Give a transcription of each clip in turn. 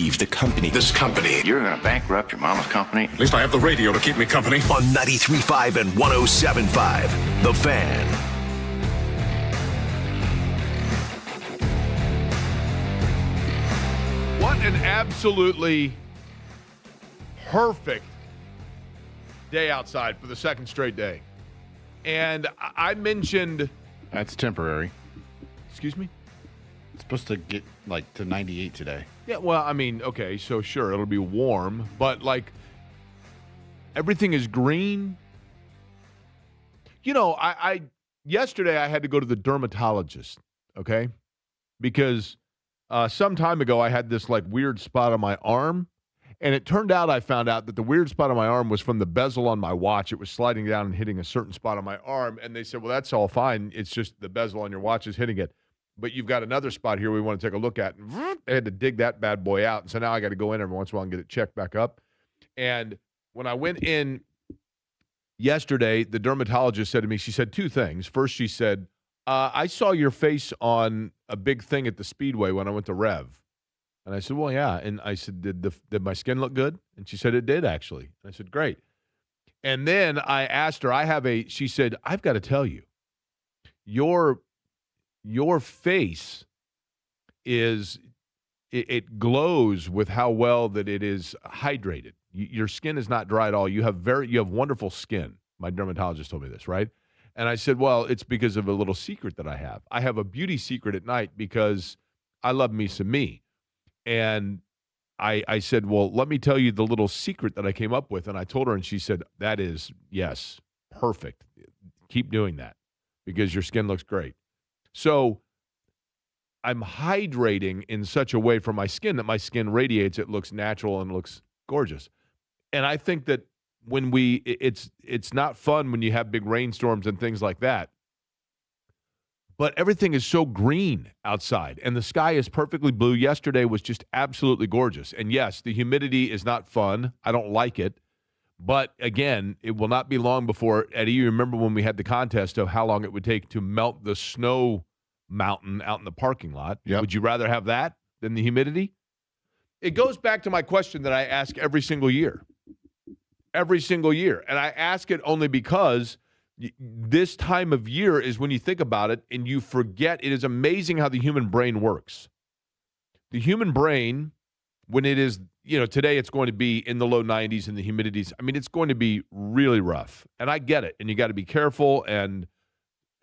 leave the company. This company. You're going to bankrupt your mama's company? At least I have the radio to keep me company. On 93.5 and 107.5, The Fan. What an absolutely perfect day outside for the second straight day. And I mentioned... That's temporary. Excuse me? It's supposed to get, to 98 today. Yeah, well, I mean, okay, so sure, it'll be warm, but, everything is green. You know, I yesterday I had to go to the dermatologist, okay? Because some time ago I had this, weird spot on my arm, and it turned out I found out that the weird spot on my arm was from the bezel on my watch. It was sliding down and hitting a certain spot on my arm, and they said, well, that's all fine. It's just the bezel on your watch is hitting it. But you've got another spot here we want to take a look at. And they had to dig that bad boy out. And so now I got to go in every once in a while and get it checked back up. And when I went in yesterday, the dermatologist said to me, she said two things. First, she said, I saw your face on a big thing at the Speedway when I went to Rev. And I said, well, yeah. And I said, did my skin look good? And she said, it did, actually. And I said, great. And then I asked her, she said, I've got to tell you, your face it glows with how well that it is hydrated. Your skin is not dry at all. You have wonderful skin. My dermatologist told me this, right? And I said, well, it's because of a little secret that I have. I have a beauty secret at night because I love me some me. And I said, well, let me tell you the little secret that I came up with. And I told her, and she said, that is, yes, perfect. Keep doing that because your skin looks great. So I'm hydrating in such a way for my skin that my skin radiates. It looks natural and looks gorgeous. And I think that when it's not fun when you have big rainstorms and things like that. But everything is so green outside, and the sky is perfectly blue. Yesterday was just absolutely gorgeous. And yes, the humidity is not fun. I don't like it. But again, it will not be long before, Eddie, you remember when we had the contest of how long it would take to melt the snow mountain out in the parking lot. Yep. Would you rather have that than the humidity? It goes back to my question that I ask every single year. Every single year. And I ask it only because this time of year is when you think about it and you forget. It is amazing how the human brain works. The human brain, when it is, today it's going to be in the low 90s and the humidities. I mean, it's going to be really rough. And I get it. And you got to be careful. And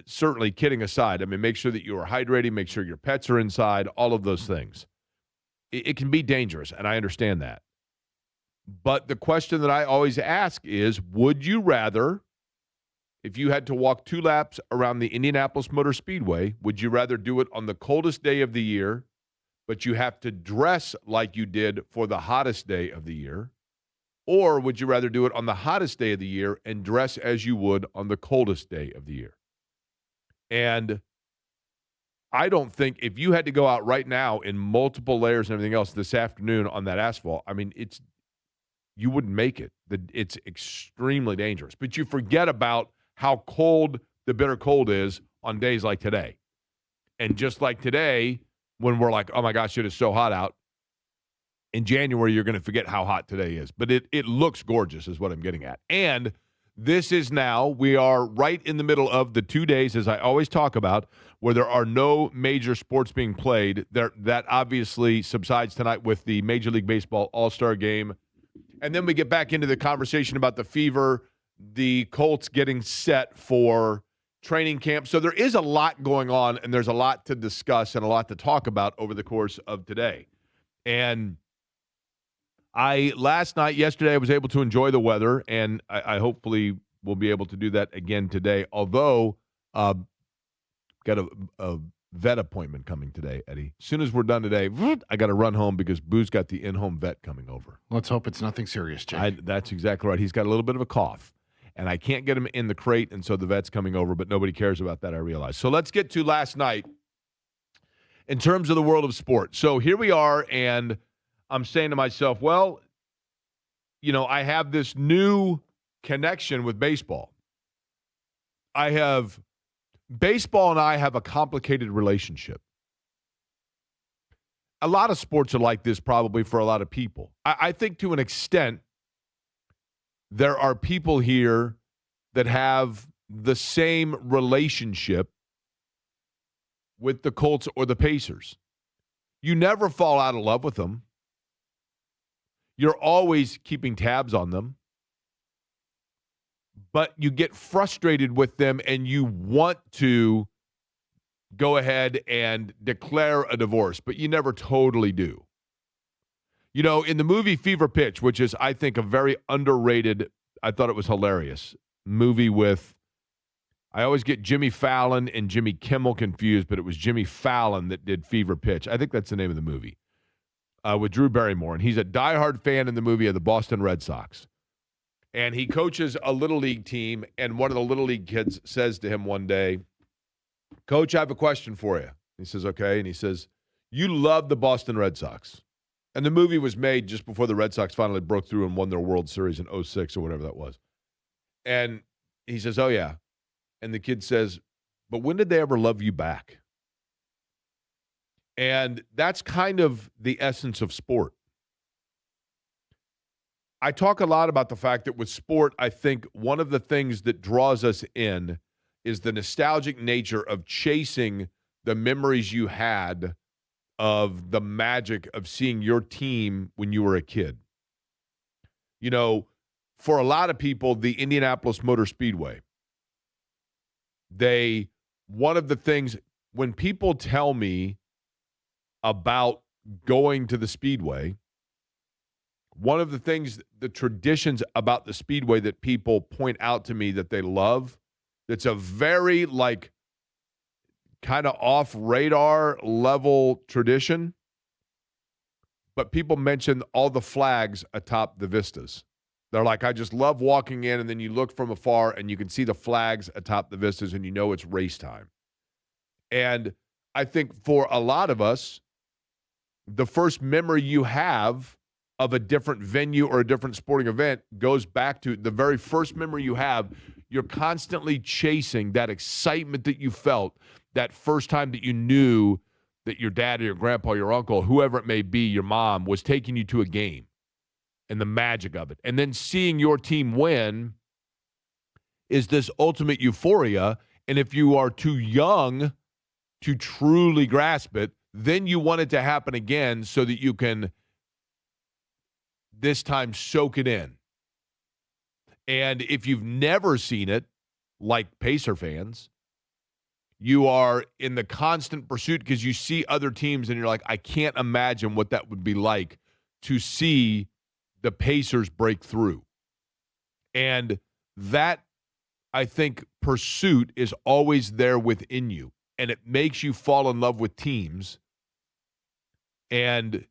certainly, kidding aside, I mean, make sure that you are hydrating, make sure your pets are inside, all of those things. It can be dangerous, and I understand that. But the question that I always ask is, would you rather, if you had to walk 2 laps around the Indianapolis Motor Speedway, would you rather do it on the coldest day of the year, but you have to dress like you did for the hottest day of the year? Or would you rather do it on the hottest day of the year and dress as you would on the coldest day of the year? And I don't think if you had to go out right now in multiple layers and everything else this afternoon on that asphalt, I mean, you wouldn't make it. It's extremely dangerous. But you forget about how cold the bitter cold is on days like today. And just like today, when we're like, oh my gosh, it is so hot out, in January, you're going to forget how hot today is. But it looks gorgeous is what I'm getting at. And this is now, we are right in the middle of the 2 days, as I always talk about, where there are no major sports being played. That obviously subsides tonight with the Major League Baseball All-Star Game. And then we get back into the conversation about the Fever, the Colts getting set for training camp. So there is a lot going on, and there's a lot to discuss and a lot to talk about over the course of today. And yesterday, I was able to enjoy the weather, and I hopefully will be able to do that again today. Although, got a vet appointment coming today, Eddie. As soon as we're done today, I got to run home because Boo's got the in-home vet coming over. Let's hope it's nothing serious, Jay. That's exactly right. He's got a little bit of a cough, and I can't get him in the crate, and so the vet's coming over, but nobody cares about that, I realize. So let's get to last night in terms of the world of sports. So here we are, and I'm saying to myself, well, I have this new connection with baseball. Baseball and I have a complicated relationship. a lot of sports are like this probably for a lot of people. I think to an extent, there are people here that have the same relationship with the Colts or the Pacers. You never fall out of love with them. You're always keeping tabs on them. But you get frustrated with them and you want to go ahead and declare a divorce, but you never totally do. You know, in the movie Fever Pitch, which is, I think, a very underrated, I thought it was hilarious, movie with, I always get Jimmy Fallon and Jimmy Kimmel confused, but it was Jimmy Fallon that did Fever Pitch. I think that's the name of the movie, with Drew Barrymore. And he's a diehard fan in the movie of the Boston Red Sox. And he coaches a Little League team, and one of the Little League kids says to him one day, Coach, I have a question for you. He says, okay. And he says, you love the Boston Red Sox. And the movie was made just before the Red Sox finally broke through and won their World Series in 2006 or whatever that was. And he says, oh, yeah. And the kid says, but when did they ever love you back? And that's kind of the essence of sport. I talk a lot about the fact that with sport, I think one of the things that draws us in is the nostalgic nature of chasing the memories you had of the magic of seeing your team when you were a kid. You know, for a lot of people, the Indianapolis Motor Speedway, one of the things, when people tell me about going to the Speedway, one of the things, the traditions about the Speedway that people point out to me that they love, that's a very, like, kind of off-radar level tradition, but people mention all the flags atop the vistas. They're like, I just love walking in, and then you look from afar, and you can see the flags atop the vistas, and you know it's race time. And I think for a lot of us, the first memory you have of a different venue or a different sporting event goes back to the very first memory you have. You're constantly chasing that excitement that you felt that first time that you knew that your dad or your grandpa, your uncle, whoever it may be, your mom, was taking you to a game and the magic of it. And then seeing your team win is this ultimate euphoria. And if you are too young to truly grasp it, then you want it to happen again so that you can this time soak it in. And if you've never seen it, like Pacer fans, you are in the constant pursuit because you see other teams and you're like, I can't imagine what that would be like to see the Pacers break through. And that, I think, pursuit is always there within you. And it makes you fall in love with teams and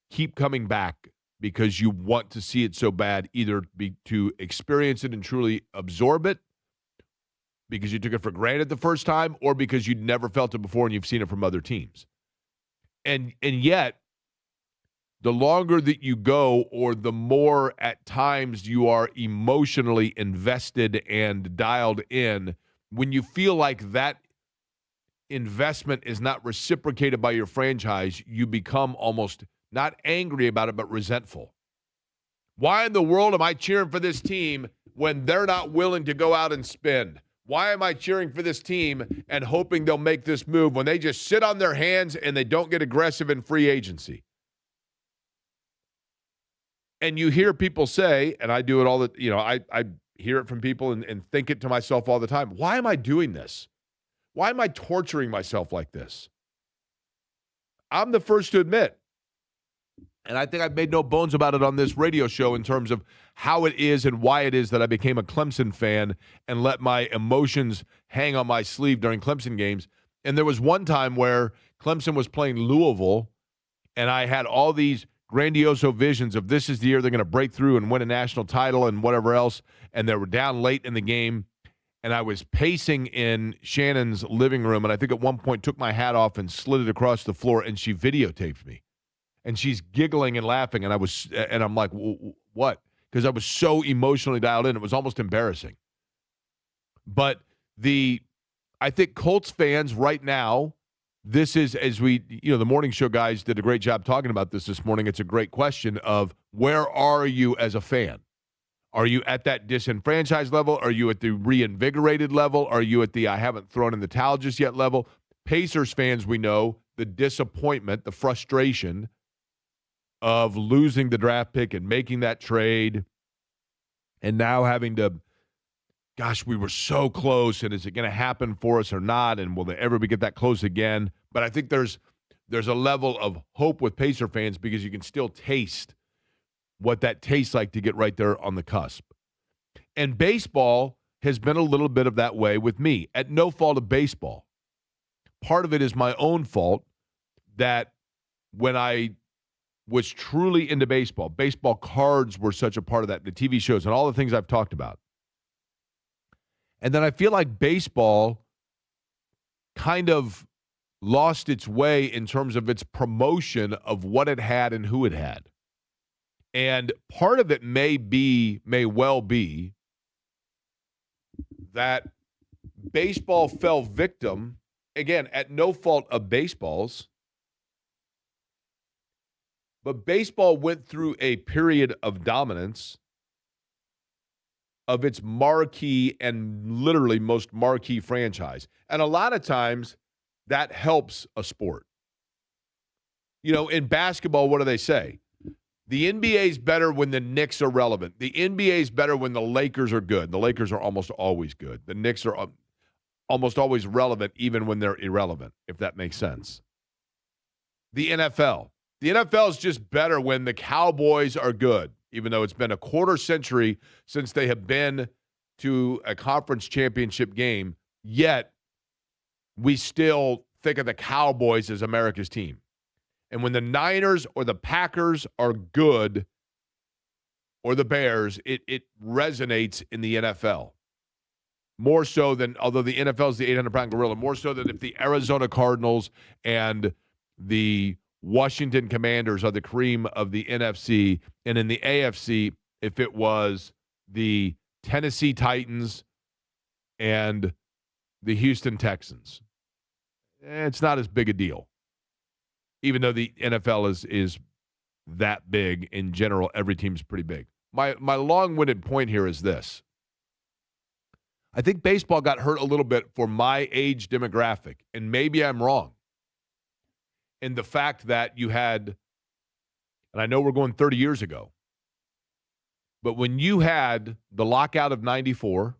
keep coming back because you want to see it so bad, either to experience it and truly absorb it because you took it for granted the first time, or because you'd never felt it before and you've seen it from other teams. And yet, the longer that you go, or the more at times you are emotionally invested and dialed in, when you feel like that investment is not reciprocated by your franchise, you become almost not angry about it, but resentful. Why in the world am I cheering for this team when they're not willing to go out and spend? Why am I cheering for this team and hoping they'll make this move when they just sit on their hands and they don't get aggressive in free agency? And you hear people say, and I do it all the, I hear it from people and think it to myself all the time. Why am I doing this? Why am I torturing myself like this? I'm the first to admit, and I think I've made no bones about it on this radio show in terms of how it is and why it is that I became a Clemson fan and let my emotions hang on my sleeve during Clemson games. And there was one time where Clemson was playing Louisville, and I had all these grandioso visions of this is the year they're going to break through and win a national title and whatever else, and they were down late in the game. And I was pacing in Shannon's living room, and I think at one point took my hat off and slid it across the floor, and she videotaped me. And she's giggling and laughing, and I'm like, what? Because I was so emotionally dialed in, it was almost embarrassing. But I think Colts fans right now, this is, as the morning show guys did a great job talking about this morning. It's a great question of where are you as a fan? Are you at that disenfranchised level? Are you at the reinvigorated level? Are you at the I haven't thrown in the towel just yet level? Pacers fans, we know the disappointment, the frustration of losing the draft pick and making that trade and now having to, gosh, we were so close, and is it going to happen for us or not, and will they ever get that close again? But I think there's a level of hope with Pacer fans because you can still taste what that tastes like to get right there on the cusp. And baseball has been a little bit of that way with me, at no fault of baseball. Part of it is my own fault that when I was truly into baseball cards were such a part of that, the TV shows and all the things I've talked about. And then I feel like baseball kind of lost its way in terms of its promotion of what it had and who it had. And part of it may well be that baseball fell victim, again, at no fault of baseball's, but baseball went through a period of dominance of its marquee and literally most marquee franchise. And a lot of times that helps a sport. In basketball, what do they say? The NBA is better when the Knicks are relevant. The NBA is better when the Lakers are good. The Lakers are almost always good. The Knicks are almost always relevant even when they're irrelevant, if that makes sense. The NFL. The NFL is just better when the Cowboys are good, even though it's been a quarter century since they have been to a conference championship game, yet we still think of the Cowboys as America's team. And when the Niners or the Packers are good, or the Bears, it resonates in the NFL. More so than, although the NFL is the 800-pound gorilla, more so than if the Arizona Cardinals and the Washington Commanders are the cream of the NFC, and in the AFC, if it was the Tennessee Titans and the Houston Texans. It's not as big a deal. Even though the NFL is that big, in general, every team's pretty big. My long-winded point here is this. I think baseball got hurt a little bit for my age demographic, and maybe I'm wrong. In the fact that you had, and I know we're going 30 years ago, but when you had the lockout of 94,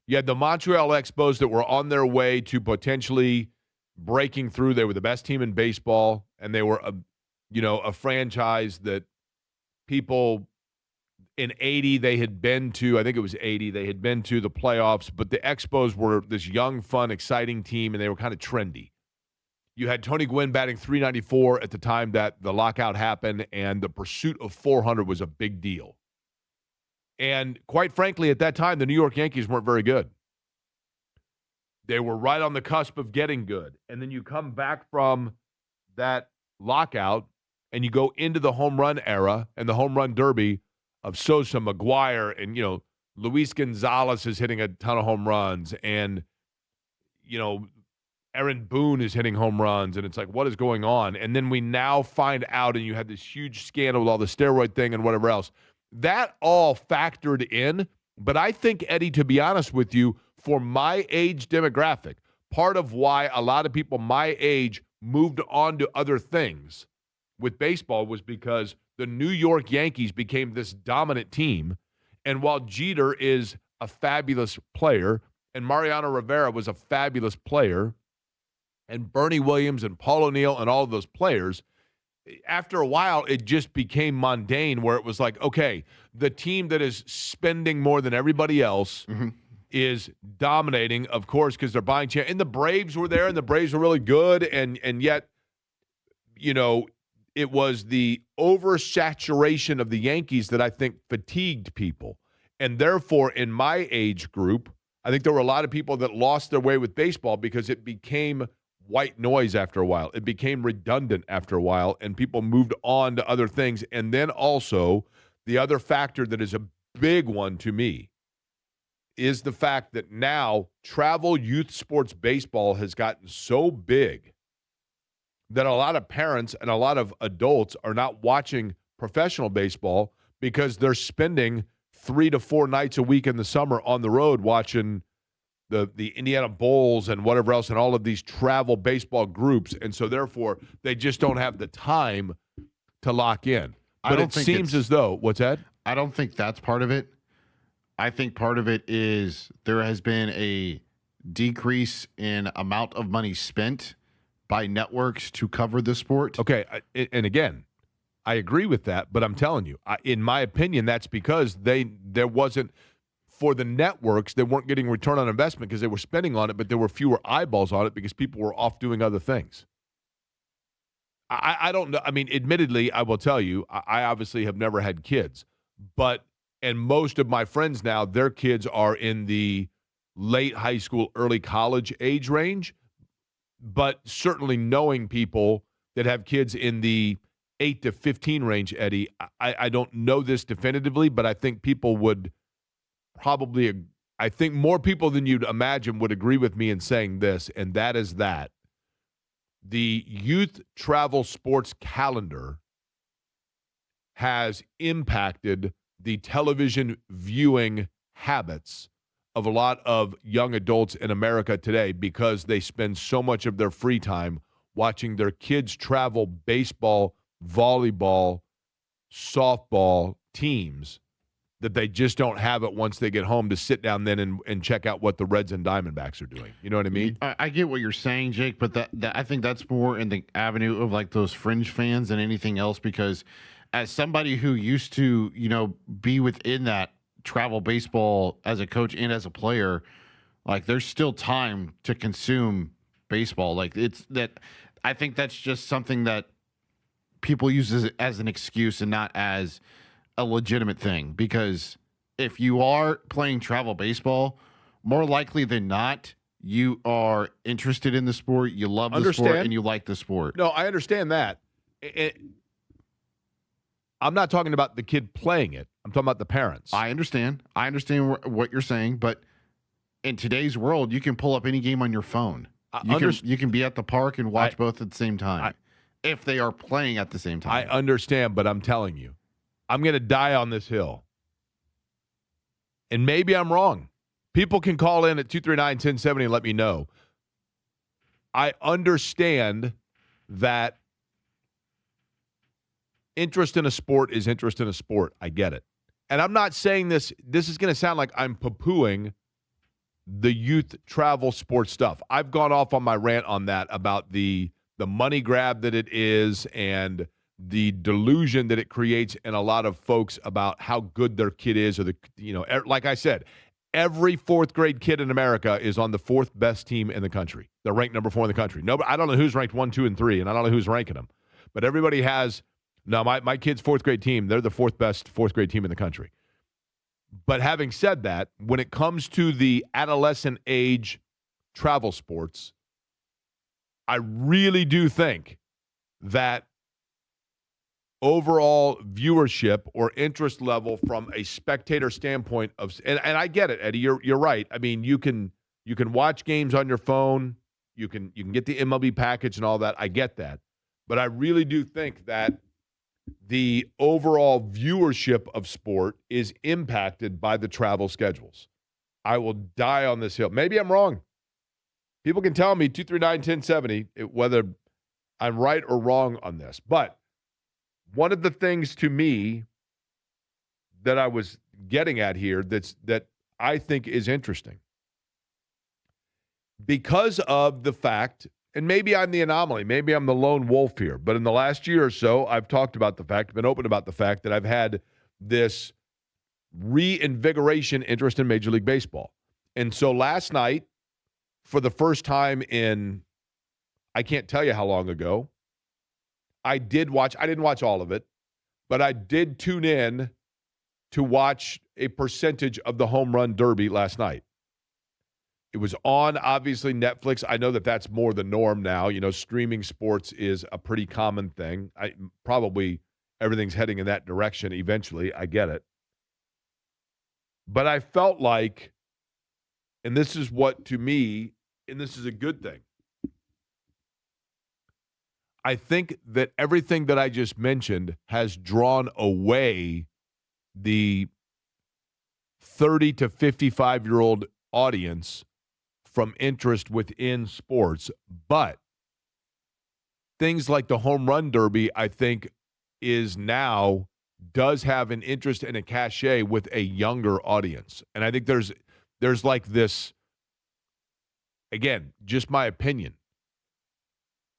you had the Montreal Expos that were on their way to potentially breaking through. They were the best team in baseball, and they were a franchise that people in 80 they had been to. I think it was 80. They had been to the playoffs, but the Expos were this young, fun, exciting team, and they were kind of trendy. You had Tony Gwynn batting .394 at the time that the lockout happened, and the pursuit of 400 was a big deal. And quite frankly, at that time, the New York Yankees weren't very good. They were right on the cusp of getting good. And then you come back from that lockout, and you go into the home run era and the home run derby of Sosa, McGuire, and, Luis Gonzalez is hitting a ton of home runs, and, Aaron Boone is hitting home runs, and it's like, what is going on? And then we now find out, and you had this huge scandal with all the steroid thing and whatever else. That all factored in, but I think, Eddie, to be honest with you, for my age demographic, part of why a lot of people my age moved on to other things with baseball was because the New York Yankees became this dominant team, and while Jeter is a fabulous player, and Mariano Rivera was a fabulous player, and Bernie Williams and Paul O'Neill and all of those players, after a while, it just became mundane where it was like, okay, the team that is spending more than everybody else is dominating, of course, because they're buying – and the Braves were there, and the Braves were really good, and yet, it was the oversaturation of the Yankees that I think fatigued people. And therefore, in my age group, I think there were a lot of people that lost their way with baseball because it became – white noise after a while. It became redundant after a while, and people moved on to other things. And then also, the other factor that is a big one to me is the fact that now travel youth sports baseball has gotten so big that a lot of parents and a lot of adults are not watching professional baseball because they're spending 3 to 4 nights a week in the summer on the road watching the Indiana Bowls and whatever else and all of these travel baseball groups. And so, therefore, they just don't have the time to lock in. But it seems as though, what's that? I don't think that's part of it. I think part of it is there has been a decrease in amount of money spent by networks to cover the sport. Okay, and again, I agree with that, but I'm telling you, in my opinion, that's because there wasn't, for the networks, they weren't getting return on investment because they were spending on it, but there were fewer eyeballs on it because people were off doing other things. I don't know. I mean, admittedly, I will tell you, I obviously have never had kids, and most of my friends now, their kids are in the late high school, early college age range, but certainly knowing people that have kids in the 8 to 15 range, Eddie, I don't know this definitively, but I think people would probably, I think more people than you'd imagine would agree with me in saying this, and that is that the youth travel sports calendar has impacted the television viewing habits of a lot of young adults in America today because they spend so much of their free time watching their kids travel baseball, volleyball, softball teams that they just don't have it once they get home to sit down then and check out what the Reds and Diamondbacks are doing. You know what I mean? I get what you're saying, Jake, but that I think that's more in the avenue of like those fringe fans than anything else, because as somebody who used to, be within that travel baseball as a coach and as a player, like there's still time to consume baseball. Like I think that's just something that people use as an excuse and not as a legitimate thing, because if you are playing travel baseball, more likely than not, you are interested in the sport, you love the sport, and you like the sport. No, I understand that. I'm not talking about the kid playing it. I'm talking about the parents. I understand. I understand what you're saying, but in today's world, you can pull up any game on your phone. You can be at the park and watch both at the same time if they are playing at the same time. I understand, but I'm telling you, I'm going to die on this hill. And maybe I'm wrong. People can call in at 239-1070 and let me know. I understand that interest in a sport is interest in a sport. I get it. And I'm not saying this is going to sound like I'm poo-pooing the youth travel sports stuff. I've gone off on my rant on that about the money grab that it is and the delusion that it creates in a lot of folks about how good their kid is, or like I said, every fourth grade kid in America is on the fourth best team in the country. They're ranked number 4 in the country. No, I don't know who's ranked 1, 2, and 3, and I don't know who's ranking them, but everybody has. No, my kid's fourth grade team, they're the 4th best fourth grade team in the country. But having said that, when it comes to the adolescent age travel sports, I really do think that overall viewership or interest level from a spectator standpoint and I get it, Eddie, you're right. I mean, you can watch games on your phone, you can get the MLB package and all that. I get that. But I really do think that the overall viewership of sport is impacted by the travel schedules. I will die on this hill. Maybe I'm wrong. People can tell me 239-1070 whether I'm right or wrong on this. But one of the things to me that I was getting at here that I think is interesting, because of the fact, and maybe I'm the anomaly, maybe I'm the lone wolf here, but in the last year or so, I've talked about the fact, been open about the fact that I've had this reinvigoration interest in Major League Baseball. And so last night, for the first time in, I can't tell you how long ago, I didn't watch all of it, but I did tune in to watch a percentage of the Home Run Derby last night. It was on, obviously, Netflix. I know that that's more the norm now. Streaming sports is a pretty common thing. Probably everything's heading in that direction eventually. I get it. But I felt like and this is what, to me, and this is a good thing, I think that everything that I just mentioned has drawn away the 30 to 55-year-old audience from interest within sports. But things like the home run derby, I think, does have an interest and a cachet with a younger audience. And I think there's like this, again, just my opinion,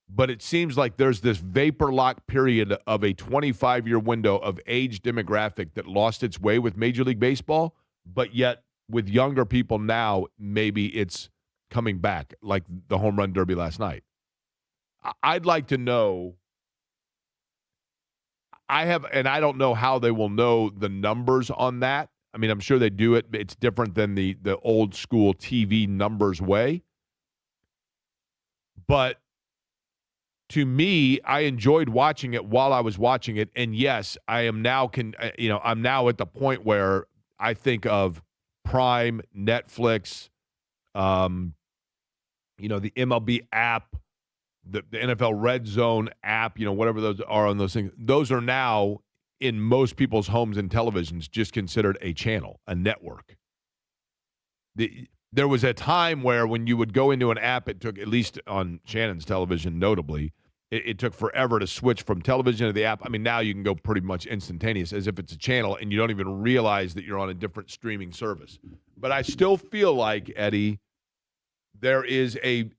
but it seems like there's this vapor lock period of a 25-year window of age demographic that lost its way with Major League Baseball, but yet with younger people now, maybe it's coming back, like the home run derby last night. I'd like to know. And I don't know how they will know the numbers on that. I mean, I'm sure they do it. It's different than the old school TV numbers way. But to me, I enjoyed watching it while I was watching it. And yes, I am now I'm now at the point where I think of Prime, Netflix, the MLB app, the NFL Red Zone app, whatever those are on those things. Those are now in most people's homes and televisions just considered a channel, a network. There was a time where when you would go into an app, it took, at least on Shannon's television, notably, it took forever to switch from television to the app. I mean, now you can go pretty much instantaneous as if it's a channel, and you don't even realize that you're on a different streaming service. But I still feel like, Eddie, there is a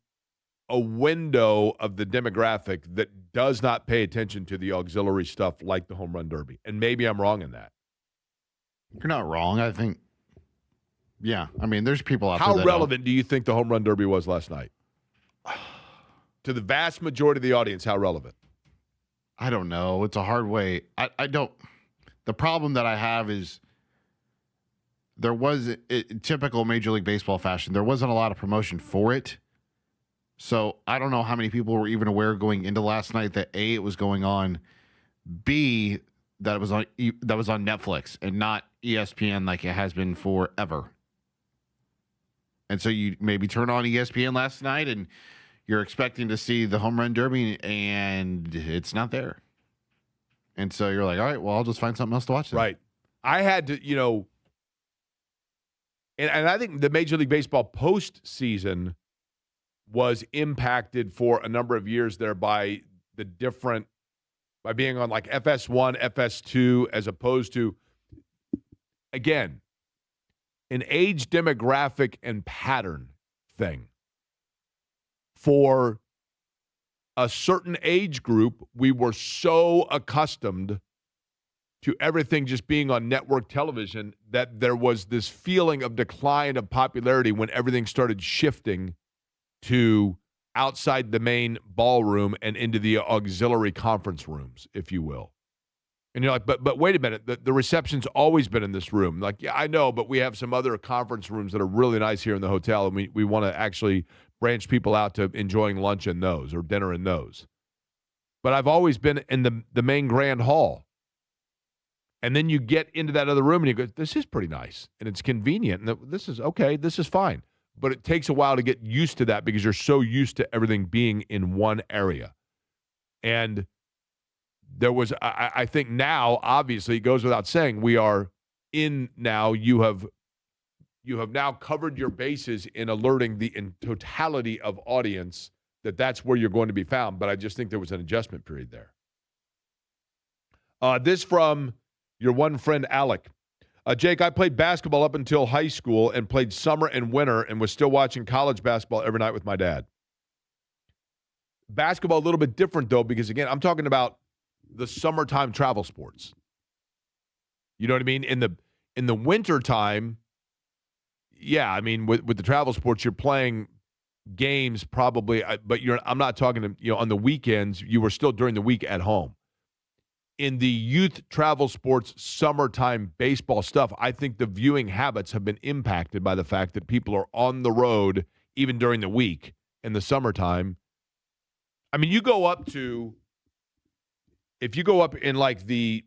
window of the demographic that does not pay attention to the auxiliary stuff like the home run derby. And maybe I'm wrong in that. You're not wrong. I think, yeah. I mean, there's people out there. How relevant do you think the home run derby was last night? To the vast majority of the audience, how relevant? I don't know. It's a hard way. I don't. The problem that I have is there was, in typical Major League Baseball fashion, there wasn't a lot of promotion for it. So I don't know how many people were even aware going into last night that A, it was going on, B, that it was on Netflix and not ESPN like it has been forever. And so you maybe turn on ESPN last night and you're expecting to see the home run derby and it's not there. And so you're like, all right, well, I'll just find something else to watch then. Right. I had to, and I think the Major League Baseball postseason was impacted for a number of years there by being on like FS1, FS2, as opposed to, again, an age demographic and pattern thing. For a certain age group, we were so accustomed to everything just being on network television that there was this feeling of decline of popularity when everything started shifting to outside the main ballroom and into the auxiliary conference rooms, if you will. And you're like, but wait a minute, the reception's always been in this room. Like, yeah, I know, but we have some other conference rooms that are really nice here in the hotel, and we want to actually branch people out to enjoying lunch in those or dinner in those. But I've always been in the main grand hall. And then you get into that other room and you go, this is pretty nice, and it's convenient, and this is okay, this is fine. But it takes a while to get used to that because you're so used to everything being in one area. And there was, I think now, obviously, it goes without saying, we are in now, you have now covered your bases in alerting the totality of audience that's where you're going to be found. But I just think there was an adjustment period there. This from your one friend, Alec. Jake, I played basketball up until high school and played summer and winter and was still watching college basketball every night with my dad. Basketball a little bit different, though, because, again, I'm talking about the summertime travel sports. You know what I mean? In the wintertime, yeah, I mean, with the travel sports, you're playing games probably, but I'm not talking to, on the weekends, you were still during the week at home. In the youth travel sports, summertime baseball stuff, I think the viewing habits have been impacted by the fact that people are on the road even during the week in the summertime. I mean, if you go up in like the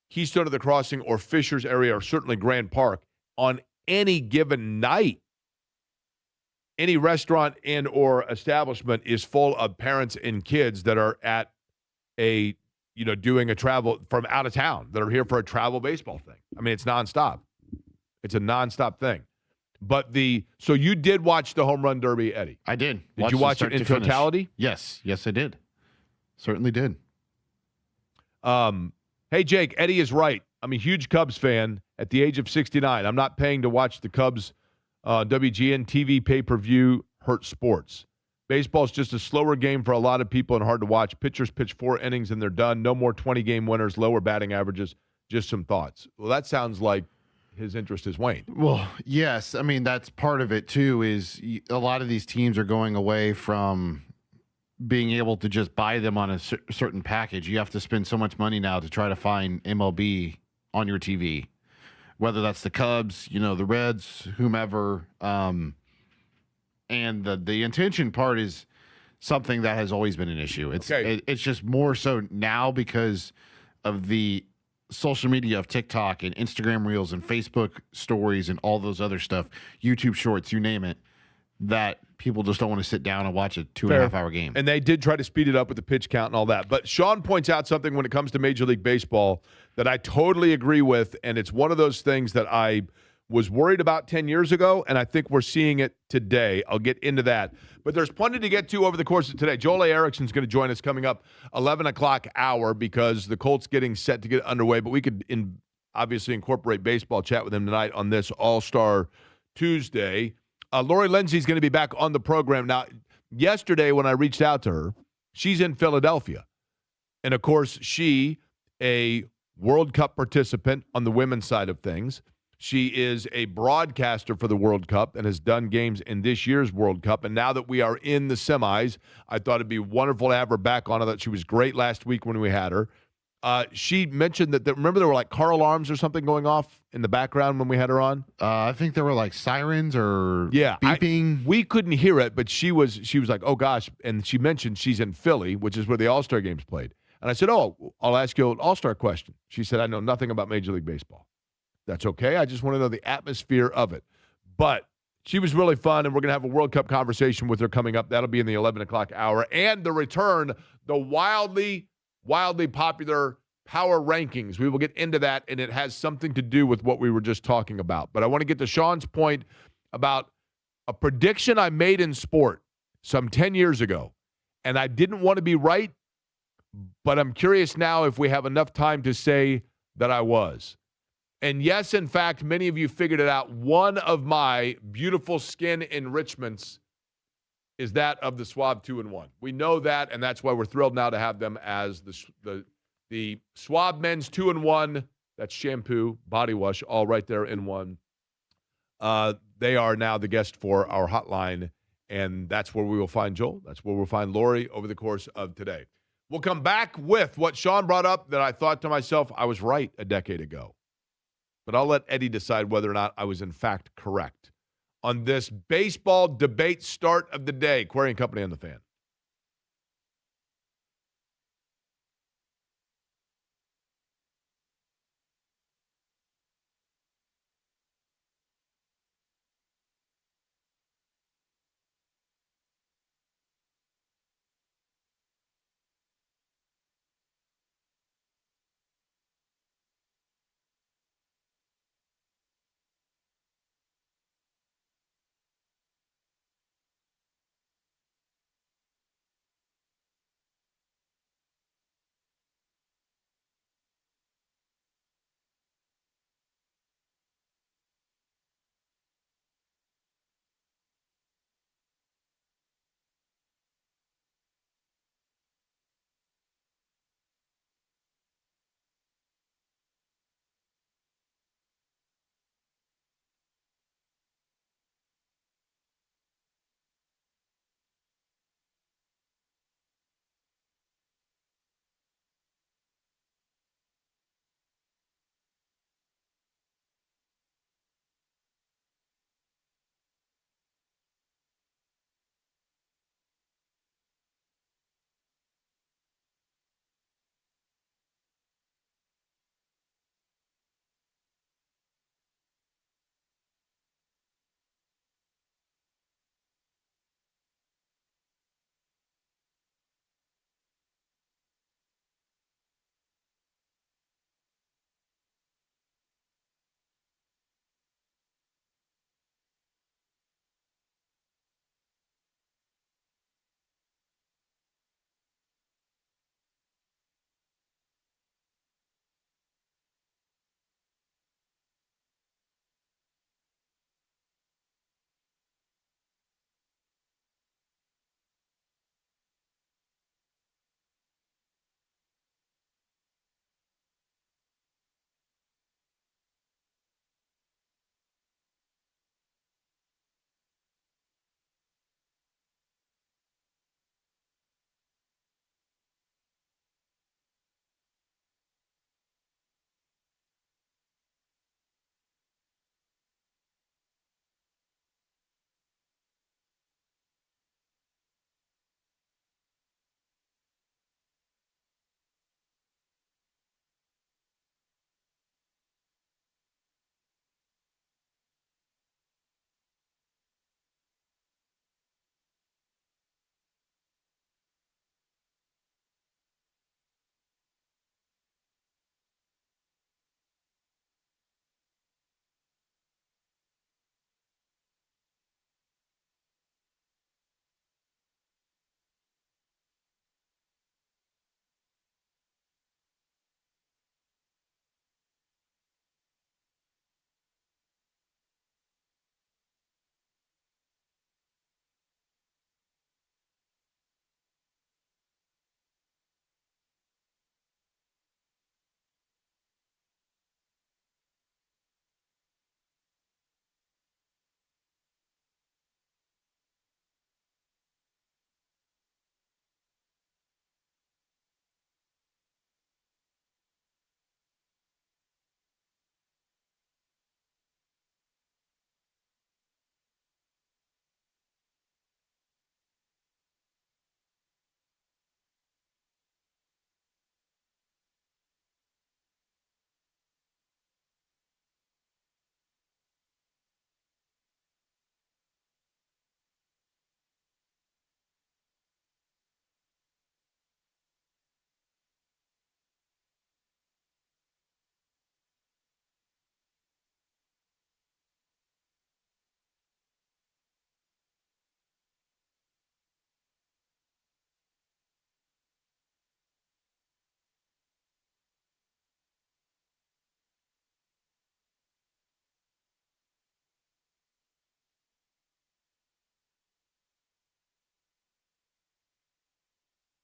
Keystone of the Crossing or Fishers area or certainly Grand Park, on any given night, any restaurant and or establishment is full of parents and kids that are at a, doing a travel from out of town that are here for a travel baseball thing. I mean, it's nonstop. It's a nonstop thing. But so you did watch the home run derby, Eddie? I did. Did you watch it in totality? Yes, I did. Certainly did. Hey, Jake, Eddie is right. I'm a huge Cubs fan at the age of 69. I'm not paying to watch the Cubs WGN TV pay-per-view hurt sports. Baseball is just a slower game for a lot of people and hard to watch. Pitchers pitch 4 innings and they're done. No more 20-game winners, lower batting averages. Just some thoughts. Well, that sounds like his interest has waned. Well, yes. I mean, that's part of it, too, is a lot of these teams are going away from being able to just buy them on a certain package. You have to spend so much money now to try to find MLB on your TV, whether that's the Cubs, the Reds, whomever. And the intention part is something that has always been an issue. It's just more so now because of the social media of TikTok and Instagram Reels and Facebook stories and all those other stuff, YouTube Shorts, you name it, that people just don't want to sit down and watch a 2.5 hour game. And they did try to speed it up with the pitch count and all that. But Sean points out something when it comes to Major League Baseball that I totally agree with, and it's one of those things that I was worried about 10 years ago, and I think we're seeing it today. I'll get into that. But there's plenty to get to over the course of today. Joel A. Erickson's going to join us coming up 11 o'clock hour because the Colts getting set to get underway. But we could obviously incorporate baseball chat with him tonight on this All-Star Tuesday. Lori Lindsay's going to be back on the program. Now, yesterday when I reached out to her, she's in Philadelphia. And, of course, she, a World Cup participant on the women's side of things. She is a broadcaster for the World Cup and has done games in this year's World Cup. And now that we are in the semis, I thought it'd be wonderful to have her back on. I thought she was great last week when we had her. She mentioned that, remember there were like car alarms or something going off in the background when we had her on? I think there were like sirens or beeping. We couldn't hear it, but she was like, oh gosh. And she mentioned she's in Philly, which is where the All-Star game's played. And I said, oh, I'll ask you an All-Star question. She said, I know nothing about Major League Baseball. That's okay. I just want to know the atmosphere of it. But she was really fun, and we're going to have a World Cup conversation with her coming up. That'll be in the 11 o'clock hour. And the return, the wildly popular power rankings. We will get into that, and it has something to do with what we were just talking about. But I want to get to Sean's point about a prediction I made in sport some 10 years ago, and I didn't want to be right, but I'm curious now if we have enough time to say that I was. And yes, in fact, many of you figured it out. One of my beautiful skin enrichments is that of the Suave 2-in-1. We know that, and that's why we're thrilled now to have them as the Suave Men's 2-in-1. That's shampoo, body wash, all right there in one. They are now the guest for our hotline, and that's where we will find Joel. That's where we'll find Lori over the course of today. We'll come back with what Sean brought up that I thought to myself I was right a decade ago. But I'll let Eddie decide whether or not I was in fact correct on this baseball debate start of the day. Query and Company on the Fan.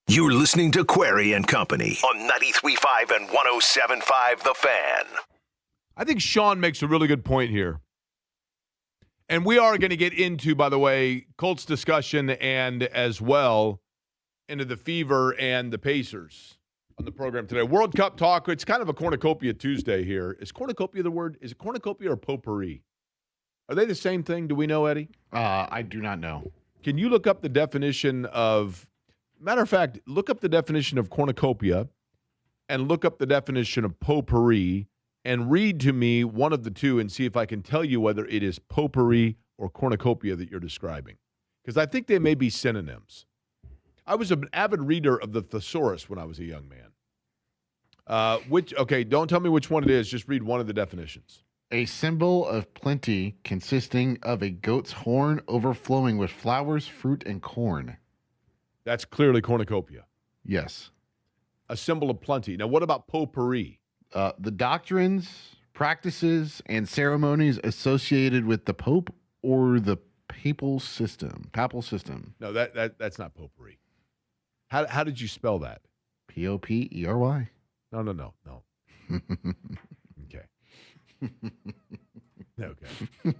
You're listening to Query and Company on 93.5 and 107.5 The Fan. I think Sean makes a really good point here. And we are going to get into, by the way, Colts discussion and as well into the Fever and the Pacers on the program today. World Cup talk. It's kind of a cornucopia Tuesday here. Is cornucopia the word? Is it cornucopia or potpourri? Are they the same thing? Do we know, Eddie? I do not know. Can you look up the definition of, matter of fact, look up the definition of cornucopia and look up the definition of potpourri and read to me one of the two and see if I can tell you whether it is potpourri or cornucopia that you're describing. Because I think they may be synonyms. I was an avid reader of the thesaurus when I was a young man. Okay, don't tell me which one it is. Just read one of the definitions. A symbol of plenty consisting of a goat's horn overflowing with flowers, fruit, and corn. That's clearly cornucopia. Yes. A symbol of plenty. Now, what about potpourri? The doctrines, practices, and ceremonies associated with the Pope or the papal system. No, that's not potpourri. How did you spell that? P-O-P-E-R-Y. No. Okay. Okay.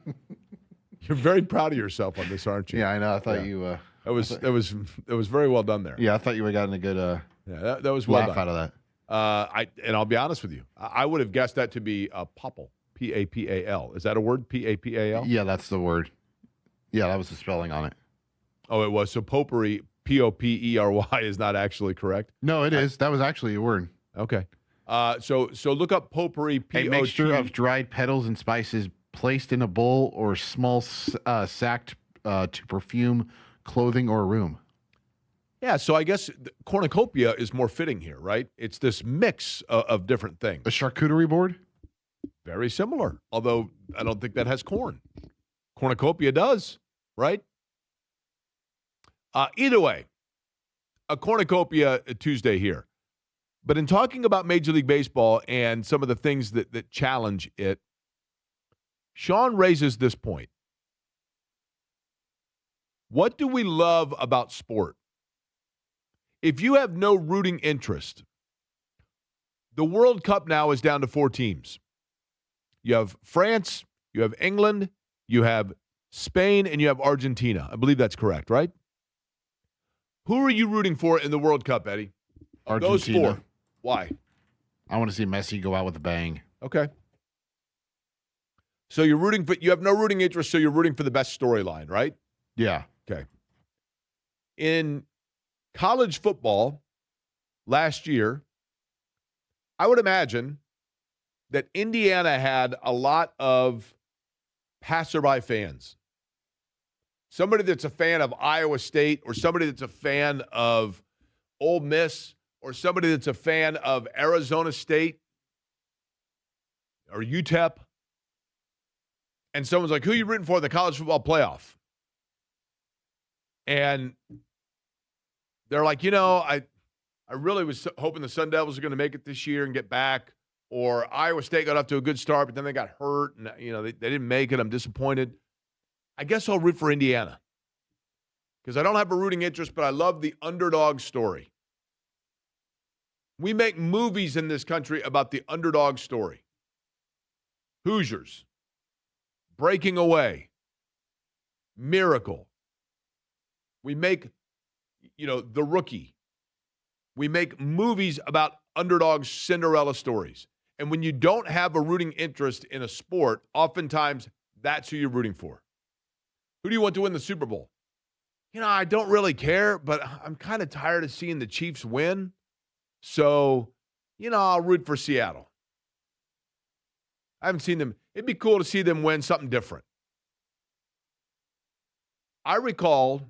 You're very proud of yourself on this, aren't you? Yeah, I know. I thought you. That was very well done there. Yeah, I thought you would have gotten a good that was well laugh done. out of that. I'll be honest with you. I would have guessed that to be a popple. P-A-P-A-L. Is that a word? P-A-P-A-L? Yeah, that's the word. Yeah, that was the spelling on it. Oh, it was. So potpourri, P-O-P-E-R-Y, is not actually correct? No, it is. That was actually a word. Okay. So look up potpourri, P-O-T. A mixture of dried petals and spices placed in a bowl or small sacked to perfume clothing or a room. Yeah, so I guess cornucopia is more fitting here, right? It's this mix of different things. A charcuterie board? Very similar, although I don't think that has corn. Cornucopia does, right? Either way, a cornucopia Tuesday here. But in talking about Major League Baseball and some of the things that challenge it, Sean raises this point. What do we love about sport? If you have no rooting interest, the World Cup now is down to 4 teams. You have France, you have England, you have Spain, and you have Argentina. I believe that's correct, right? Who are you rooting for in the World Cup, Eddie? Of those Argentina. 4. Why? I want to see Messi go out with a bang. Okay. So you have no rooting interest, so you're rooting for the best storyline, right? Yeah. Okay. In college football last year, I would imagine that Indiana had a lot of passerby fans. Somebody that's a fan of Iowa State, or somebody that's a fan of Ole Miss, or somebody that's a fan of Arizona State or UTEP. And someone's like, who are you rooting for in the college football playoff? And they're like, I really was hoping the Sun Devils are going to make it this year and get back. Or Iowa State got off to a good start, but then they got hurt, and they didn't make it. I'm disappointed. I guess I'll root for Indiana because I don't have a rooting interest, but I love the underdog story. We make movies in this country about the underdog story. Hoosiers, Breaking Away, Miracle. We make, The Rookie. We make movies about underdog Cinderella stories. And when you don't have a rooting interest in a sport, oftentimes that's who you're rooting for. Who do you want to win the Super Bowl? I don't really care, but I'm kind of tired of seeing the Chiefs win. So, I'll root for Seattle. I haven't seen them. It'd be cool to see them win something different. I recall,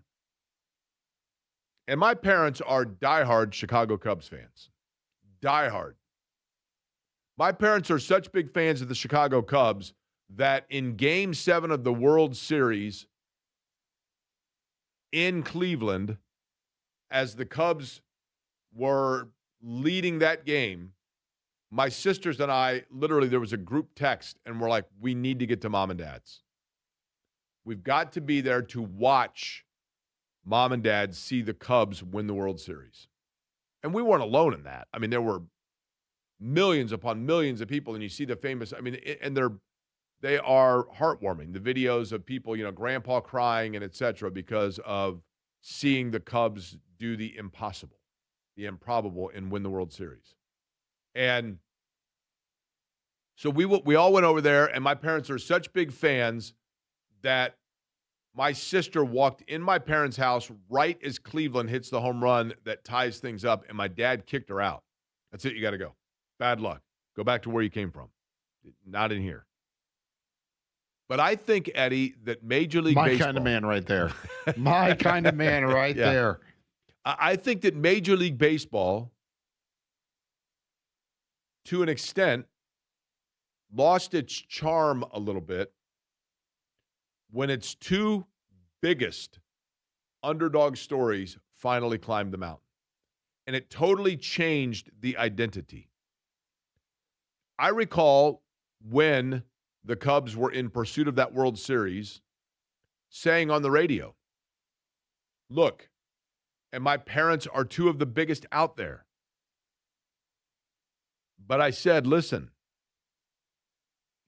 and my parents are diehard Chicago Cubs fans. Diehard. My parents are such big fans of the Chicago Cubs that in Game 7 of the World Series in Cleveland, as the Cubs were leading that game, my sisters and I, literally, there was a group text, and we're like, we need to get to Mom and Dad's. We've got to be there to watch Mom and Dad see the Cubs win the World Series. And we weren't alone in that. I mean, there were millions upon millions of people, and you see the famous, I mean, and they are heartwarming. The videos of people, grandpa crying and et cetera, because of seeing the Cubs do the impossible, the improbable, and win the World Series. And so we all went over there, and my parents are such big fans that my sister walked in my parents' house right as Cleveland hits the home run that ties things up, and my dad kicked her out. That's it. You got to go. Bad luck. Go back to where you came from. Not in here. But I think, Eddie, that Major League Baseball. My kind of man right there. My kind of man right there. I think that Major League Baseball, to an extent, lost its charm a little bit when its two biggest underdog stories finally climbed the mountain. And it totally changed the identity. I recall when the Cubs were in pursuit of that World Series saying on the radio, look, and my parents are two of the biggest out there. But I said, listen,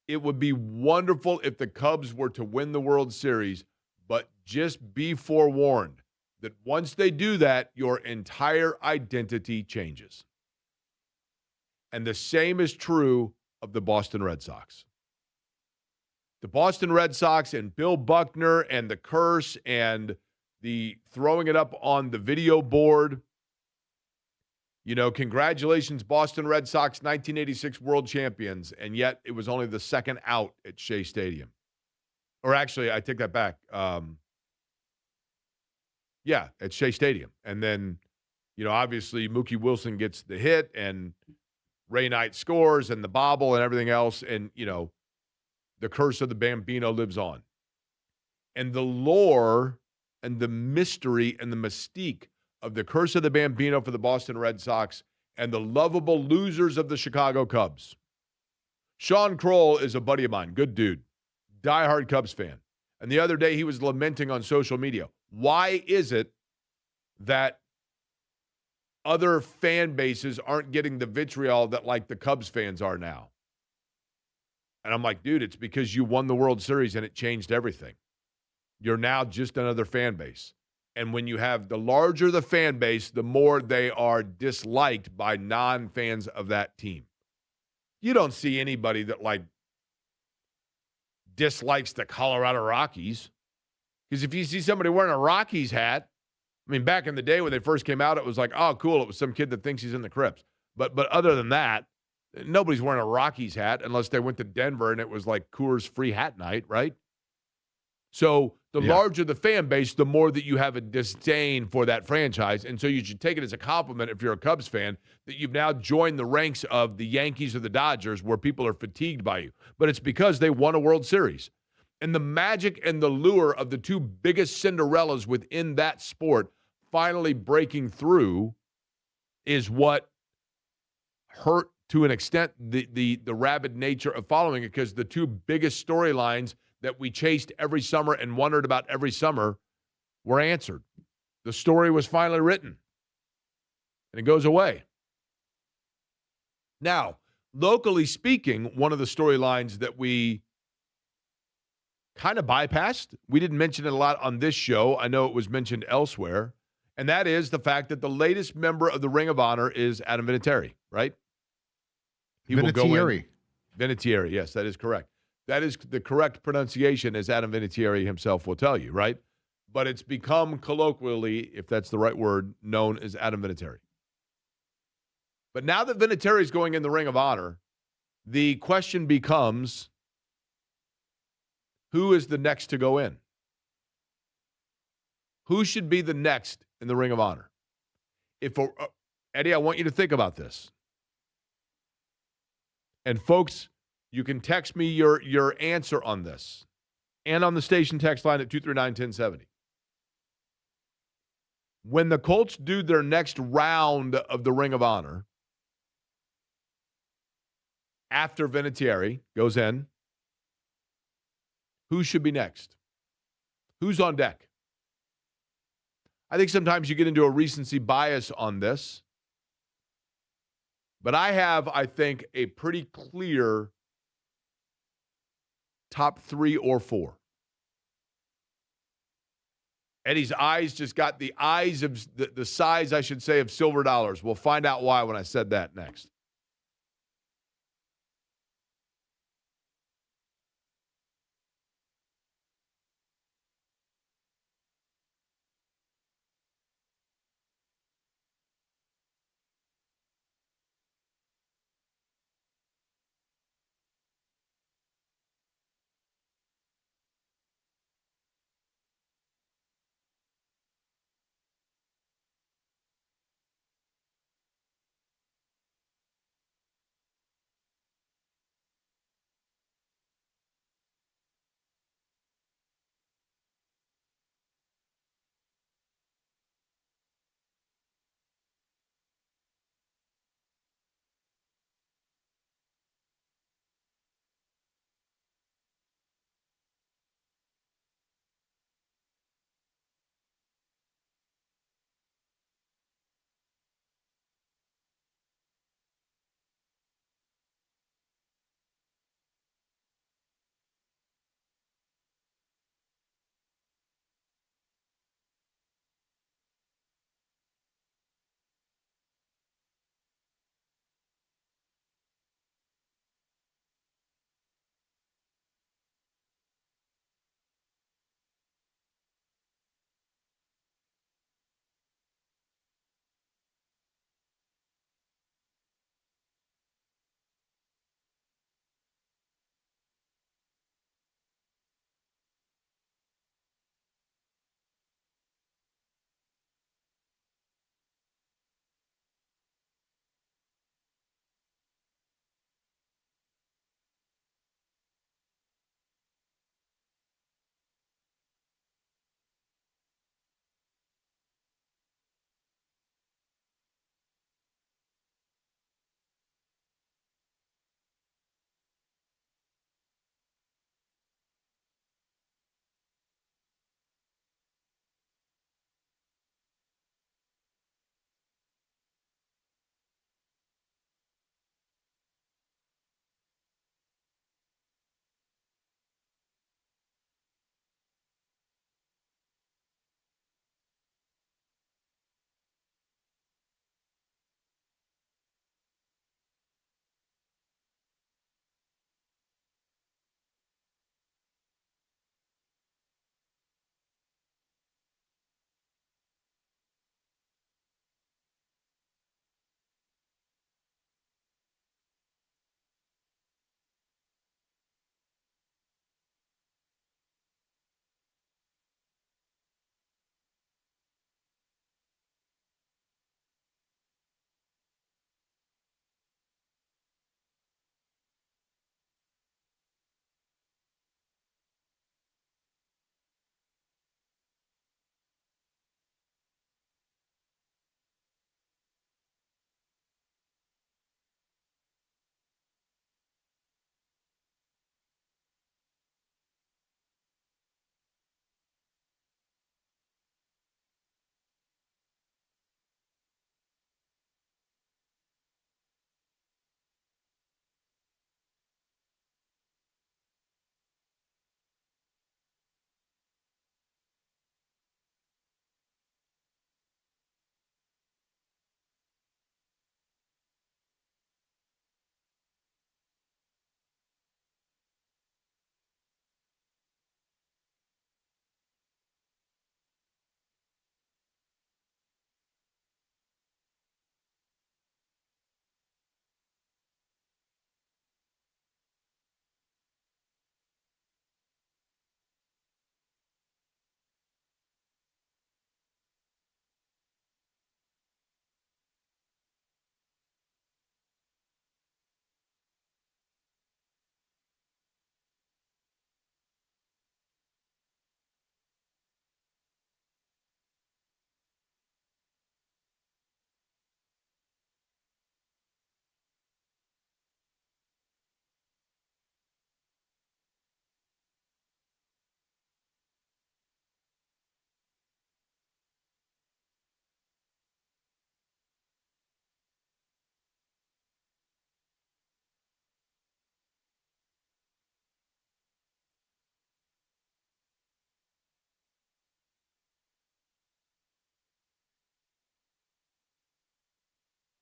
it would be wonderful if the Cubs were to win the World Series, but just be forewarned that once they do that, your entire identity changes. And the same is true of the Boston Red Sox. The Boston Red Sox and Bill Buckner and the curse and the throwing it up on the video board. Congratulations, Boston Red Sox, 1986 world champions, and yet it was only the second out at Shea Stadium. Or actually, I take that back. At Shea Stadium. And then, obviously Mookie Wilson gets the hit and Ray Knight scores and the bobble and everything else. And, the curse of the Bambino lives on. And the lore and the mystery and the mystique of the curse of the Bambino for the Boston Red Sox and the lovable losers of the Chicago Cubs. Sean Kroll is a buddy of mine, good dude, diehard Cubs fan. And the other day he was lamenting on social media. Why is it that other fan bases aren't getting the vitriol that like the Cubs fans are now? And I'm like, dude, it's because you won the World Series and it changed everything. You're now just another fan base. And when you have the larger the fan base, the more they are disliked by non-fans of that team. You don't see anybody that dislikes the Colorado Rockies. Because if you see somebody wearing a Rockies hat, I mean, back in the day when they first came out, it was like, oh, cool, it was some kid that thinks he's in the Crips. But other than that, nobody's wearing a Rockies hat unless they went to Denver and it was like Coors free hat night, right? So the larger the fan base, the more that you have a disdain for that franchise. And so you should take it as a compliment if you're a Cubs fan that you've now joined the ranks of the Yankees or the Dodgers where people are fatigued by you. But it's because they won a World Series. And the magic and the lure of the two biggest Cinderellas within that sport finally breaking through is what hurt to an extent the rabid nature of following it, because the two biggest storylines that we chased every summer and wondered about every summer were answered. The story was finally written, and it goes away. Now, locally speaking, one of the storylines that we kind of bypassed, we didn't mention it a lot on this show. I know it was mentioned elsewhere, and that is the fact that the latest member of the Ring of Honor is Adam Vinatieri, right? He will go in. Vinatieri, yes, that is correct. That is the correct pronunciation, as Adam Vinatieri himself will tell you, right? But it's become colloquially, if that's the right word, known as Adam Vinatieri. But now that Vinatieri is going in the Ring of Honor, the question becomes, who is the next to go in? Who should be the next in the Ring of Honor? Eddie, I want you to think about this. And folks, you can text me your answer on this and on the station text line at 239-1070. When the Colts do their next round of the Ring of Honor, after Vinatieri goes in, who should be next? Who's on deck? I think sometimes you get into a recency bias on this. But I have, I think, a pretty clear top 3 or 4. Eddie's eyes just got the eyes of the size, I should say, of silver dollars. We'll find out why when I said that next.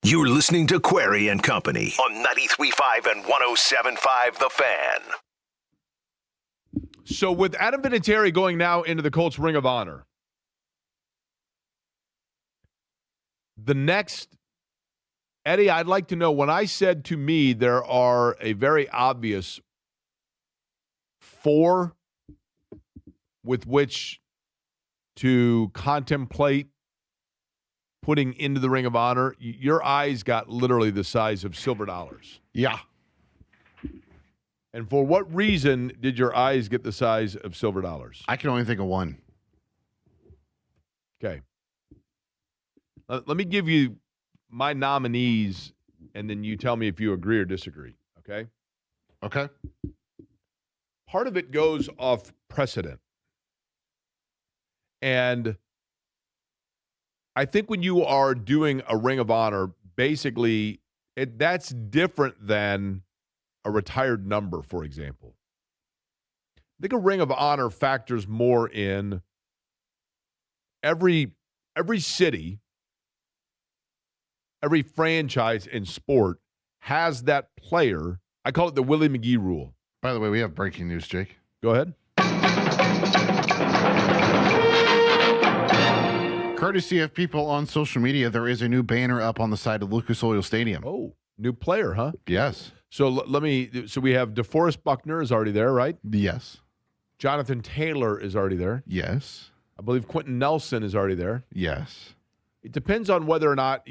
You're listening to Query and Company on 93.5 and 107.5 The Fan. So with Adam Vinatieri going now into the Colts Ring of Honor, the next, Eddie, I'd like to know, when I said to me there are a very obvious 4 with which to contemplate putting into the Ring of Honor, your eyes got literally the size of silver dollars. Yeah. And for what reason did your eyes get the size of silver dollars? I can only think of one. Okay. Let me give you my nominees, and then you tell me if you agree or disagree, okay? Okay. Part of it goes off precedent. And I think when you are doing a Ring of Honor, basically, that's different than a retired number, for example. I think a Ring of Honor factors more in every city, every franchise in sport has that player. I call it the Willie McGee rule. By the way, we have breaking news, Jake. Go ahead. Courtesy of people on social media, there is a new banner up on the side of Lucas Oil Stadium. Oh, new player, huh? Yes. So so we have DeForest Buckner is already there, right? Yes. Jonathan Taylor is already there. Yes. I believe Quentin Nelson is already there. Yes. It depends on whether or not,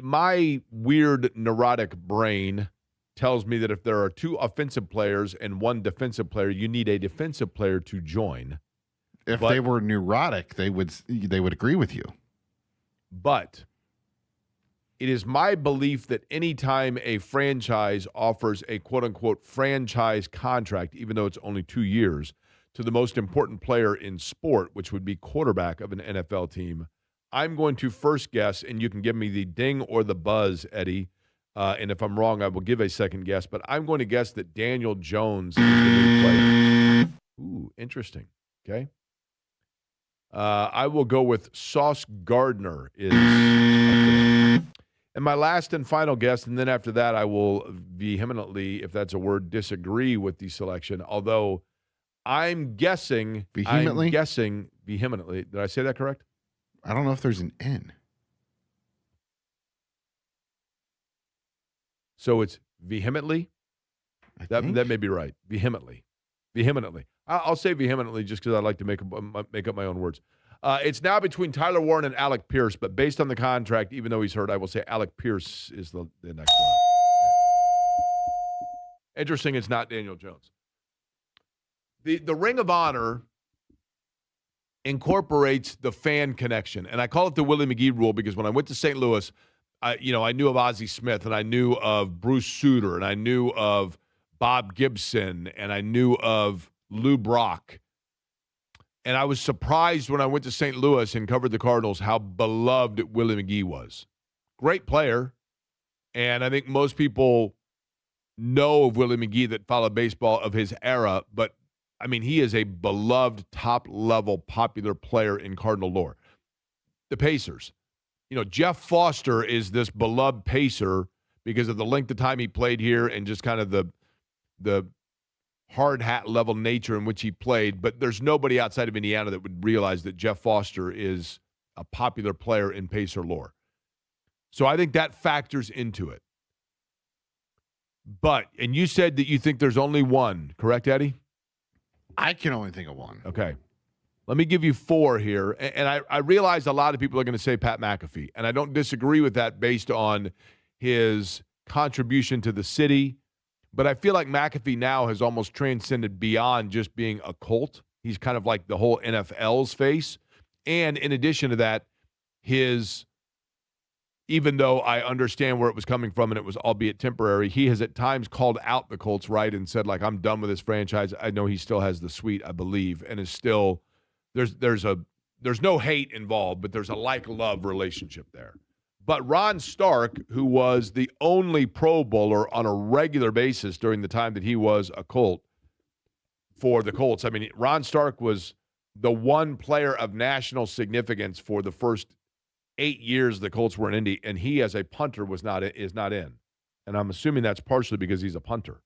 my weird neurotic brain tells me that if there are 2 offensive players and 1 defensive player, you need a defensive player to join. If they were neurotic, they would agree with you. But it is my belief that anytime a franchise offers a quote-unquote franchise contract, even though it's only 2 years, to the most important player in sport, which would be quarterback of an NFL team, I'm going to first guess, and you can give me the ding or the buzz, Eddie, and if I'm wrong, I will give a second guess, but I'm going to guess that Daniel Jones is the new player. Ooh, interesting. Okay. I will go with Sauce Gardner is up there. And my last and final guess, and then after that I will vehemently, if that's a word, disagree with the selection, although I'm guessing Vehemently? Vehemently. Did I say that correct? I don't know if there's an N. So it's vehemently? That may be right. Vehemently. I'll say vehemently just because I like to make up my own words. It's now between Tyler Warren and Alec Pierce, but based on the contract, even though he's hurt, I will say Alec Pierce is the next one. Okay. Interesting, it's not Daniel Jones. The Ring of Honor incorporates the fan connection, and I call it the Willie McGee rule because when I went to St. Louis, I knew of Ozzie Smith, and I knew of Bruce Sutter, and I knew of Bob Gibson, and I knew of Lou Brock. And I was surprised when I went to St. Louis and covered the Cardinals how beloved Willie McGee was. Great player. And I think most people know of Willie McGee that follow baseball of his era. But, I mean, he is a beloved, top-level, popular player in Cardinal lore. The Pacers. Jeff Foster is this beloved Pacer because of the length of time he played here and just kind of the hard hat level nature in which he played, but there's nobody outside of Indiana that would realize that Jeff Foster is a popular player in Pacer lore. So I think that factors into it. And you said that you think there's only one, correct, Eddie? I can only think of one. Okay. Let me give you 4 here. And I realize a lot of people are going to say Pat McAfee, and I don't disagree with that based on his contribution to the city. But I feel like McAfee now has almost transcended beyond just being a Colt. He's kind of like the whole NFL's face. And in addition to that, even though I understand where it was coming from and it was albeit temporary, he has at times called out the Colts, right, and said, like, I'm done with this franchise. I know he still has the suite, I believe, and is still there's no hate involved, but there's a like-love relationship there. But Ron Stark, who was the only Pro Bowler on a regular basis during the time that he was a Colt for the Colts. I mean, Ron Stark was the one player of national significance for the first 8 years the Colts were in Indy, and he as a punter is not in. And I'm assuming that's partially because he's a punter.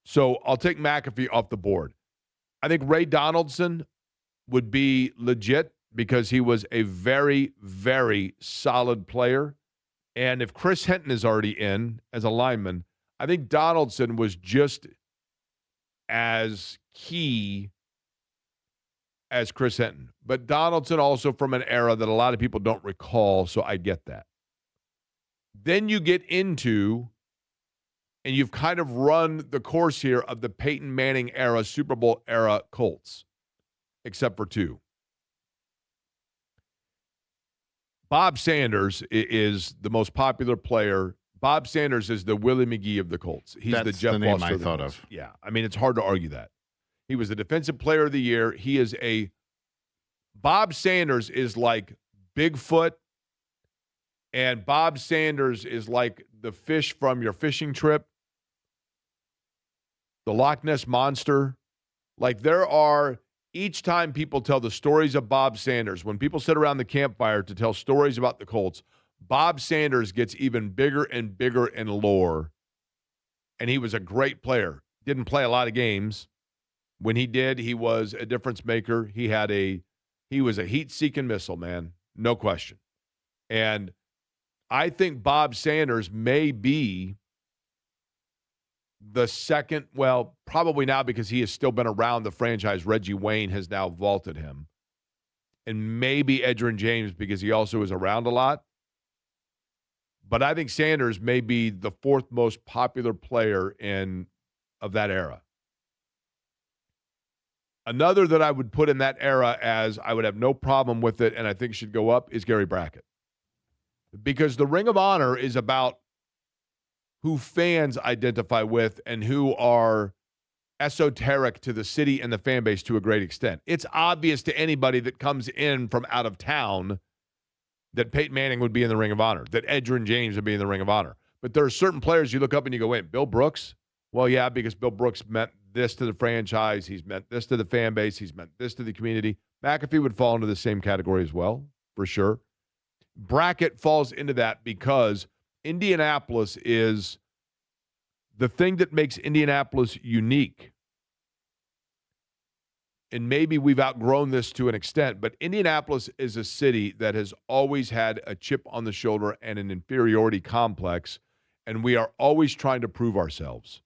So I'll take McAfee off the board. I think Ray Donaldson would be legit because he was a very, very solid player. And if Chris Hinton is already in as a lineman, I think Donaldson was just as key as Chris Hinton. But Donaldson also from an era that a lot of people don't recall, so I get that. Then you get into, and you've kind of run the course here of the Peyton Manning era, Super Bowl era Colts, except for two. Bob Sanders is the most popular player. Bob Sanders is the Willie McGee of the Colts. He's That's the Jeff the name Foster I thought Colts. of. Yeah, I mean, it's hard to argue that. He was the Defensive Player of the Year. Bob Sanders is like Bigfoot, and Bob Sanders is like the fish from your fishing trip, the Loch Ness Monster. Like each time people tell the stories of Bob Sanders, when people sit around the campfire to tell stories about the Colts, Bob Sanders gets even bigger and bigger in lore. And he was a great player. Didn't play a lot of games. When he did, he was a difference maker. He was a heat-seeking missile, man. No question. And I think Bob Sanders may be the second, well, probably now because he has still been around the franchise. Reggie Wayne has now vaulted him. And maybe Edgerrin James because he also is around a lot. But I think Sanders may be the fourth most popular player of that era. Another that I would put in that era as I would have no problem with it and I think should go up is Gary Brackett. Because the Ring of Honor is about who fans identify with and who are esoteric to the city and the fan base to a great extent. It's obvious to anybody that comes in from out of town that Peyton Manning would be in the Ring of Honor, that Edgerrin James would be in the Ring of Honor. But there are certain players you look up and you go, wait, Bill Brooks? Well, yeah, because Bill Brooks meant this to the franchise. He's meant this to the fan base. He's meant this to the community. McAfee would fall into the same category as well, for sure. Brackett falls into that because Indianapolis is the thing that makes Indianapolis unique. And maybe we've outgrown this to an extent, but Indianapolis is a city that has always had a chip on the shoulder and an inferiority complex, and we are always trying to prove ourselves.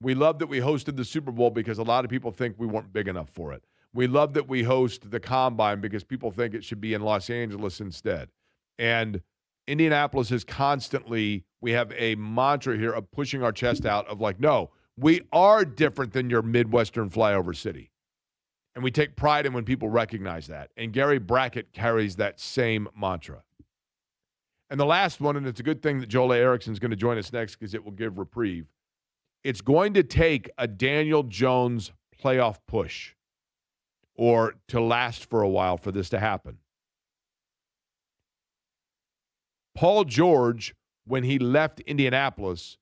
We love that we hosted the Super Bowl because a lot of people think we weren't big enough for it. We love that we host the Combine because people think it should be in Los Angeles instead. And Indianapolis is constantly, we have a mantra here of pushing our chest out of like, no, we are different than your Midwestern flyover city. And we take pride in when people recognize that. And Gary Brackett carries that same mantra. And the last one, and it's a good thing that Joel Erickson's going to join us next because it will give reprieve. It's going to take a Daniel Jones playoff push or to last for a while for this to happen. Paul George, when he left Indianapolis,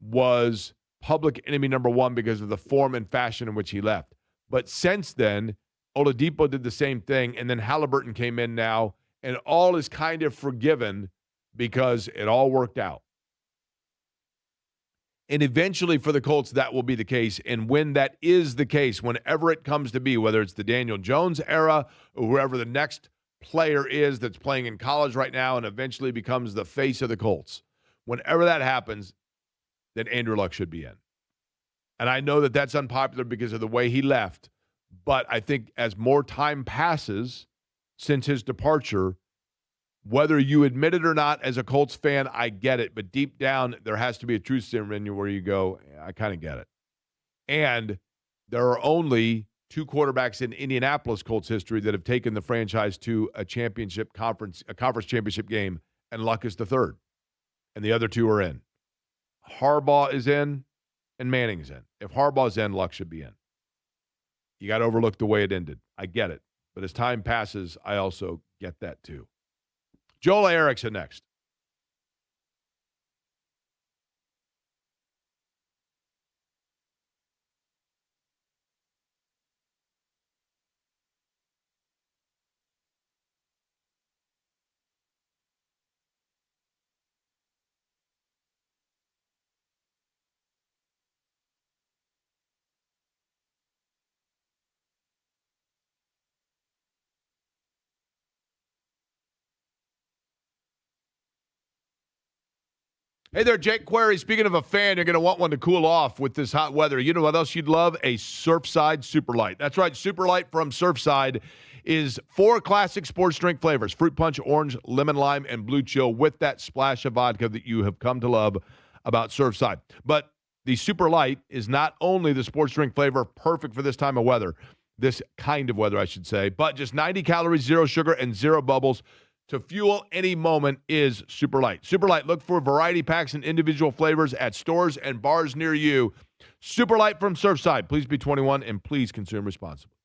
was public enemy number one because of the form and fashion in which he left. But since then, Oladipo did the same thing, and then Halliburton came in now, and all is kind of forgiven because it all worked out. And eventually for the Colts, that will be the case. And when that is the case, whenever it comes to be, whether it's the Daniel Jones era or whoever the next player is that's playing in college right now and eventually becomes the face of the Colts, whenever that happens, then Andrew Luck should be in. And I know that that's unpopular because of the way he left, but I think as more time passes since his departure, whether you admit it or not as a Colts fan, I get it. But deep down, there has to be a truth serum in you where you go, yeah, I kind of get it. And there are only two quarterbacks in Indianapolis Colts history that have taken the franchise to a conference championship game, and Luck is the third. And the other two are in. Harbaugh is in, and Manning's in. If Harbaugh's in, Luck should be in. You got to overlook the way it ended. I get it. But as time passes, I also get that too. Joel Erickson next. Hey there, Jake Query. Speaking of a fan, you're going to want one to cool off with this hot weather. You know what else you'd love? A Surfside Super Light. That's right, Super Light from Surfside is 4 classic sports drink flavors: fruit punch, orange, lemon lime, and blue chill, with that splash of vodka that you have come to love about Surfside. But the Super Light is not only the sports drink flavor perfect for this time of weather, this kind of weather, I should say, but just 90 calories, 0 sugar, and 0 bubbles to fuel any moment is Super Light. Super Light, look for variety packs and individual flavors at stores and bars near you. Super Light from Surfside. Please be 21 and please consume responsibly.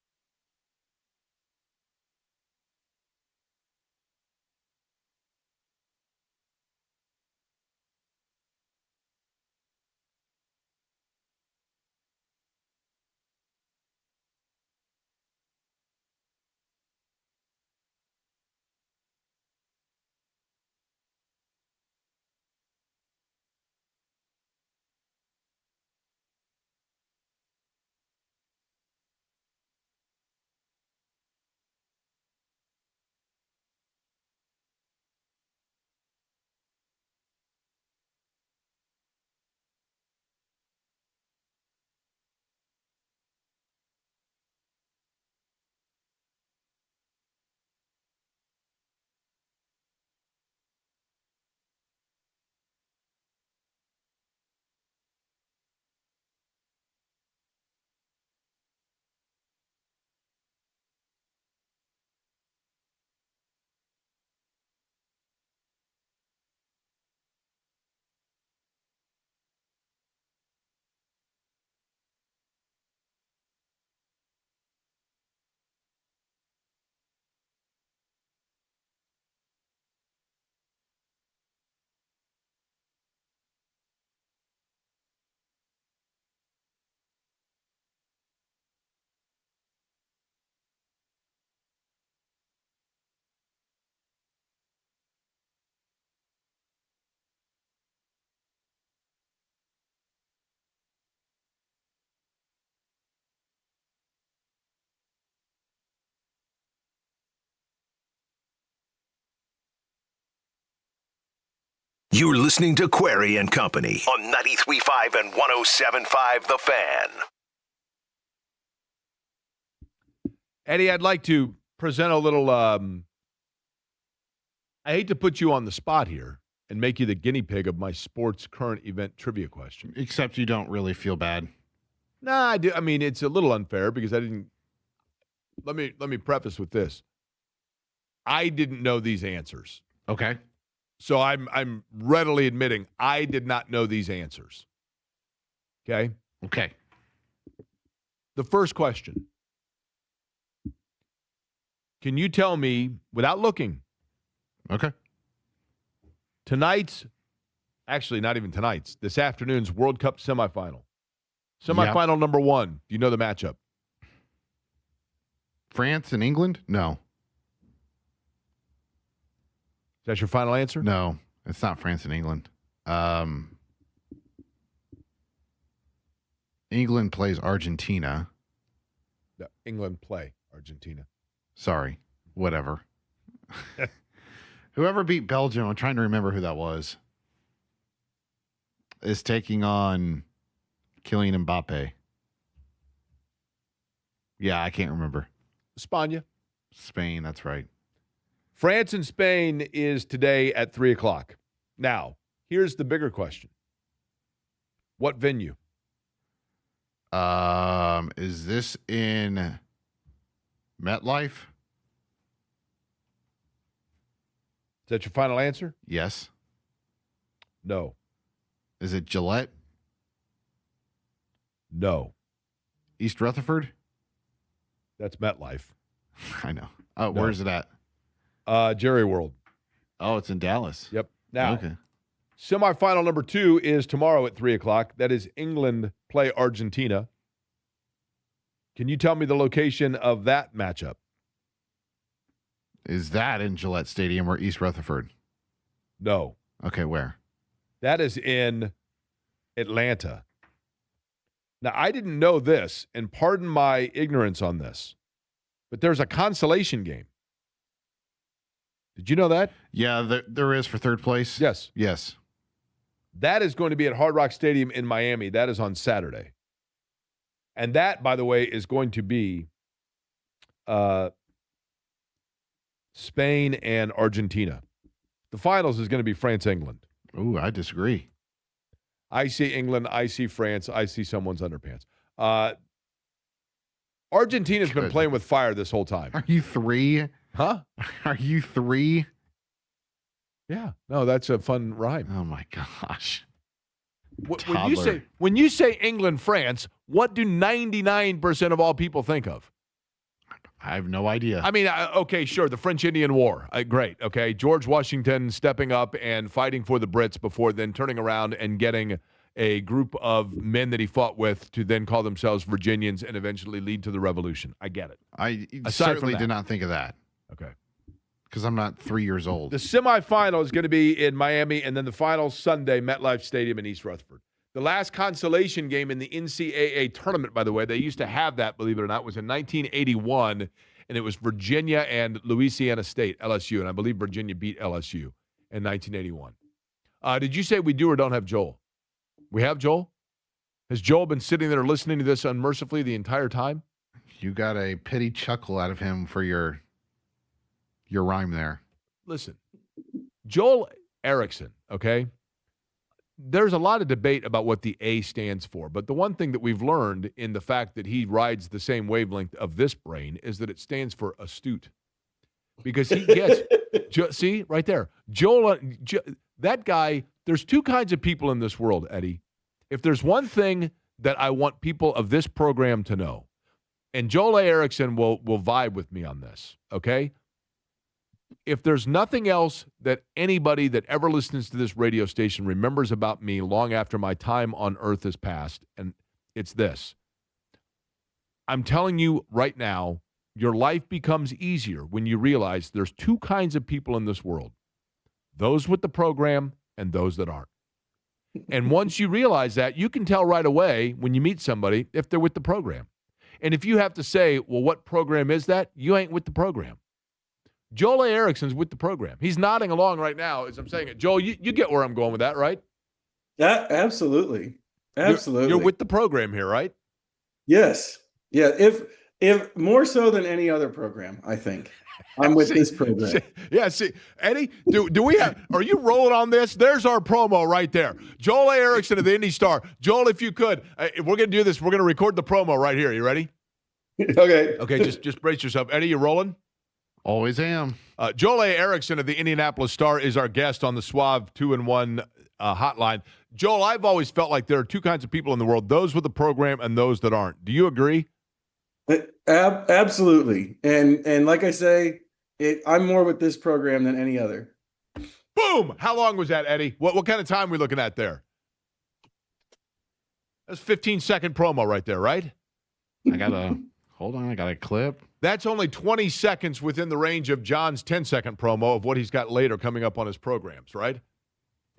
You're listening to Query and Company on 93.5 and 107.5 The Fan. Eddie, I'd like to present a little, I hate to put you on the spot here and make you the guinea pig of my sports current event trivia question. Except you don't really feel bad. Nah, I do. I mean, it's a little unfair because I didn't. Let me preface with this. I didn't know these answers. Okay. So I'm readily admitting I did not know these answers. Okay? Okay. The first question. Can you tell me, without looking, Okay. actually not even tonight's, this afternoon's World Cup semifinal. Semifinal number 1. Do you know the matchup? France and England? No. Is that your final answer? No, it's not France and England. England plays Argentina. No, England play Argentina. Sorry. Whatever. Whoever beat Belgium, I'm trying to remember who that was, is taking on Kylian Mbappe. Yeah, I can't remember. España. Spain, that's right. France and Spain is today at 3 o'clock. Now, here's the bigger question. What venue? Is this in MetLife? Is that your final answer? Yes. No. Is it Gillette? No. East Rutherford? That's MetLife. I know. Oh, No. Where's it at? Jerry World. Oh, it's in Dallas. Yep. Now, Okay. semifinal number 2 is tomorrow at 3 o'clock. That is England play Argentina. Can you tell me the location of that matchup? Is that in Gillette Stadium or East Rutherford? No. Okay, where? That is in Atlanta. Now, I didn't know this, and pardon my ignorance on this, but there's a consolation game. Did you know that? Yeah, there is for third place. Yes. Yes. That is going to be at Hard Rock Stadium in Miami. That is on Saturday. And that, by the way, is going to be Spain and Argentina. The finals is going to be France-England. Ooh, I disagree. I see England. I see France. I see someone's underpants. Argentina's been playing with fire this whole time. Are you 3? Huh? Are you 3? Yeah. No, that's a fun rhyme. Oh, my gosh. When you say England, France, what do 99% of all people think of? I have no idea. I mean, okay, sure, the French-Indian War. Great, okay. George Washington stepping up and fighting for the Brits before then turning around and getting a group of men that he fought with to then call themselves Virginians and eventually lead to the revolution. I get it. I Aside certainly did not think of that. Okay. Because I'm not 3 years old. The semifinal is going to be in Miami, and then the final Sunday, MetLife Stadium in East Rutherford. The last consolation game in the NCAA tournament, by the way, they used to have that, believe it or not, was in 1981, and it was Virginia and Louisiana State, LSU, and I believe Virginia beat LSU in 1981. Did you say we do or don't have Joel? We have Joel? Has Joel been sitting there listening to this unmercifully the entire time? You got a pity chuckle out of him for your rhyme there. Listen, Joel Erickson, okay? There's a lot of debate about what the A stands for, but the one thing that we've learned in the fact that he rides the same wavelength of this brain is that it stands for astute. Because he gets, see, right there. That guy, there's two kinds of people in this world, Eddie. If there's one thing that I want people of this program to know, and Joel A. Erickson will vibe with me on this, okay? If there's nothing else that anybody that ever listens to this radio station remembers about me long after my time on earth has passed, and it's this. I'm telling you right now, your life becomes easier when you realize there's two kinds of people in this world. Those with the program and those that aren't. And once you realize that, you can tell right away when you meet somebody if they're with the program. And if you have to say, well, what program is that? You ain't with the program. Joel A. Erickson's with the program. He's nodding along right now as I'm saying it. Joel, you get where I'm going with that, right? Absolutely. Absolutely. You're with the program here, right? Yes. Yeah. If more so than any other program, I think. I'm with this program. See, Eddie, do we have, are you rolling on this? There's our promo right there. Joel A. Erickson of the Indy Star. Joel, if you could, if we're going to do this, we're going to record the promo right here. You ready? Okay. Okay, just brace yourself. Eddie, you rolling? Always am. Joel A. Erickson of the Indianapolis Star is our guest on the Suave 2-in-1 hotline. Joel, I've always felt like there are two kinds of people in the world, those with the program and those that aren't. Do you agree? Absolutely. And like I say, I'm more with this program than any other. Boom! How long was that, Eddie? What kind of time are we looking at there? That's 15-second promo right there, right? I got a clip. That's only 20 seconds within the range of John's 10-second promo of what he's got later coming up on his programs, right?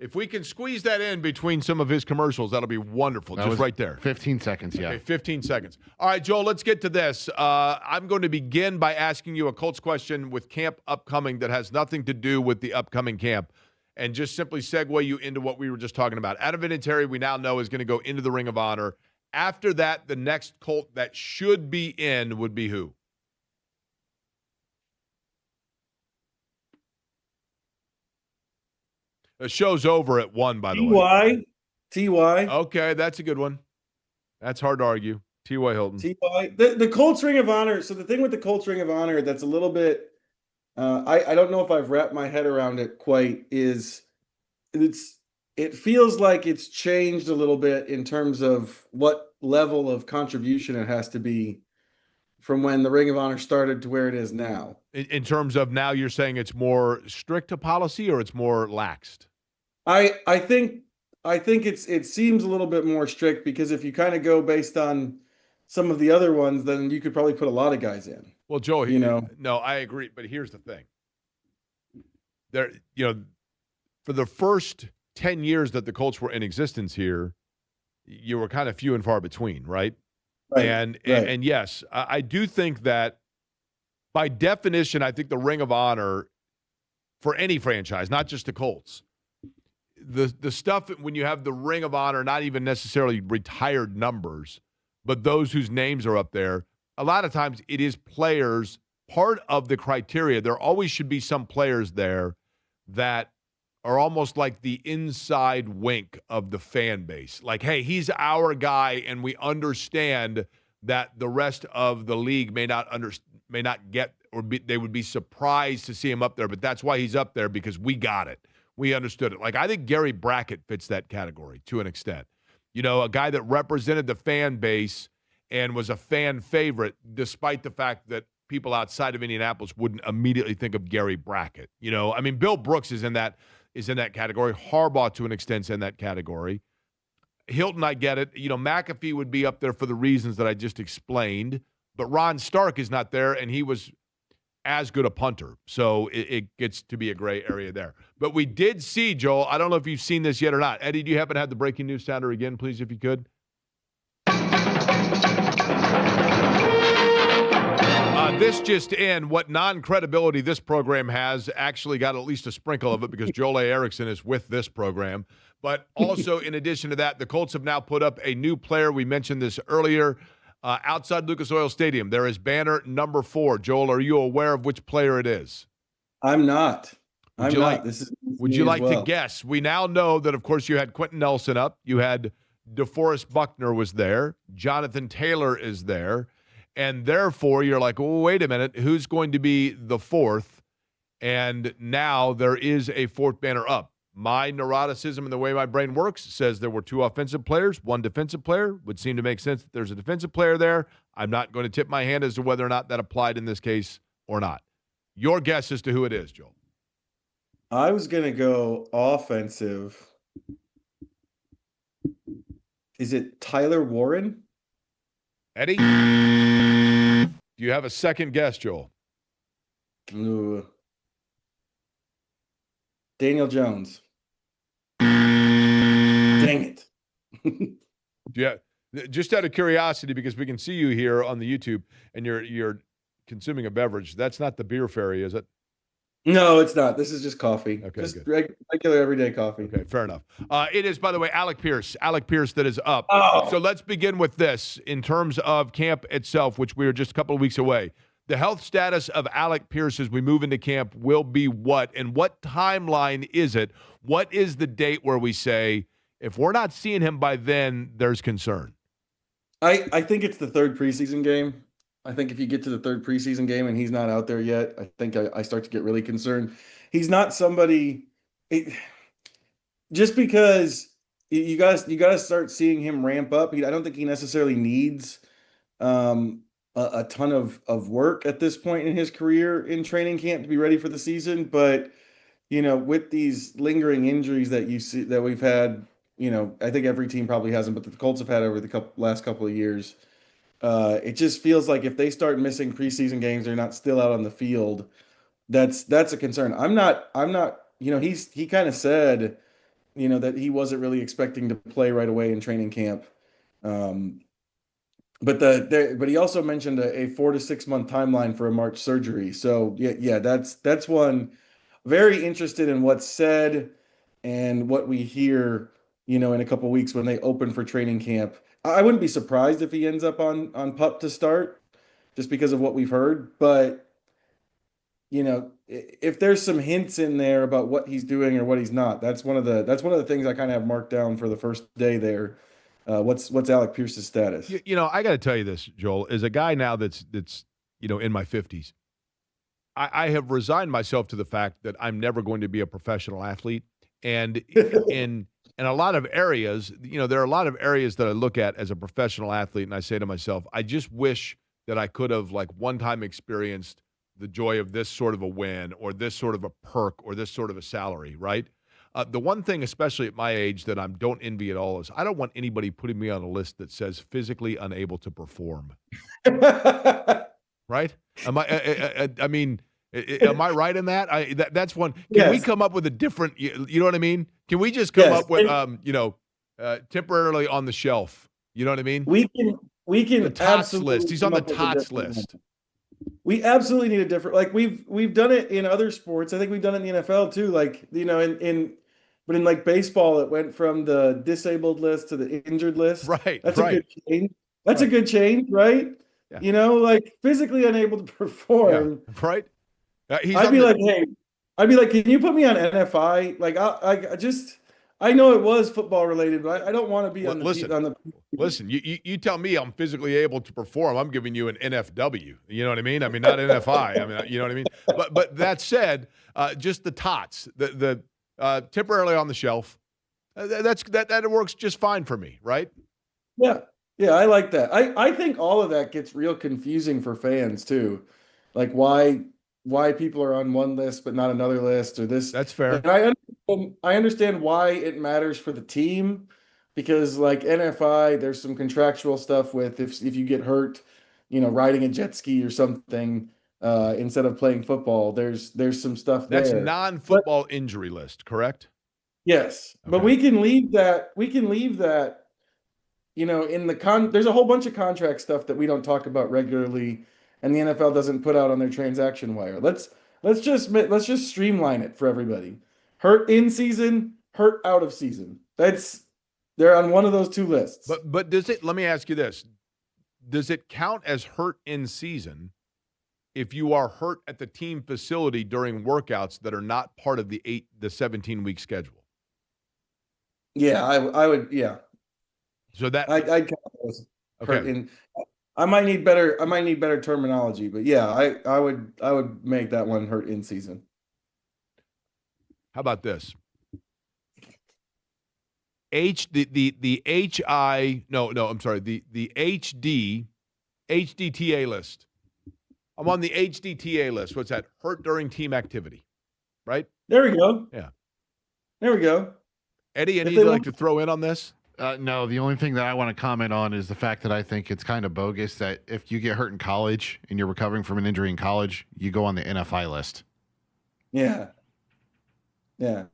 If we can squeeze that in between some of his commercials, that'll be wonderful. Just right there. 15 seconds, yeah. Okay, 15 seconds. All right, Joel, let's get to this. I'm going to begin by asking you a Colts question with camp upcoming that has nothing to do with the upcoming camp, and just simply segue you into what we were just talking about. Adam Vinatieri, we now know, is going to go into the Ring of Honor. After that, the next Colt that should be in would be who? The show's over at 1, by the way. T.Y. Okay, that's a good one. That's hard to argue. T.Y. Hilton. T.Y. The Colts Ring of Honor. So the thing with the Colts Ring of Honor that's a little bit, I don't know if I've wrapped my head around it quite, it feels like it's changed a little bit in terms of what level of contribution it has to be from when the Ring of Honor started to where it is now. In terms of now, you're saying it's more strict a policy or it's more laxed? I think it seems a little bit more strict because if you kind of go based on some of the other ones, then you could probably put a lot of guys in. Well, Joe, no, I agree, but here's the thing. There, for the first 10 years that the Colts were in existence here, you were kind of few and far between, right? Right. And yes, I do think that by definition, I think the Ring of Honor for any franchise, not just the Colts, the stuff when you have the Ring of Honor, not even necessarily retired numbers, but those whose names are up there, a lot of times it is players. Part of the criteria, there always should be some players there that are almost like the inside wink of the fan base. Like, hey, he's our guy, and we understand that the rest of the league may not get, or they would be surprised to see him up there, but that's why he's up there, because we got it. We understood it. Like, I think Gary Brackett fits that category to an extent. You know, a guy that represented the fan base and was a fan favorite, despite the fact that people outside of Indianapolis wouldn't immediately think of Gary Brackett. You know, I mean, Bill Brooks is in that category. Harbaugh, to an extent, is in that category. Hilton, I get it. You know, McAfee would be up there for the reasons that I just explained, but Ron Stark is not there, and he was as good a punter. So it gets to be a gray area there. But we did see, Joel, I don't know if you've seen this yet or not. Eddie, do you happen to have the breaking news sounder again, please, if you could? This just in, what non-credibility this program has actually got at least a sprinkle of it, because Joel A. Erickson is with this program. But also, in addition to that, the Colts have now put up a new player. We mentioned this earlier. Outside Lucas Oil Stadium, there is banner number 4. Joel, are you aware of which player it is? I'm not. Would you like to guess? We now know that, of course, you had Quentin Nelson up. You had DeForest Buckner was there. Jonathan Taylor is there. And therefore, you're like, well, wait a minute, who's going to be the 4th? And now there is a 4th banner up. My neuroticism and the way my brain works says there were 2 offensive players, 1 defensive player. Would seem to make sense that there's a defensive player there. I'm not going to tip my hand as to whether or not that applied in this case or not. Your guess as to who it is, Joel. I was going to go offensive. Is it Tyler Warren? Eddie? Do you have a second guess, Joel? Ooh. Daniel Jones. Dang it. Yeah. Just out of curiosity, because we can see you here on the YouTube and you're consuming a beverage. That's not the beer fairy, is it? No, it's not. This is just coffee. Okay, just good. regular everyday coffee. Okay, fair enough. It is, by the way, Alec Pierce that is up. Oh. So let's begin with this in terms of camp itself, which we are just a couple of weeks away. The health status of Alec Pierce as we move into camp will be what? And what timeline is it? What is the date where we say, if we're not seeing him by then, there's concern? I think it's the 3rd preseason game. I think if you get to the 3rd preseason game and he's not out there yet, I think I start to get really concerned. He's not somebody just because you guys start seeing him ramp up. I don't think he necessarily needs a ton of work at this point in his career in training camp to be ready for the season. But, you know, with these lingering injuries that you see that we've had, you know, I think every team probably hasn't, but the Colts have had over the last couple of years. It just feels like if they start missing preseason games, they're not still out on the field. That's a concern. I'm not, you know, he kind of said, you know, that he wasn't really expecting to play right away in training camp. But he also mentioned a 4 to 6 month timeline for a March surgery. So yeah, that's one. Very interested in what's said and what we hear, you know, in a couple of weeks when they open for training camp. I wouldn't be surprised if he ends up on PUP to start, just because of what we've heard. But, you know, if there's some hints in there about what he's doing or what he's not, that's one of the things I kind of have marked down for the first day there. What's Alec Pierce's status? You know, I got to tell you this, Joel, as a guy now that's you know, in my 50s, I have resigned myself to the fact that I'm never going to be a professional athlete, and in a lot of areas, you know, there are a lot of areas that I look at as a professional athlete, and I say to myself, I just wish that I could have, like, one time experienced the joy of this sort of a win or this sort of a perk or this sort of a salary, right? The one thing, especially at my age, that I don't envy at all is I don't want anybody putting me on a list that says physically unable to perform. Right? I mean, am I right in that? That's one. Can we come up with a different, you know what I mean? Can we just come up with, you know, temporarily on the shelf? You know what I mean? We can the TOTS list. He's on the TOTS list. We absolutely need a different, like we've done it in other sports. I think we've done it in the NFL too. Like, you know, in but in like baseball, it went from the disabled list to the injured list. Right, That's right. a good change. That's a Right. good change, right? Yeah. Like physically unable to Yeah, perform. right. He's I'd on be the like, hey, I'd be like, can you put me on NFI? Like, I know it was football related, but I don't want to be on listen. on the. Listen, you tell me I'm physically able to perform. I'm giving you an NFW. You know what I mean? I mean, not NFI. I mean, you know what I mean? But that said, just the tots, the temporarily on the shelf, that works just fine for me, right? Yeah, yeah, I like that. I think all of that gets real confusing for fans too, like why people are on one list but not another list or this. That's fair. And I understand why it matters for the team because like NFI, there's some contractual stuff with if you get hurt, riding a jet ski or something instead of playing football. There's some stuff That's there. But non-football injury list, correct? yes, but Okay. we can leave that. We can leave that in there's a whole bunch of contract stuff that we don't talk about regularly, and the NFL doesn't put out on their transaction wire. Let's just streamline it for everybody. Hurt in season, hurt out of season. They're on one of those two lists. But does it? Let me ask you this: does it count as hurt in season if you are hurt at the team facility during workouts that are not part of the 17-week schedule? Yeah, I would. Yeah, So that I'd count those hurt okay. in. I might need better terminology, but yeah, I would make that one hurt in season. How about this? The HI no, I'm sorry, the HDTA list. I'm on the HDTA list. What's that? Hurt during team activity. Right? There we go. Yeah. There we go. Eddie, If anything they you'd like want- to throw in on this? No, the only thing that I want to comment on is the fact that I think it's kind of bogus that if you get hurt in college and you're recovering from an injury in college, you go on the NFI list. Yeah. Yeah.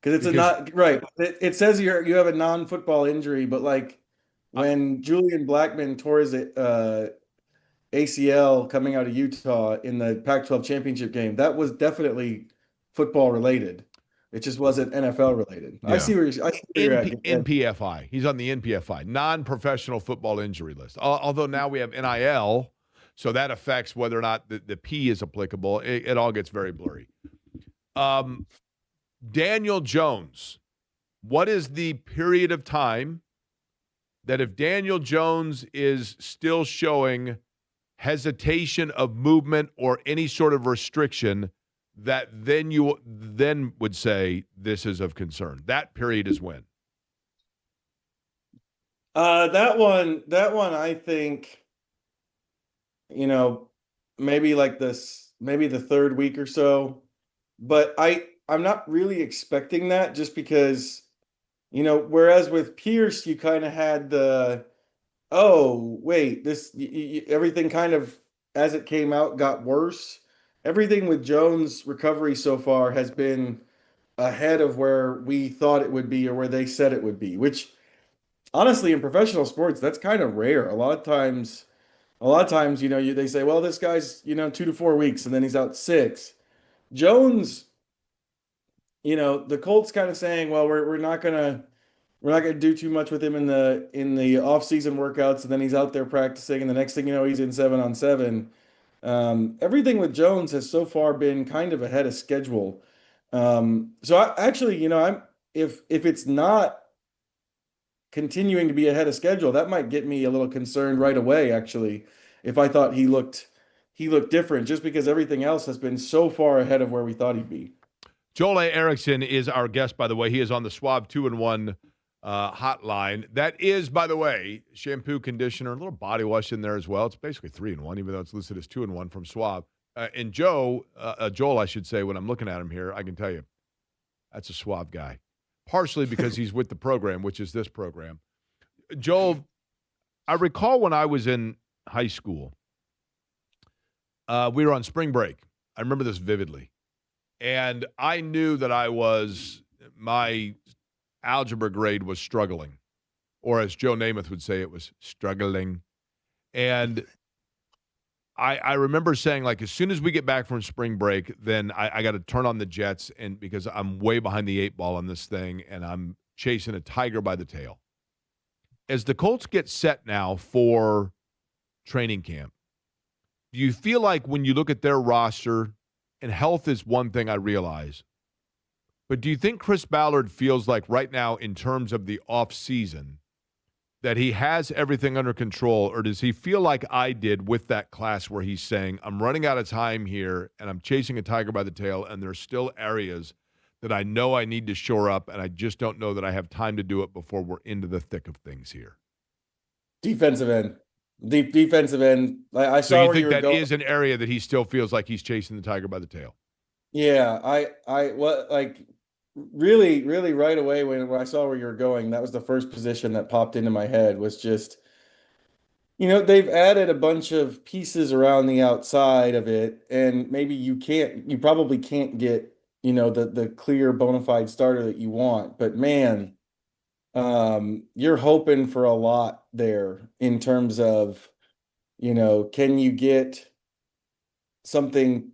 Because it's not right. It says you have a non-football injury, but like when Julian Blackman tore his ACL coming out of Utah in the Pac-12 championship game, that was definitely football related. It just wasn't NFL related. Yeah. I see where you're at. NPFI. He's on the NPFI, non-professional football injury list. Although now we have NIL, so that affects whether or not the P is applicable. It all gets very blurry. Daniel Jones, what is the period of time that if Daniel Jones is still showing hesitation of movement or any sort of restriction, that then you then would say this is of concern? That period is when? That one, I think, maybe like maybe the third week or so. But I'm not really expecting that just because, whereas with Pierce, you kind of had oh, wait, everything kind of, as it came out, got worse. Everything with Jones' recovery so far has been ahead of where we thought it would be or where they said it would be, which honestly, in professional sports, that's kind of rare. A lot of times, they say, well, this guy's, 2 to 4 weeks and then he's out 6. Jones, the Colts kind of saying, well, we're not gonna do too much with him in the off-season workouts, and then he's out there practicing, and the next thing you know, he's in 7-on-7. Everything with Jones has so far been kind of ahead of schedule. So if it's not continuing to be ahead of schedule, that might get me a little concerned right away, actually, if I thought he looked different, just because everything else has been so far ahead of where we thought he'd be. Joel A. Erickson is our guest, by the way. He is on the Schwab 2-in-1 hotline. That is, by the way, shampoo, conditioner, a little body wash in there as well. It's basically 3-in-1, even though it's listed as 2-in-1 from Schwab. And Joel, I should say, when I'm looking at him here, I can tell you, that's a Schwab guy. Partially because he's with the program, which is this program. Joel, I recall when I was in high school, we were on spring break. I remember this vividly. And I knew that my algebra grade was struggling, or as Joe Namath would say, it was struggling. And I remember saying, like, as soon as we get back from spring break, then I got to turn on the Jets, and because I'm way behind the 8 ball on this thing, and I'm chasing a tiger by the tail. As the Colts get set now for training camp, do you feel like when you look at their roster, and health is one thing I realize, but do you think Chris Ballard feels like right now in terms of the offseason that he has everything under control, or does he feel like I did with that class where he's saying, I'm running out of time here and I'm chasing a tiger by the tail and there's still areas that I know I need to shore up and I just don't know that I have time to do it before we're into the thick of things here? Defensive end. Defensive end. I So saw you where you think were that going. is an area that he still feels like he's chasing the tiger by the tail? Yeah, like really, really right away when I saw where you were going, that was the first position that popped into my head was just, they've added a bunch of pieces around the outside of it, and maybe you probably can't get, the clear bona fide starter that you want, but man, you're hoping for a lot there in terms of, can you get something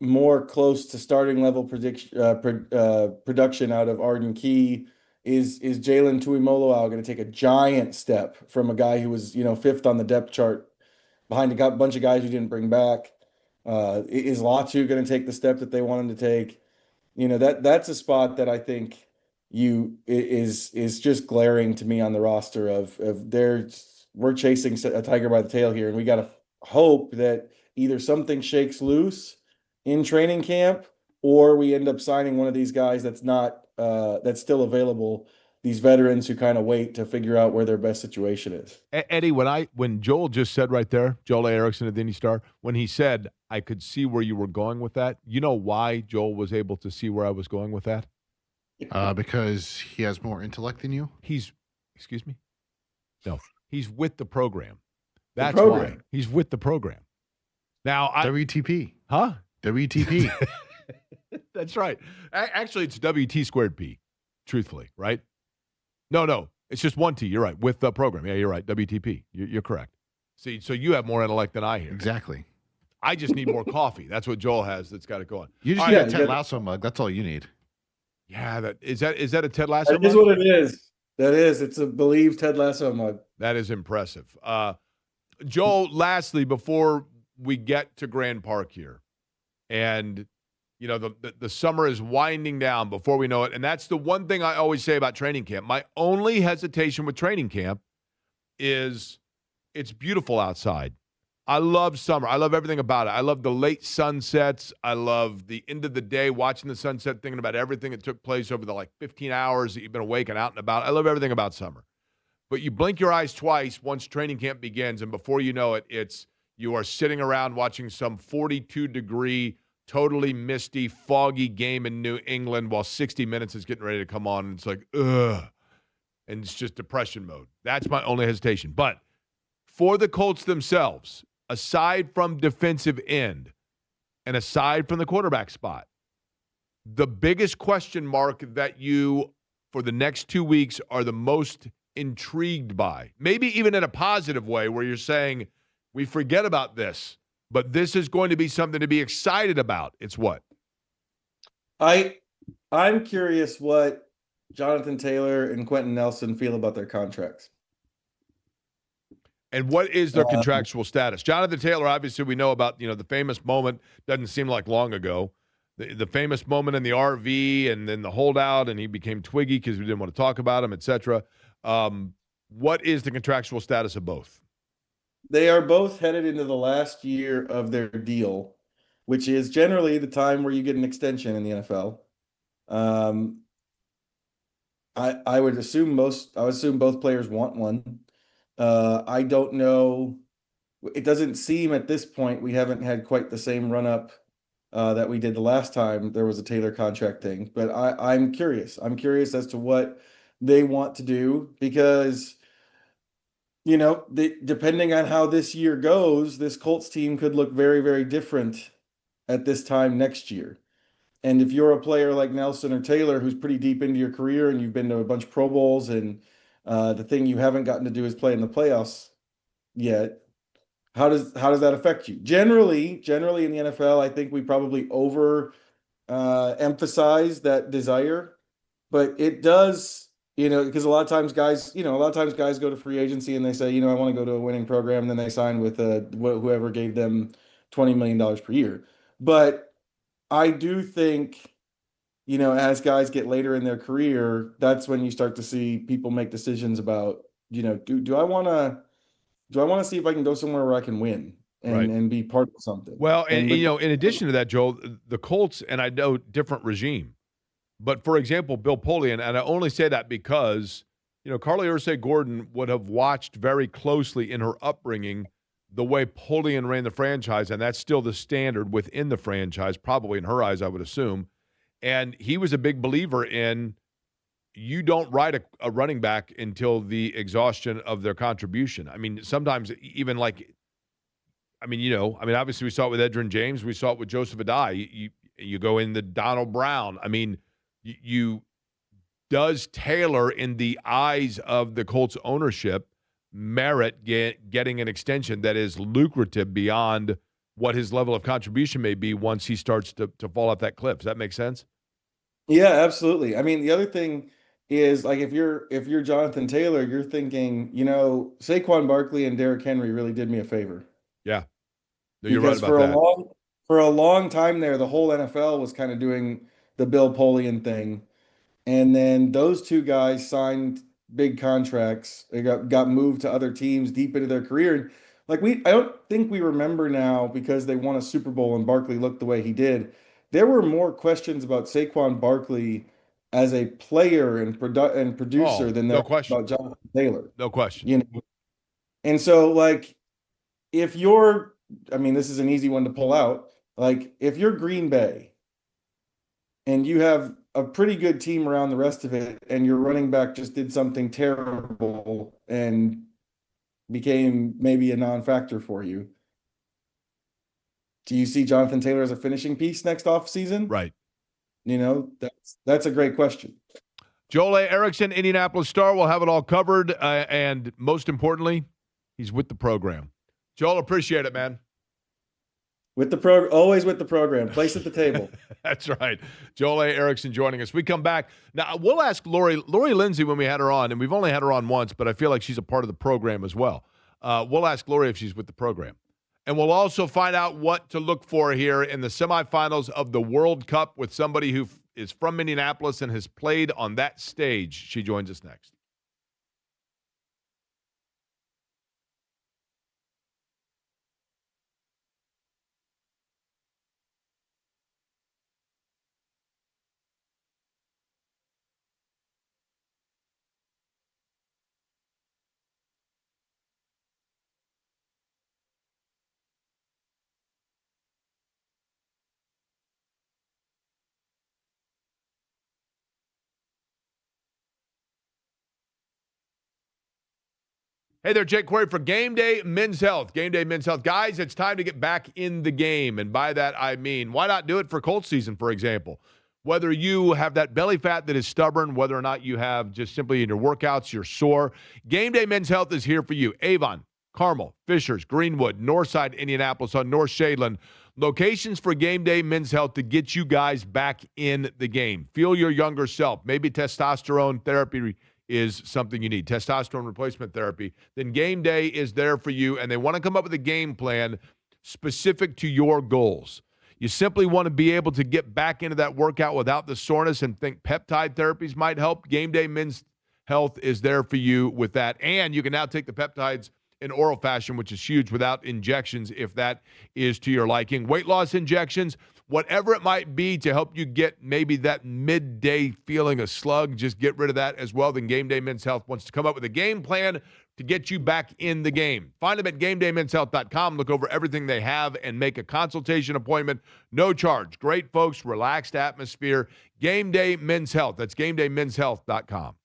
more close to starting level production out of Arden Key? Is Jalen Tuimoloau going to take a giant step from a guy who was, fifth on the depth chart behind a bunch of guys who didn't bring back? Is Latu going to take the step that they want him to take? That's a spot that I think is just glaring to me on the roster of we're chasing a tiger by the tail here, and we got to hope that either something shakes loose in training camp, or we end up signing one of these guys that's still available. These veterans who kind of wait to figure out where their best situation is. Eddie, when Joel just said right there, Joel Erickson at the Indy Star, when he said, I could see where you were going with that, you know why Joel was able to see where I was going with that? Because he has more intellect than you? Excuse me? No, he's with the program. That's program. why. He's with the program. Now, WTP. Huh? WTP. That's right. Actually, it's WT squared P, truthfully, right? No, it's just one T. You're right. With the program. Yeah, you're right. WTP. You're correct. See, so you have more intellect than I hear. Exactly. I just need more coffee. That's what Joel has that's got it going. You just need a Ted Lasso mug. That's all you need. Yeah, is that a Ted Lasso mug? That is what it is. That is. It's a believed Ted Lasso mug. That is impressive. Joel, lastly, before we get to Grand Park here, and the summer is winding down before we know it. And that's the one thing I always say about training camp. My only hesitation with training camp is it's beautiful outside. I love summer. I love everything about it. I love the late sunsets. I love the end of the day, watching the sunset, thinking about everything that took place over the 15 hours that you've been awake and out and about. I love everything about summer. But you blink your eyes twice once training camp begins, and before you know it, you are sitting around watching some 42-degree totally misty, foggy game in New England while 60 Minutes is getting ready to come on. And it's like, ugh. And it's just depression mode. That's my only hesitation. But for the Colts themselves, aside from defensive end and aside from the quarterback spot, the biggest question mark that you, for the next 2 weeks, are the most intrigued by, maybe even in a positive way where you're saying, we forget about this, but this is going to be something to be excited about. It's what? I'm curious what Jonathan Taylor and Quentin Nelson feel about their contracts. And what is their contractual status? Jonathan Taylor, obviously, we know about, the famous moment, doesn't seem like long ago, the famous moment in the RV and then the holdout, and he became twiggy because we didn't want to talk about him, et cetera. What is the contractual status of both? They are both headed into the last year of their deal, which is generally the time where you get an extension in the NFL. I would assume both players want one. I don't know. It doesn't seem at this point we haven't had quite the same run up that we did the last time there was a Taylor contract thing. But I'm curious. I'm curious as to what they want to do because, depending on how this year goes, this Colts team could look very, very different at this time next year. And if you're a player like Nelson or Taylor, who's pretty deep into your career and you've been to a bunch of Pro Bowls and the thing you haven't gotten to do is play in the playoffs yet, how does that affect you? Generally in the NFL, I think we probably over emphasize that desire, but it does, because a lot of times guys go to free agency and they say, I want to go to a winning program, and then they sign with whoever gave them $20 million per year. But I do think, as guys get later in their career, that's when you start to see people make decisions about, do I want to see if I can go somewhere where I can win Right. and be part of something? Well, and with in addition to that, Joel, the Colts, and I know different regime, but for example, Bill Polian, and I only say that because, Carly Ursay Gordon would have watched very closely in her upbringing the way Polian ran the franchise, and that's still the standard within the franchise, probably in her eyes, I would assume. And he was a big believer in you don't ride a running back until the exhaustion of their contribution. I mean, sometimes even obviously we saw it with Edgerrin James. We saw it with Joseph Adai. You go in the Donald Brown. I mean, does Taylor, in the eyes of the Colts ownership, merit getting an extension that is lucrative beyond what his level of contribution may be once he starts to fall off that cliff? Does that make sense? Yeah, absolutely. I mean, the other thing is, like, if you're Jonathan Taylor, you're thinking, Saquon Barkley and Derrick Henry really did me a favor, Yeah. No, you're right because about that. for a long time there, the whole NFL was kind of doing the Bill Polian thing. And then those two guys signed big contracts. They got moved to other teams deep into their career. And I don't think we remember now, because they won a Super Bowl and Barkley looked the way he did. There were more questions about Saquon Barkley as a player and producer Oh, than no there question. about Jonathan Taylor. No question. And so, if you're, I mean, this is an easy one to pull out. Like, if you're Green Bay and you have a pretty good team around the rest of it, and your running back just did something terrible and became maybe a non-factor for you, do you see Jonathan Taylor as a finishing piece next off season? Right. That's a great question. Joel A. Erickson, Indianapolis Star, will have it all covered. And most importantly, he's with the program. Joel, appreciate it, man. Always with the program. Place at the table. That's right. Joel A. Erickson joining us. We come back. Now, we'll ask Lori Lindsay when we had her on, and we've only had her on once, but I feel like she's a part of the program as well. We'll ask Lori if she's with the program. And we'll also find out what to look for here in the semifinals of the World Cup with somebody who is from Indianapolis and has played on that stage. She joins us next. Hey there, Jake Query for Game Day Men's Health. Game Day Men's Health. Guys, it's time to get back in the game. And by that, I mean, why not do it for Colts season, for example? Whether you have that belly fat that is stubborn, whether or not you have just simply in your workouts, you're sore, Game Day Men's Health is here for you. Avon, Carmel, Fishers, Greenwood, Northside, Indianapolis on North Shadeland. Locations for Game Day Men's Health to get you guys back in the game. Feel your younger self. Maybe testosterone therapy is something you need, testosterone replacement therapy, then Game Day is there for you, and they want to come up with a game plan specific to your goals. You simply want to be able to get back into that workout without the soreness and think peptide therapies might help. Game Day Men's Health is there for you with that, and you can now take the peptides in oral fashion, which is huge, without injections if that is to your liking. Weight loss injections, whatever it might be to help you get maybe that midday feeling a slug, just get rid of that as well. Then Game Day Men's Health wants to come up with a game plan to get you back in the game. Find them at GameDayMen'sHealth.com. Look over everything they have and make a consultation appointment. No charge. Great folks, relaxed atmosphere. Game Day Men's Health. That's GameDayMen'sHealth.com.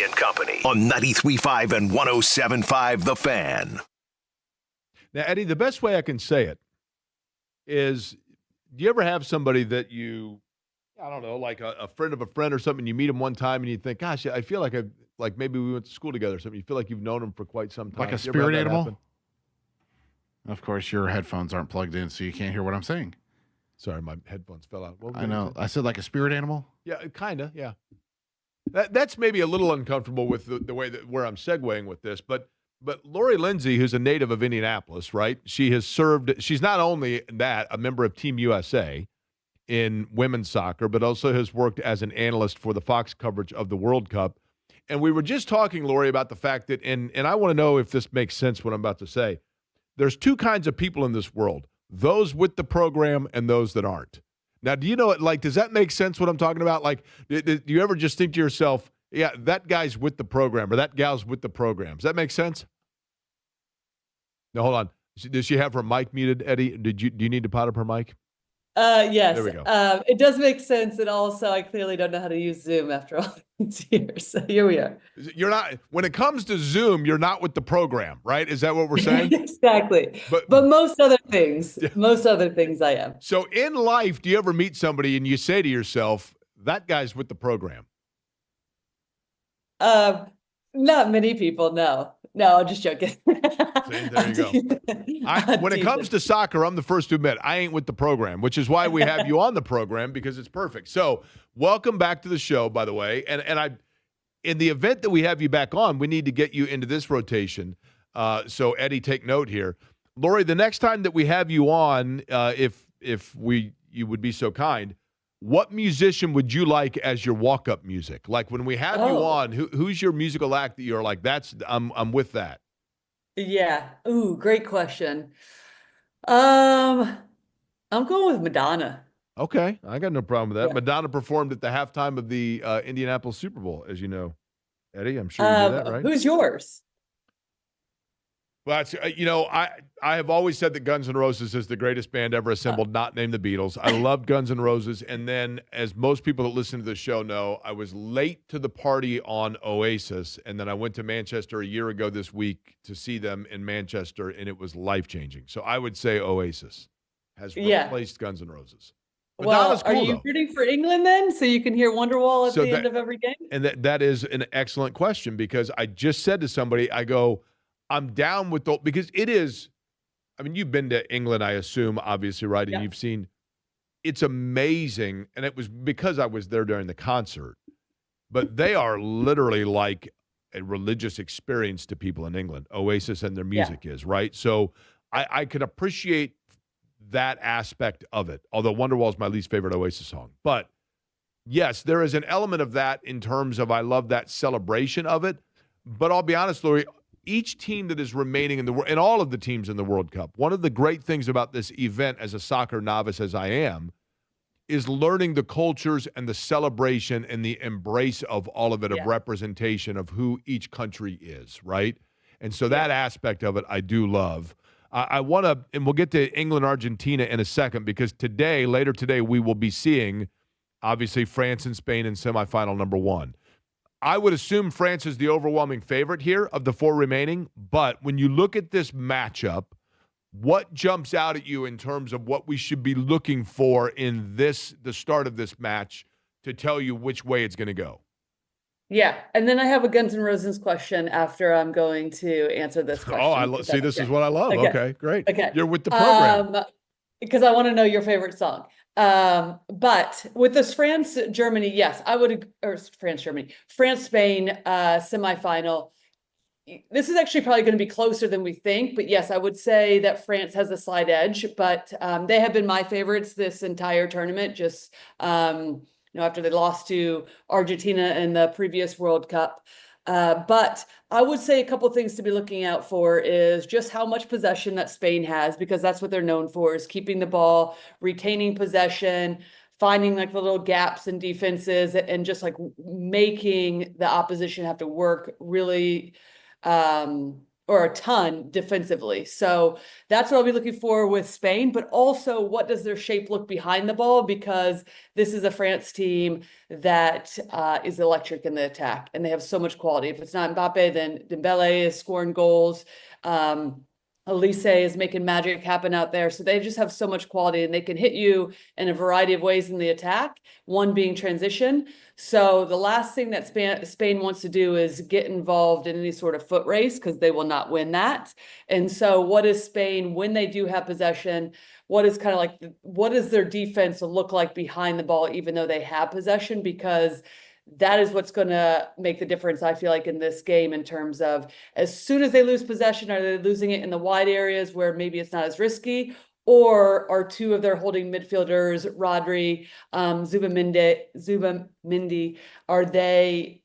Barry and Company on 93.5 and 107.5 The Fan. Now, Eddie, the best way I can say it is, do you ever have somebody that you, I don't know, like a friend of a friend or something, you meet them one time and you think, gosh, I feel like maybe we went to school together or something. You feel like you've known them for quite some time. Like a You ever have spirit that animal? happen? Of course, your headphones aren't plugged in, so you can't hear what I'm saying. Sorry, my headphones fell out. What I know. was it? I said like a spirit animal. Yeah, kind of, yeah. That's maybe a little uncomfortable with the way where I'm segueing with this, but Lori Lindsay, who's a native of Indianapolis, right? She has served. She's not only a member of Team USA in women's soccer, but also has worked as an analyst for the Fox coverage of the World Cup. And we were just talking, Lori, about the fact that, and I want to know if this makes sense what I'm about to say. There's two kinds of people in this world: those with the program and those that aren't. Now, do you know it? Like, does that make sense what I'm talking about? Like, do you ever just think to yourself, yeah, that guy's with the program or that gal's with the program? Does that make sense? No, hold on. Does she have her mic muted, Eddie? Do you need to pot up her mic? Yes. There we go. It does make sense, and also I clearly don't know how to use Zoom after all these years. So here we are. You're not, when it comes to Zoom, you're not with the program, right? Is that what we're saying? Exactly. But- But most other things I am. So in life, do you ever meet somebody and you say to yourself, that guy's with the program? Not many people. No, I'm just joking. See, there you go. When it comes to soccer, I'm the first to admit I ain't with the program, which is why we have you on the program, because it's perfect. So welcome back to the show, by the way. And in the event that we have you back on, we need to get you into this rotation. So Eddie, take note here. Lori, the next time that we have you on, if you would be so kind, what musician would you like as your walk-up music? Like when we have you on, who's your musical act that you're like, I'm with that? Yeah. Ooh, great question. I'm going with Madonna. Okay, I got no problem with that. Yeah. Madonna performed at the halftime of the Indianapolis Super Bowl, as you know, Eddie. I'm sure you knew that, right? Who's yours? Well, it's, I have always said that Guns N' Roses is the greatest band ever assembled, not named the Beatles. I love Guns N' Roses, and then, as most people that listen to the show know, I was late to the party on Oasis, and then I went to Manchester a year ago this week to see them in Manchester, and it was life-changing. So I would say Oasis has replaced Guns N' Roses. Madonna's Well, cool, are you though. rooting for England then, so you can hear Wonderwall at the end of every game? And that is an excellent question, because I just said to somebody, I go, I'm down with because it is, I mean, you've been to England, I assume, obviously, right? And you've seen, it's amazing. And it was because I was there during the concert, but they are literally like a religious experience to people in England. Oasis and their music is, right? So I could appreciate that aspect of it, although Wonderwall is my least favorite Oasis song. But yes, there is an element of that in terms of I love that celebration of it. But I'll be honest, Lori, each team that is remaining in the world, and all of the teams in the World Cup, one of the great things about this event as a soccer novice as I am, is learning the cultures and the celebration and the embrace of all of it, of representation of who each country is, right? And so that aspect of it I do love. I want to, and we'll get to England, Argentina in a second, because later today, we will be seeing, obviously, France and Spain in semifinal number one. I would assume France is the overwhelming favorite here of the four remaining, but when you look at this matchup, what jumps out at you in terms of what we should be looking for in the start of this match to tell you which way it's going to go? Yeah, and then I have a Guns N' Roses question after I'm going to answer this question. See, this is what I love. Okay, great. Okay. You're with the program. Because I want to know your favorite song. But with this France-Germany, yes, I would, or France-Germany, France-Spain semifinal. This is actually probably going to be closer than we think, but yes, I would say that France has a slight edge, but they have been my favorites this entire tournament, just, after they lost to Argentina in the previous World Cup. But I would say a couple of things to be looking out for is just how much possession that Spain has, because that's what they're known for, is keeping the ball, retaining possession, finding like the little gaps in defenses, and just like making the opposition have to work really or a ton defensively. So that's what I'll be looking for with Spain, but also what does their shape look behind the ball? Because this is a France team that is electric in the attack, and they have so much quality. If it's not Mbappe, then Dembele is scoring goals. Elise is making magic happen out there. So they just have so much quality, and they can hit you in a variety of ways in the attack, one being transition. So the last thing that Spain wants to do is get involved in any sort of foot race, because they will not win that. And so what is Spain, when they do have possession, what is kind of like, what does their defense look like behind the ball, even though they have possession? Because that is what's going to make the difference, I feel like, in this game, in terms of as soon as they lose possession, are they losing it in the wide areas where maybe it's not as risky? Or are two of their holding midfielders, Rodri, Zubamendi, are they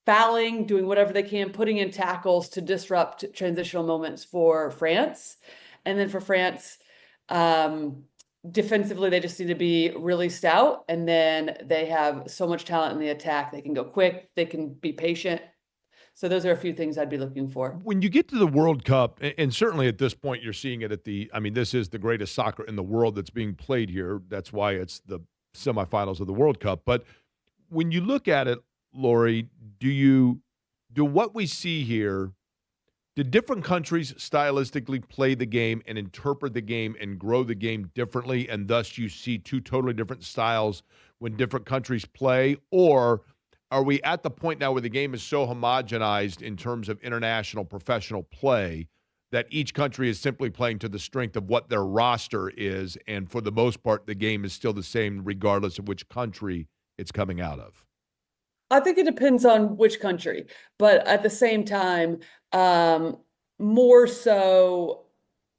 fouling, doing whatever they can, putting in tackles to disrupt transitional moments for France? And then for France, defensively, they just need to be really stout, and then they have so much talent in the attack. They can go quick, they can be patient. So those are a few things I'd be looking for. When you get to the World Cup, and certainly at this point you're seeing it this is the greatest soccer in the world that's being played here. That's why it's the semifinals of the World Cup. But when you look at it, Lori, do what we see here, do different countries stylistically play the game and interpret the game and grow the game differently, and thus you see two totally different styles when different countries play? Or are we at the point now where the game is so homogenized in terms of international professional play that each country is simply playing to the strength of what their roster is, and for the most part, the game is still the same regardless of which country it's coming out of? I think it depends on which country, but at the same time, more so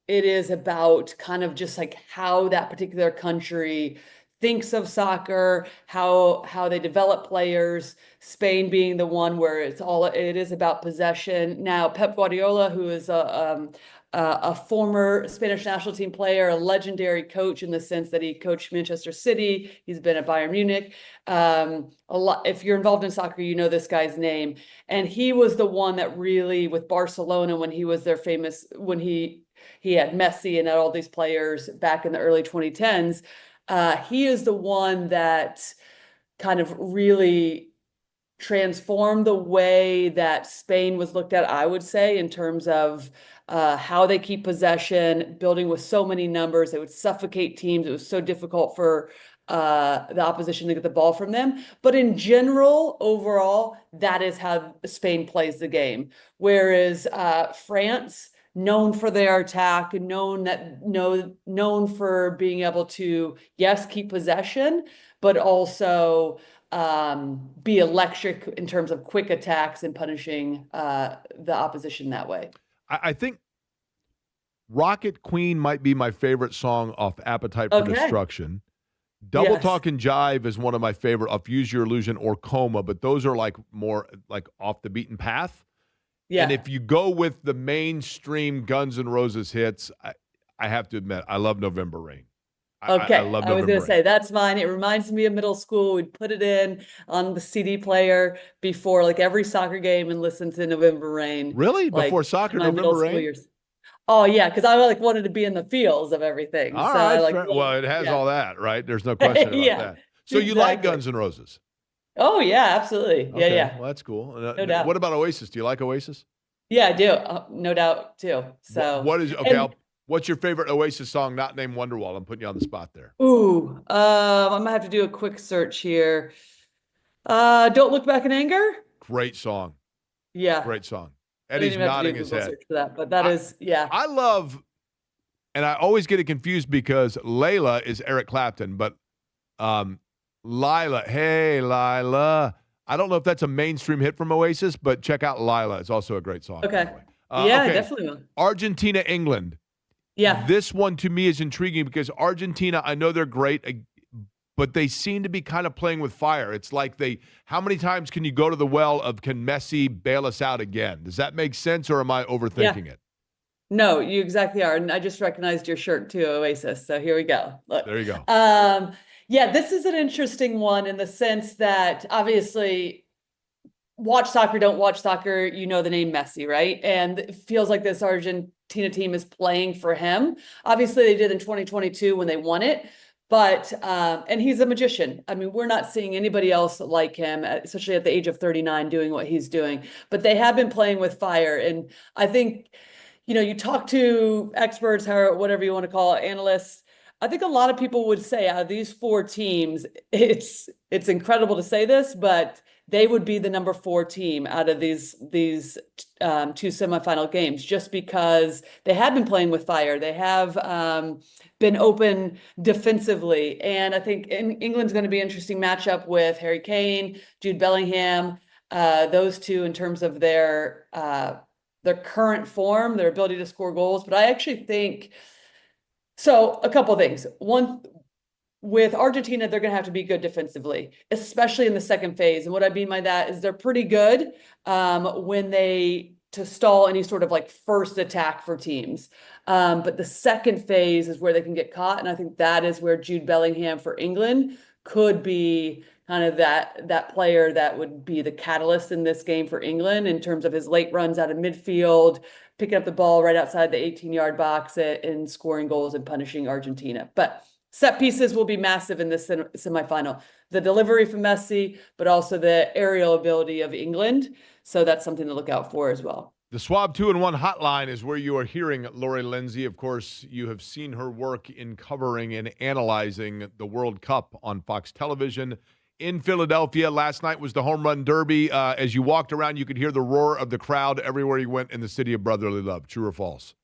it is about kind of just like how that particular country thinks of soccer, how they develop players. Spain being the one where it is about possession. Now, Pep Guardiola, who is a former Spanish national team player, a legendary coach in the sense that he coached Manchester City. He's been at Bayern Munich. If you're involved in soccer, you know this guy's name. And he was the one that really, with Barcelona, when he was when he had Messi and had all these players back in the early 2010s, he is the one that kind of really transformed the way that Spain was looked at, I would say, in terms of how they keep possession, building with so many numbers. They would suffocate teams. It was so difficult for the opposition to get the ball from them. But in general, overall, that is how Spain plays the game. Whereas France, known for their attack, known for being able to, yes, keep possession, but also be electric in terms of quick attacks and punishing the opposition that way. I think Rocket Queen might be my favorite song off Appetite for Destruction. Double Talk and Jive is one of my favorite, off Use Your Illusion or Coma, but those are like more like off the beaten path. Yeah. And if you go with the mainstream Guns N' Roses hits, I have to admit, I love November Rain. Okay, I love I was going to say, that's mine. It reminds me of middle school. We'd put it in on the CD player before like every soccer game and listen to November Rain. Really? Before soccer, November Rain? Years. Oh, yeah, because I like wanted to be in the feels of everything. All right, well, it has all that, right? There's no question about that. So you like Guns N' Roses? Oh, yeah, absolutely. Okay, yeah. Well, that's cool. No doubt. What about Oasis? Do you like Oasis? Yeah, I do. No doubt, too. So what's your favorite Oasis song not named Wonderwall? I'm putting you on the spot there. Ooh, I'm going to have to do a quick search here. Don't Look Back in Anger? Great song. Yeah. Great song. Eddie's nodding his head. For that, but that is, yeah. I love, and I always get it confused because Layla is Eric Clapton, but Lila, hey, Lila. I don't know if that's a mainstream hit from Oasis, but check out Lila. It's also a great song. Okay. Definitely will. Argentina, England. Yeah. This one to me is intriguing because Argentina, I know they're great, but they seem to be kind of playing with fire. It's like how many times can you go to the well of, can Messi bail us out again? Does that make sense, or am I overthinking it? No, you exactly are. And I just recognized your shirt too, Oasis. So here we go. Look. There you go. Yeah, this is an interesting one in the sense that obviously watch soccer, don't watch soccer, you know the name Messi, right? And it feels like this Argentina team is playing for him. Obviously, they did in 2022 when they won it. But and he's a magician. I mean, we're not seeing anybody else like him, especially at the age of 39, doing what he's doing. But they have been playing with fire, and I think, you talk to experts, or whatever you want to call it, analysts. I think a lot of people would say out of these four teams, it's incredible to say this, but they would be the number 4 team out of these two semifinal games, just because they have been playing with fire. They have been open defensively, and I think England's going to be an interesting matchup with Harry Kane, Jude Bellingham, those two in terms of their current form, their ability to score goals. But I actually think so. A couple of things. One, with Argentina, they're going to have to be good defensively, especially in the second phase. And what I mean by that is they're pretty good when to stall any sort of like first attack for teams. But the second phase is where they can get caught. And I think that is where Jude Bellingham for England could be kind of that player that would be the catalyst in this game for England in terms of his late runs out of midfield, picking up the ball right outside the 18-yard box and scoring goals and punishing Argentina. But set pieces will be massive in this semifinal. The delivery from Messi, but also the aerial ability of England. So that's something to look out for as well. The Swab 2-in-1 hotline is where you are hearing Lori Lindsay. Of course, you have seen her work in covering and analyzing the World Cup on Fox Television in Philadelphia. Last night was the Home Run Derby. As you walked around, you could hear the roar of the crowd everywhere you went in the city of brotherly love. True or false?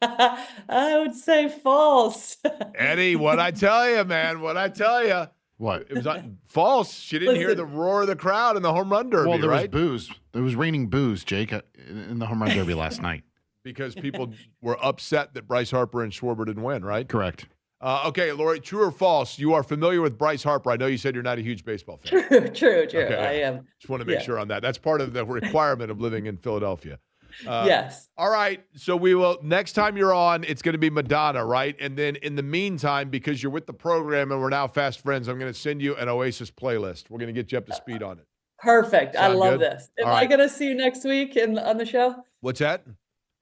I would say false. Eddie, what I tell you, man, what I tell you. What? It was false. She didn't hear the roar of the crowd in the Home Run Derby, Well, there right? was booze. There was raining booze, Jake, in the Home Run Derby last night. Because people were upset that Bryce Harper and Schwarber didn't win, right? Correct. Okay, Lori, true or false? You are familiar with Bryce Harper. I know you said you're not a huge baseball fan. True. Okay, I am. Just want to make sure on that. That's part of the requirement of living in Philadelphia. Yes. All right. So next time you're on, it's going to be Madonna, right? And then in the meantime, because you're with the program and we're now fast friends, I'm going to send you an Oasis playlist. We're going to get you up to speed on it. Perfect. I Sound love good? this. Am All I right. going to see you next week on the show? What's that?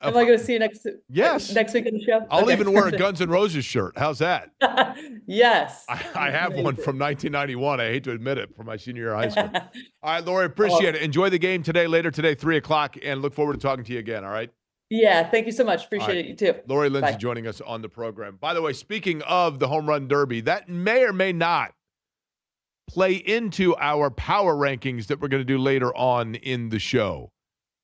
Am I going to see you next Yes. next week in the show? I'll Okay, even wear a perfect. Guns N' Roses shirt. How's that? Yes. I have one Amazing. from 1991. I hate to admit it, from my senior year of high school. All right, Lori, appreciate it. Enjoy the game later today, 3 o'clock, and look forward to talking to you again, all right? Yeah. Thank you so much. Appreciate right. it. You too. Lori Lindsay Bye. joining us on the program. By the way, speaking of the Home Run Derby, that may or may not play into our power rankings that we're going to do later on in the show.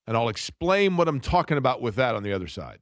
And I'll explain what I'm talking about with that on the other side.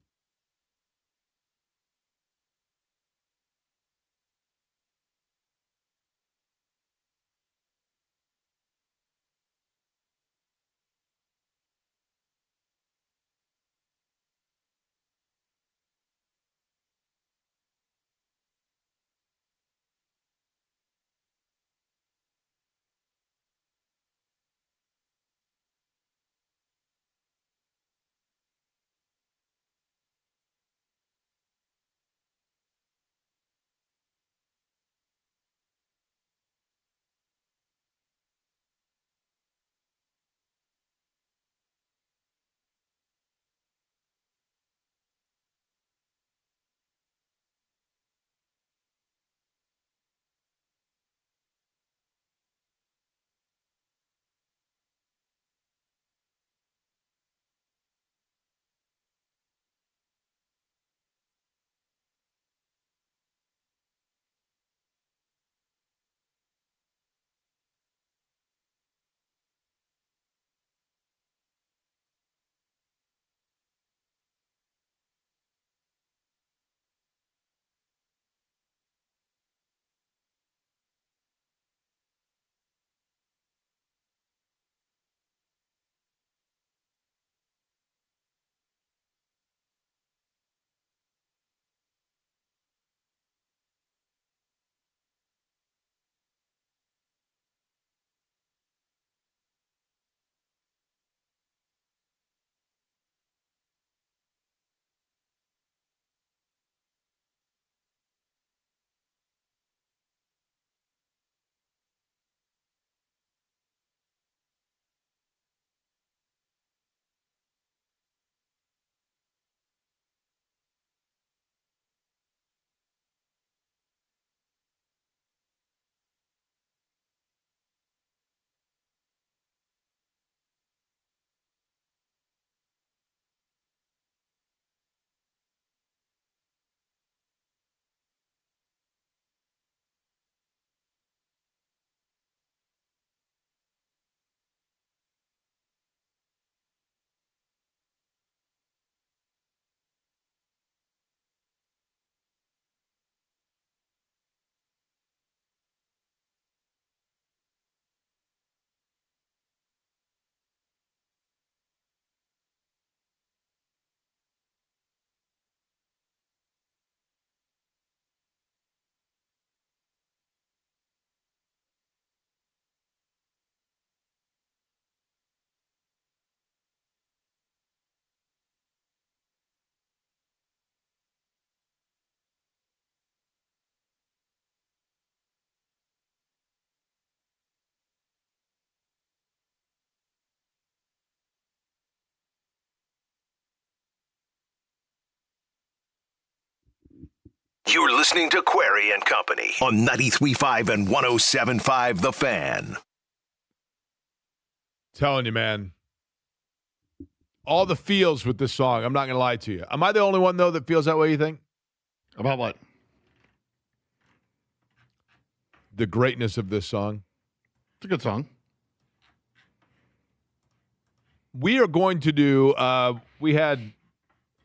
You're listening to Query and Company on 93.5 and 107.5 The Fan. Telling you, man. All the feels with this song. I'm not going to lie to you. Am I the only one, though, that feels that way, you think? About what? The greatness of this song. It's a good song. We are going to do, we had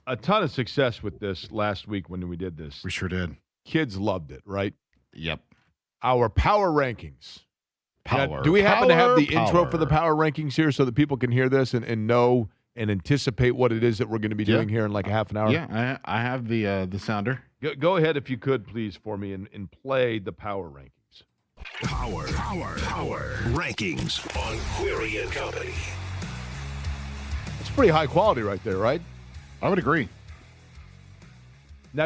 a ton of success with this last week when we did this. We sure did. Kids loved it, right? Yep. Our power rankings. Power. Now, do we happen to have the power. intro for the power rankings here so that people can hear this and know and anticipate what it is that we're going to be doing here in like a half an hour? Yeah, I have the sounder. Go ahead, if you could, please, for me, and play the power rankings. Power rankings on Query and Company. It's pretty high quality right there, right? I would agree. Now,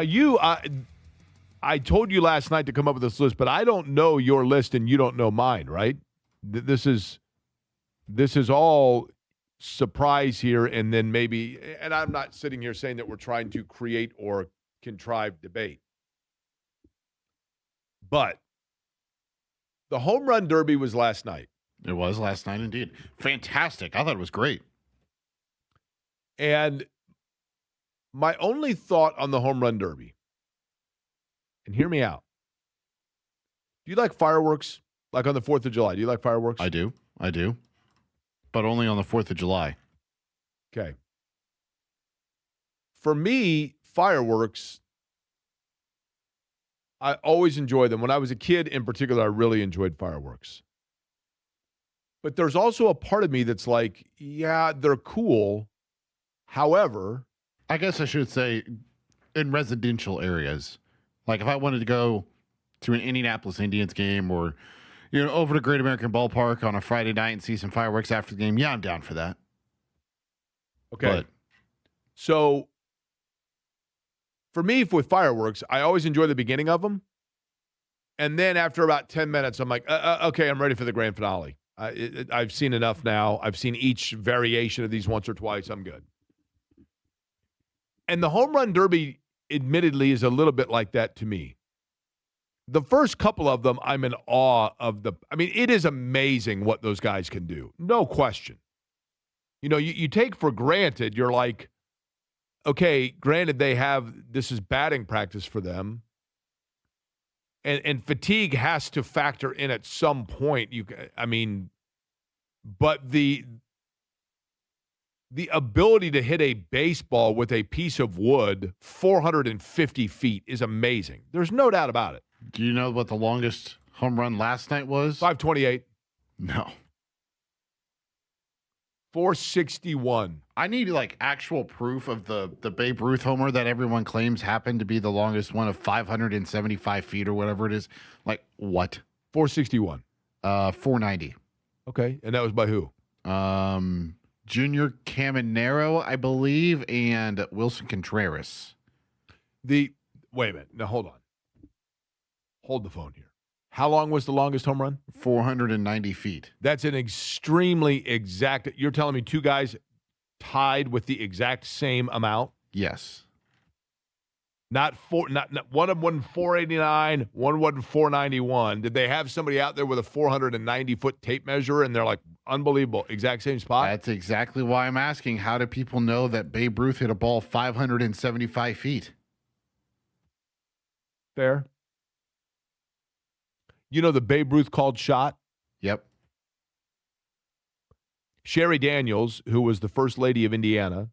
I told you last night to come up with this list, but I don't know your list and you don't know mine, right? This is all surprise here, and then maybe, and I'm not sitting here saying that we're trying to create or contrive debate. But the home run derby was last night. It was last night indeed. Fantastic. I thought it was great. And my only thought on the home run derby, and hear me out. Do you like fireworks? Like on the 4th of July, do you like fireworks? I do. But only on the 4th of July. Okay. For me, fireworks, I always enjoy them. When I was a kid in particular, I really enjoyed fireworks. But there's also a part of me that's like, yeah, they're cool. However, I guess I should say in residential areas. Like if I wanted to go to an Indianapolis Indians game or, over to Great American Ballpark on a Friday night and see some fireworks after the game, yeah, I'm down for that. okay. So for me, with fireworks, I always enjoy the beginning of them. And then after about 10 minutes, I'm like, okay, I'm ready for the grand finale. I've seen enough now. I've seen each variation of these once or twice. I'm good. And the home run derby, admittedly, is a little bit like that to me. The first couple of them, I'm in awe of it is amazing what those guys can do. No question. You take for granted, you're like, okay, granted this is batting practice for them. And fatigue has to factor in at some point. But the ability to hit a baseball with a piece of wood 450 feet is amazing. There's no doubt about it. Do you know what the longest home run last night was? 528. No. 461. I need actual proof of the Babe Ruth homer that everyone claims happened to be the longest one of 575 feet or whatever it is. Like what? 461. 490. Okay. And that was by who? Junior Caminero, I believe, and Wilson Contreras. Wait a minute. Now hold on. Hold the phone here. How long was the longest home run? 490 feet. That's an extremely exact. You're telling me two guys tied with the exact same amount? Yes. Not one of them wasn't 489, one wasn't 491. Did they have somebody out there with a 490-foot tape measure and they're like, unbelievable, exact same spot? That's exactly why I'm asking. How do people know that Babe Ruth hit a ball 575 feet? Fair. You know the Babe Ruth called shot? Yep. Sherry Daniels, who was the first lady of Indiana,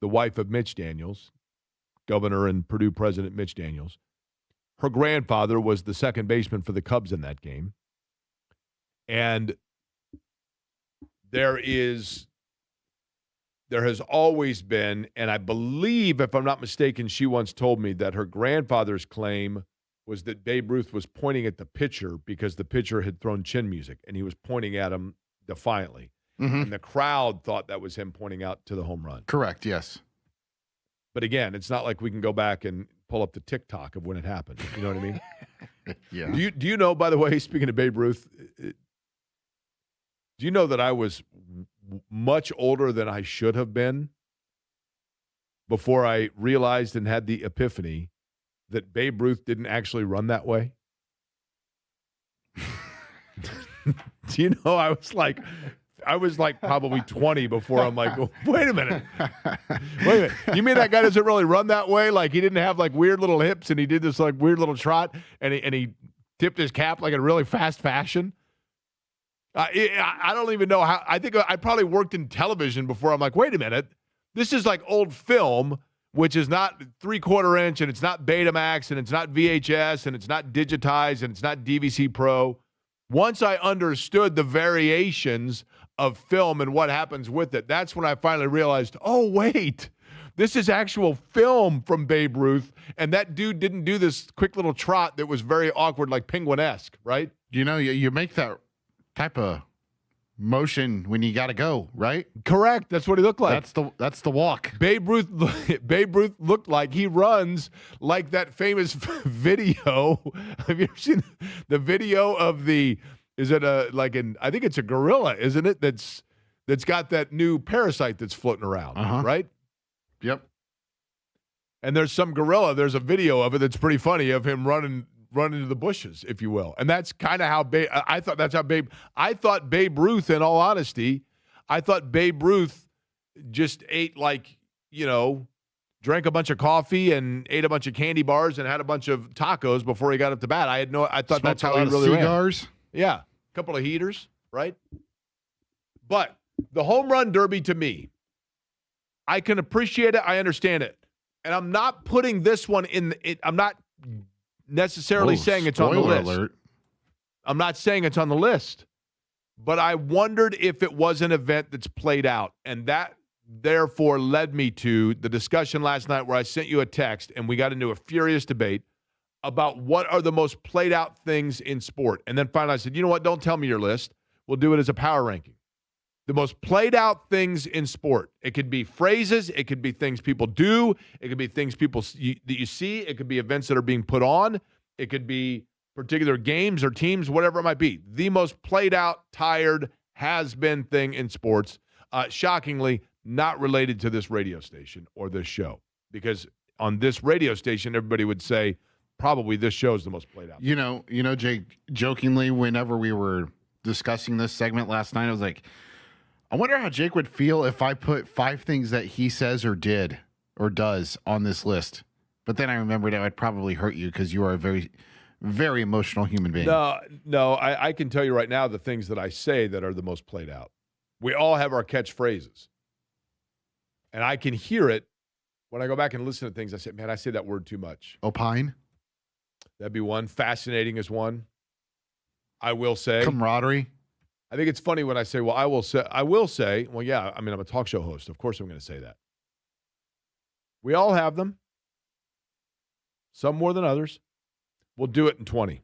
the wife of Mitch Daniels, Governor and Purdue President Mitch Daniels, her grandfather was the second baseman for the Cubs in that game. And there has always been, and I believe, if I'm not mistaken, she once told me that her grandfather's claim was that Babe Ruth was pointing at the pitcher because the pitcher had thrown chin music, and he was pointing at him defiantly. Mm-hmm. And the crowd thought that was him pointing out to the home run. Correct, yes. But again, it's not like we can go back and pull up the TikTok of when it happened. You know what I mean? Yeah. Do you know, by the way, speaking of Babe Ruth, do you know that I was much older than I should have been before I realized and had the epiphany that Babe Ruth didn't actually run that way? Do you know, I was like probably 20 before I'm like, wait a minute. Wait a minute. You mean that guy doesn't really run that way? Like he didn't have like weird little hips and he did this like weird little trot and he tipped his cap like in a really fast fashion? I don't even know how. I think I probably worked in television before I'm like, wait a minute. This is like old film, which is not 3/4 inch and it's not Betamax and it's not VHS and it's not digitized and it's not DVC Pro. Once I understood the variations of film and what happens with it, that's when I finally realized, oh, wait, this is actual film from Babe Ruth, and that dude didn't do this quick little trot that was very awkward, like penguin-esque, right? You know, you make that type of motion when you got to go, right? Correct. That's what he looked like. That's the walk. Babe Ruth looked like he runs like that famous video. Have you ever seen the video of is it I think it's a gorilla, isn't it? That's got that new parasite that's floating around, right? Yep. And there's a video of it that's pretty funny of him running into the bushes, if you will. And that's kind of how I thought Babe Ruth, in all honesty, I thought Babe Ruth just ate drank a bunch of coffee and ate a bunch of candy bars and had a bunch of tacos before he got up to bat. I thought that's how he really ran. Cigars? Yeah. A couple of heaters, right? But the home run derby, to me, I can appreciate it. I understand it. And I'm not putting this one I'm not necessarily saying it's on the list. Alert. I'm not saying it's on the list, but I wondered if it was an event that's played out, and that therefore led me to the discussion last night where I sent you a text and we got into a furious debate about what are the most played out things in sport. And then finally I said, you know what? Don't tell me your list. We'll do it as a power ranking. The most played out things in sport. It could be phrases. It could be things people do. It could be things that you see. It could be events that are being put on. It could be particular games or teams, whatever it might be. The most played out, tired, has-been thing in sports. Shockingly, not related to this radio station or this show. Because on this radio station, everybody would say probably this show is the most played out. You know, Jake, jokingly, whenever we were discussing this segment last night, I was like, I wonder how Jake would feel if I put 5 things that he says or did or does on this list. But then I remembered that would probably hurt you because you are a very, very emotional human being. No, I can tell you right now the things that I say that are the most played out. We all have our catchphrases. And I can hear it when I go back and listen to things. I say, man, I say that word too much. Opine. That'd be one. Fascinating is one. I will say. Camaraderie. I think it's funny when I say, well, I will say, well, yeah, I mean, I'm a talk show host. Of course I'm going to say that. We all have them. Some more than others. We'll do it in 20.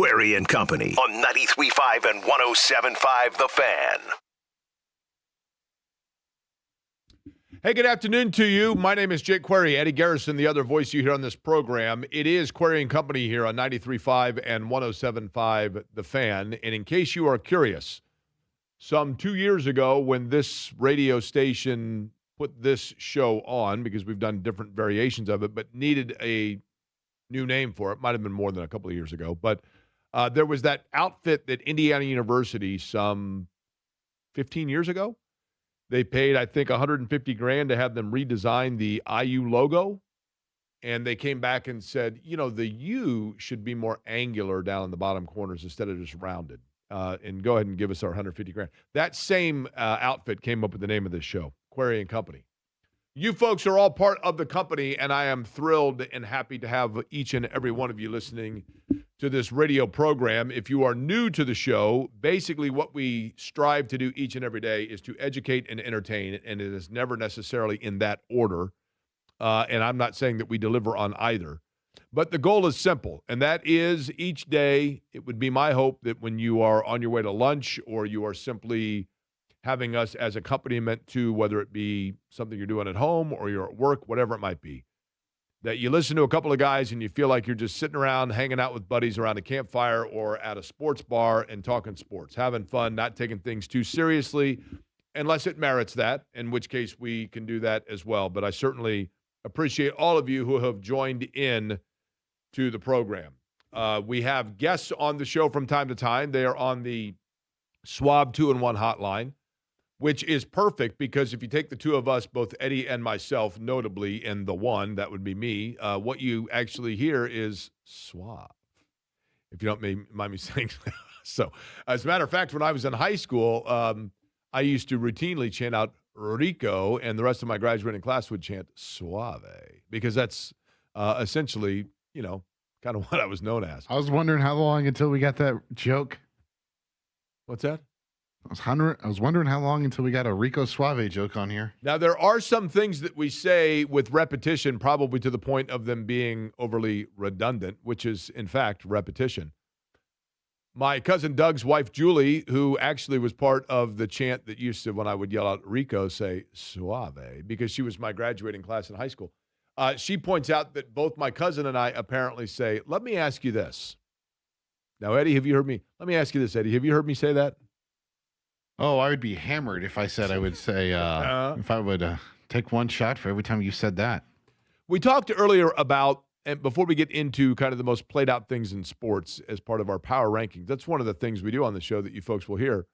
Query and Company on 93.5 and 107.5 The Fan. Hey, good afternoon to you. My name is Jake Query. Eddie Garrison, the other voice you hear on this program. It is Query and Company here on 93.5 and 107.5 The Fan. And in case you are curious, some 2 years ago when this radio station put this show on, because we've done different variations of it, but needed a new name for it, might have been more than a couple of years ago, but there was that outfit that Indiana University some 15 years ago. They paid, I think, $150,000 to have them redesign the IU logo. And they came back and said, you know, the U should be more angular down in the bottom corners instead of just rounded. And go ahead and give us our $150,000. That same outfit came up with the name of this show, Query and Company. You folks are all part of the company, and I am thrilled and happy to have each and every one of you listening to this radio program. If you are new to the show, basically what we strive to do each and every day is to educate and entertain, and it is never necessarily in that order. And I'm not saying that we deliver on either. But the goal is simple, and that is each day, it would be my hope that when you are on your way to lunch or you are simply having us as accompaniment to whether it be something you're doing at home or you're at work, whatever it might be, that you listen to a couple of guys and you feel like you're just sitting around hanging out with buddies around a campfire or at a sports bar and talking sports, having fun, not taking things too seriously, unless it merits that, in which case we can do that as well. But I certainly appreciate all of you who have joined in to the program. We have guests on the show from time to time. They are on the Swab 2-in-1 hotline, which is perfect because if you take the two of us, both Eddie and myself, notably, and the one, that would be me, what you actually hear is Swab, if you don't mind me saying so. As a matter of fact, when I was in high school, I used to routinely chant out Rico, and the rest of my graduating class would chant Suave, because that's essentially, you know, kind of what I was known as. I was wondering how long until we got that joke. What's that? I was wondering how long until we got a Rico Suave joke on here. Now, there are some things that we say with repetition, probably to the point of them being overly redundant, which is, in fact, repetition. My cousin Doug's wife, Julie, who actually was part of the chant that used to, when I would yell out Rico, say Suave, because she was my graduating class in high school. She points out that both my cousin and I apparently say, let me ask you this. Now, Eddie, have you heard me? Let me ask you this, Eddie. Have you heard me say that? Oh, I would be hammered if I said I would say, if I would take one shot for every time you said that. We talked earlier about, and before we get into kind of the most played out things in sports as part of our power rankings, that's one of the things we do on the show that you folks will hear.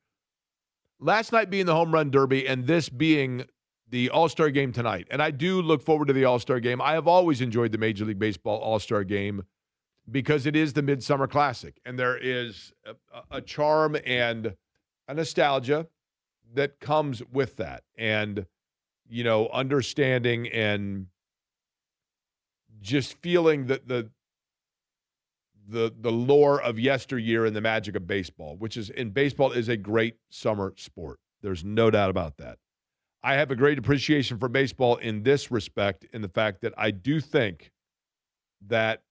Last night being the Home Run Derby and this being the All-Star Game tonight, and I do look forward to the All-Star Game. I have always enjoyed the Major League Baseball All-Star Game because it is the Midsummer Classic, and there is a charm and a nostalgia that comes with that, and, you know, understanding and just feeling that the lore of yesteryear and the magic of baseball, which is, in baseball, is a great summer sport. There's no doubt about that. I have a great appreciation for baseball in this respect, in the fact that I do think that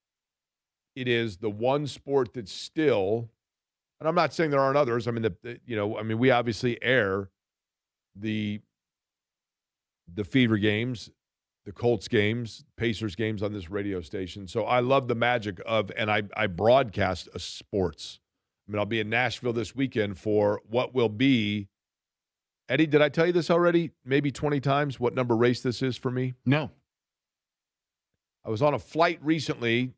it is the one sport that still, and I'm not saying there aren't others. I mean, we obviously air the Fever games, the Colts games, Pacers games on this radio station. So I love the magic of, and I broadcast sports. I mean, I'll be in Nashville this weekend for what will be, Eddie, did I tell you this already? Maybe 20 times what number race this is for me? No. I was on a flight recently.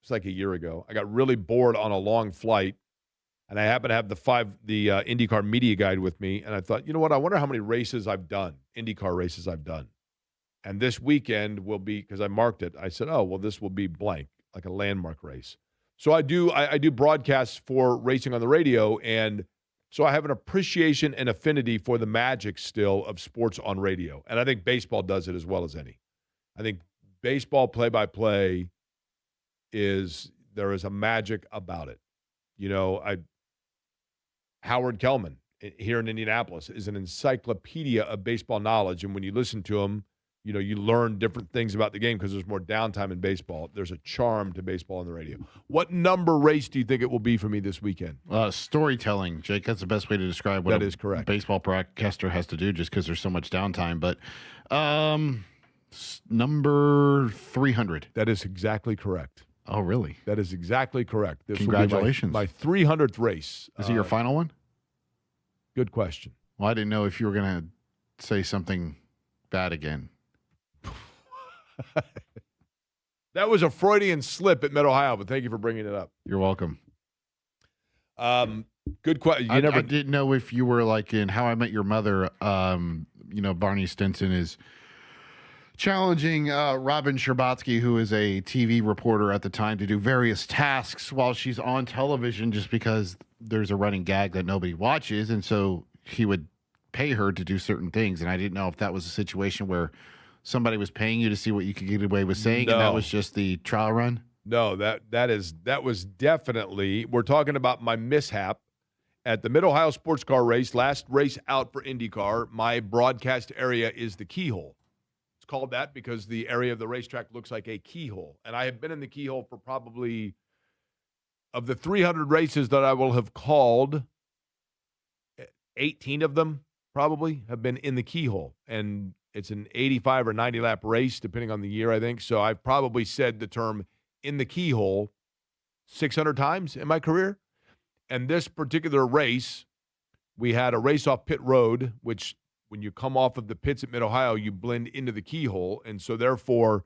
It's like a year ago. I got really bored on a long flight, and I happened to have the IndyCar media guide with me, and I thought, you know what? I wonder how many races I've done, IndyCar races I've done. And this weekend will be, because I marked it, I said, oh, well, this will be blank, like a landmark race. So I do broadcasts for racing on the radio, and so I have an appreciation and affinity for the magic still of sports on radio. And I think baseball does it as well as any. I think baseball play-by-play there is a magic about it. You know, Howard Kellman here in Indianapolis is an encyclopedia of baseball knowledge. And when you listen to him, you learn different things about the game because there's more downtime in baseball. There's a charm to baseball on the radio. What number race do you think it will be for me this weekend? Storytelling, Jake. That's the best way to describe what That is correct. Baseball broadcaster has to do, just because there's so much downtime. But number 300. That is exactly correct. Oh, really? That is exactly correct. This Congratulations. will be my 300th race. Is it your final one? Good question. Well, I didn't know if you were going to say something bad again. That was a Freudian slip at Mid-Ohio, but thank you for bringing it up. You're welcome. Good question. I didn't know if you were like in How I Met Your Mother. Barney Stinson is challenging Robin Scherbatsky, who is a TV reporter at the time, to do various tasks while she's on television, just because there's a running gag that nobody watches, and so he would pay her to do certain things. And I didn't know if that was a situation where somebody was paying you to see what you could get away with saying, and that was just the trial run? No, that was definitely, we're talking about my mishap at the Mid-Ohio Sports Car Race, last race out for IndyCar. My broadcast area is the keyhole. It's called that because the area of the racetrack looks like a keyhole. And I have been in the keyhole for probably, of the 300 races that I will have called, 18 of them probably have been in the keyhole. And it's an 85 or 90 lap race, depending on the year, I think. So I've probably said the term in the keyhole 600 times in my career. And this particular race, we had a race off pit road, which when you come off of the pits at Mid-Ohio, you blend into the keyhole. And so therefore,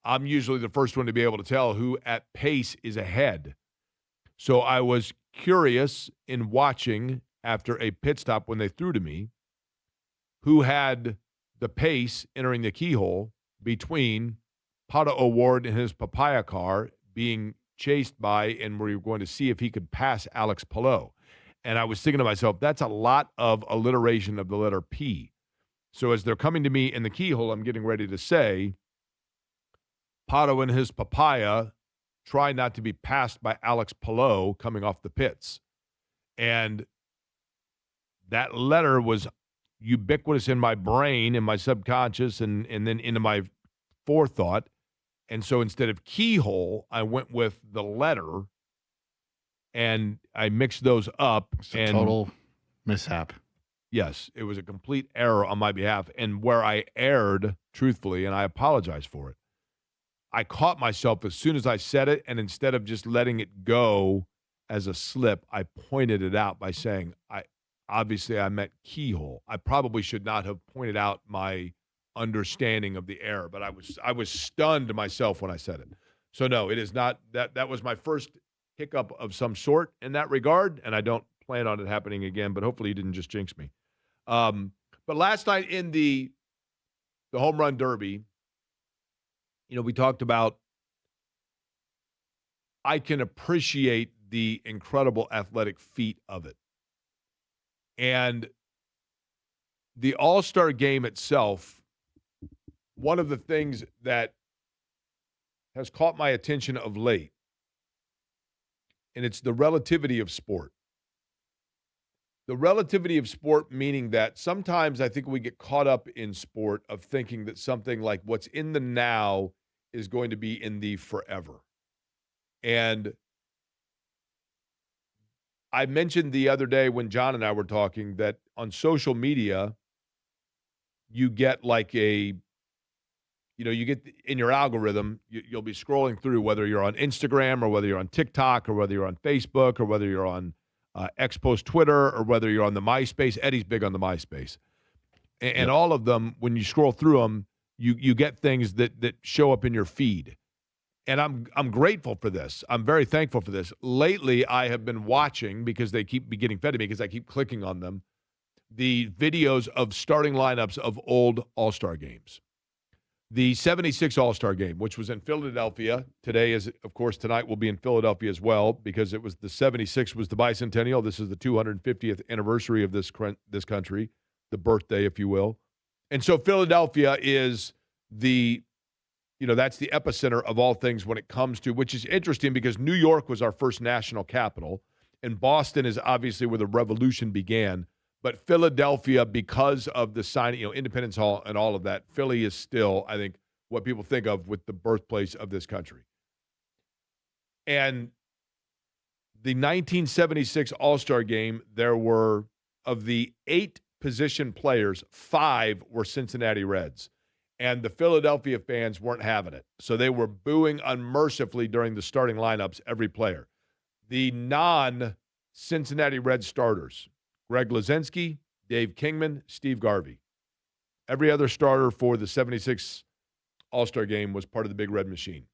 I'm usually the first one to be able to tell who at pace is ahead. So I was curious in watching after a pit stop when they threw to me, who had the pace entering the keyhole between Pato O'Ward and his papaya car being chased by, and we were going to see if he could pass Alex Palou. And I was thinking to myself, that's a lot of alliteration of the letter P. So as they're coming to me in the keyhole, I'm getting ready to say, Pato and his papaya try not to be passed by Alex Palou coming off the pits. And that letter was ubiquitous in my brain, in my subconscious, and then into my forethought. And so instead of keyhole, I went with the letter, and I mixed those up. It's a total mishap. Yes, it was a complete error on my behalf. And where I erred, truthfully, and I apologize for it, I caught myself as soon as I said it, and instead of just letting it go as a slip, I pointed it out by saying, obviously I meant keyhole. I probably should not have pointed out my understanding of the error, but I was stunned myself when I said it. So no, it is not that. That was my first hiccup of some sort in that regard, and I don't plan on it happening again, but hopefully you didn't just jinx me. But last night in the home run derby, we talked about, I can appreciate the incredible athletic feat of it. And the All-Star game itself, one of the things that has caught my attention of late, and it's the relativity of sport. The relativity of sport, meaning that sometimes I think we get caught up in sport of thinking that something like what's in the now is going to be in the forever. And I mentioned the other day when John and I were talking that on social media, you get like you get in your algorithm, you'll be scrolling through, whether you're on Instagram or whether you're on TikTok or whether you're on Facebook or whether you're on X post Twitter or whether you're on the MySpace. Eddie's big on the MySpace. And all of them, when you scroll through them, you get things that show up in your feed. And I'm grateful for this. I'm very thankful for this. Lately, I have been watching, because they keep getting fed to me because I keep clicking on them, the videos of starting lineups of old All-Star games. The 76 All-Star game, which was in Philadelphia. Today is, of course, tonight will be in Philadelphia as well, because it was the 76 was the bicentennial. This is the 250th anniversary of this country, the birthday, if you will. And so Philadelphia is that's the epicenter of all things when it comes to, which is interesting because New York was our first national capital, and Boston is obviously where the revolution began. But Philadelphia, because of the signing, Independence Hall and all of that, Philly is still, I think, what people think of with the birthplace of this country. And the 1976 All-Star Game, there were, of the 8 position players, 5 were Cincinnati Reds. And the Philadelphia fans weren't having it. So they were booing unmercifully during the starting lineups, every player. The non-Cincinnati Reds starters, Greg Luzinski, Dave Kingman, Steve Garvey. Every other starter for the 76 All-Star Game was part of the Big Red Machine.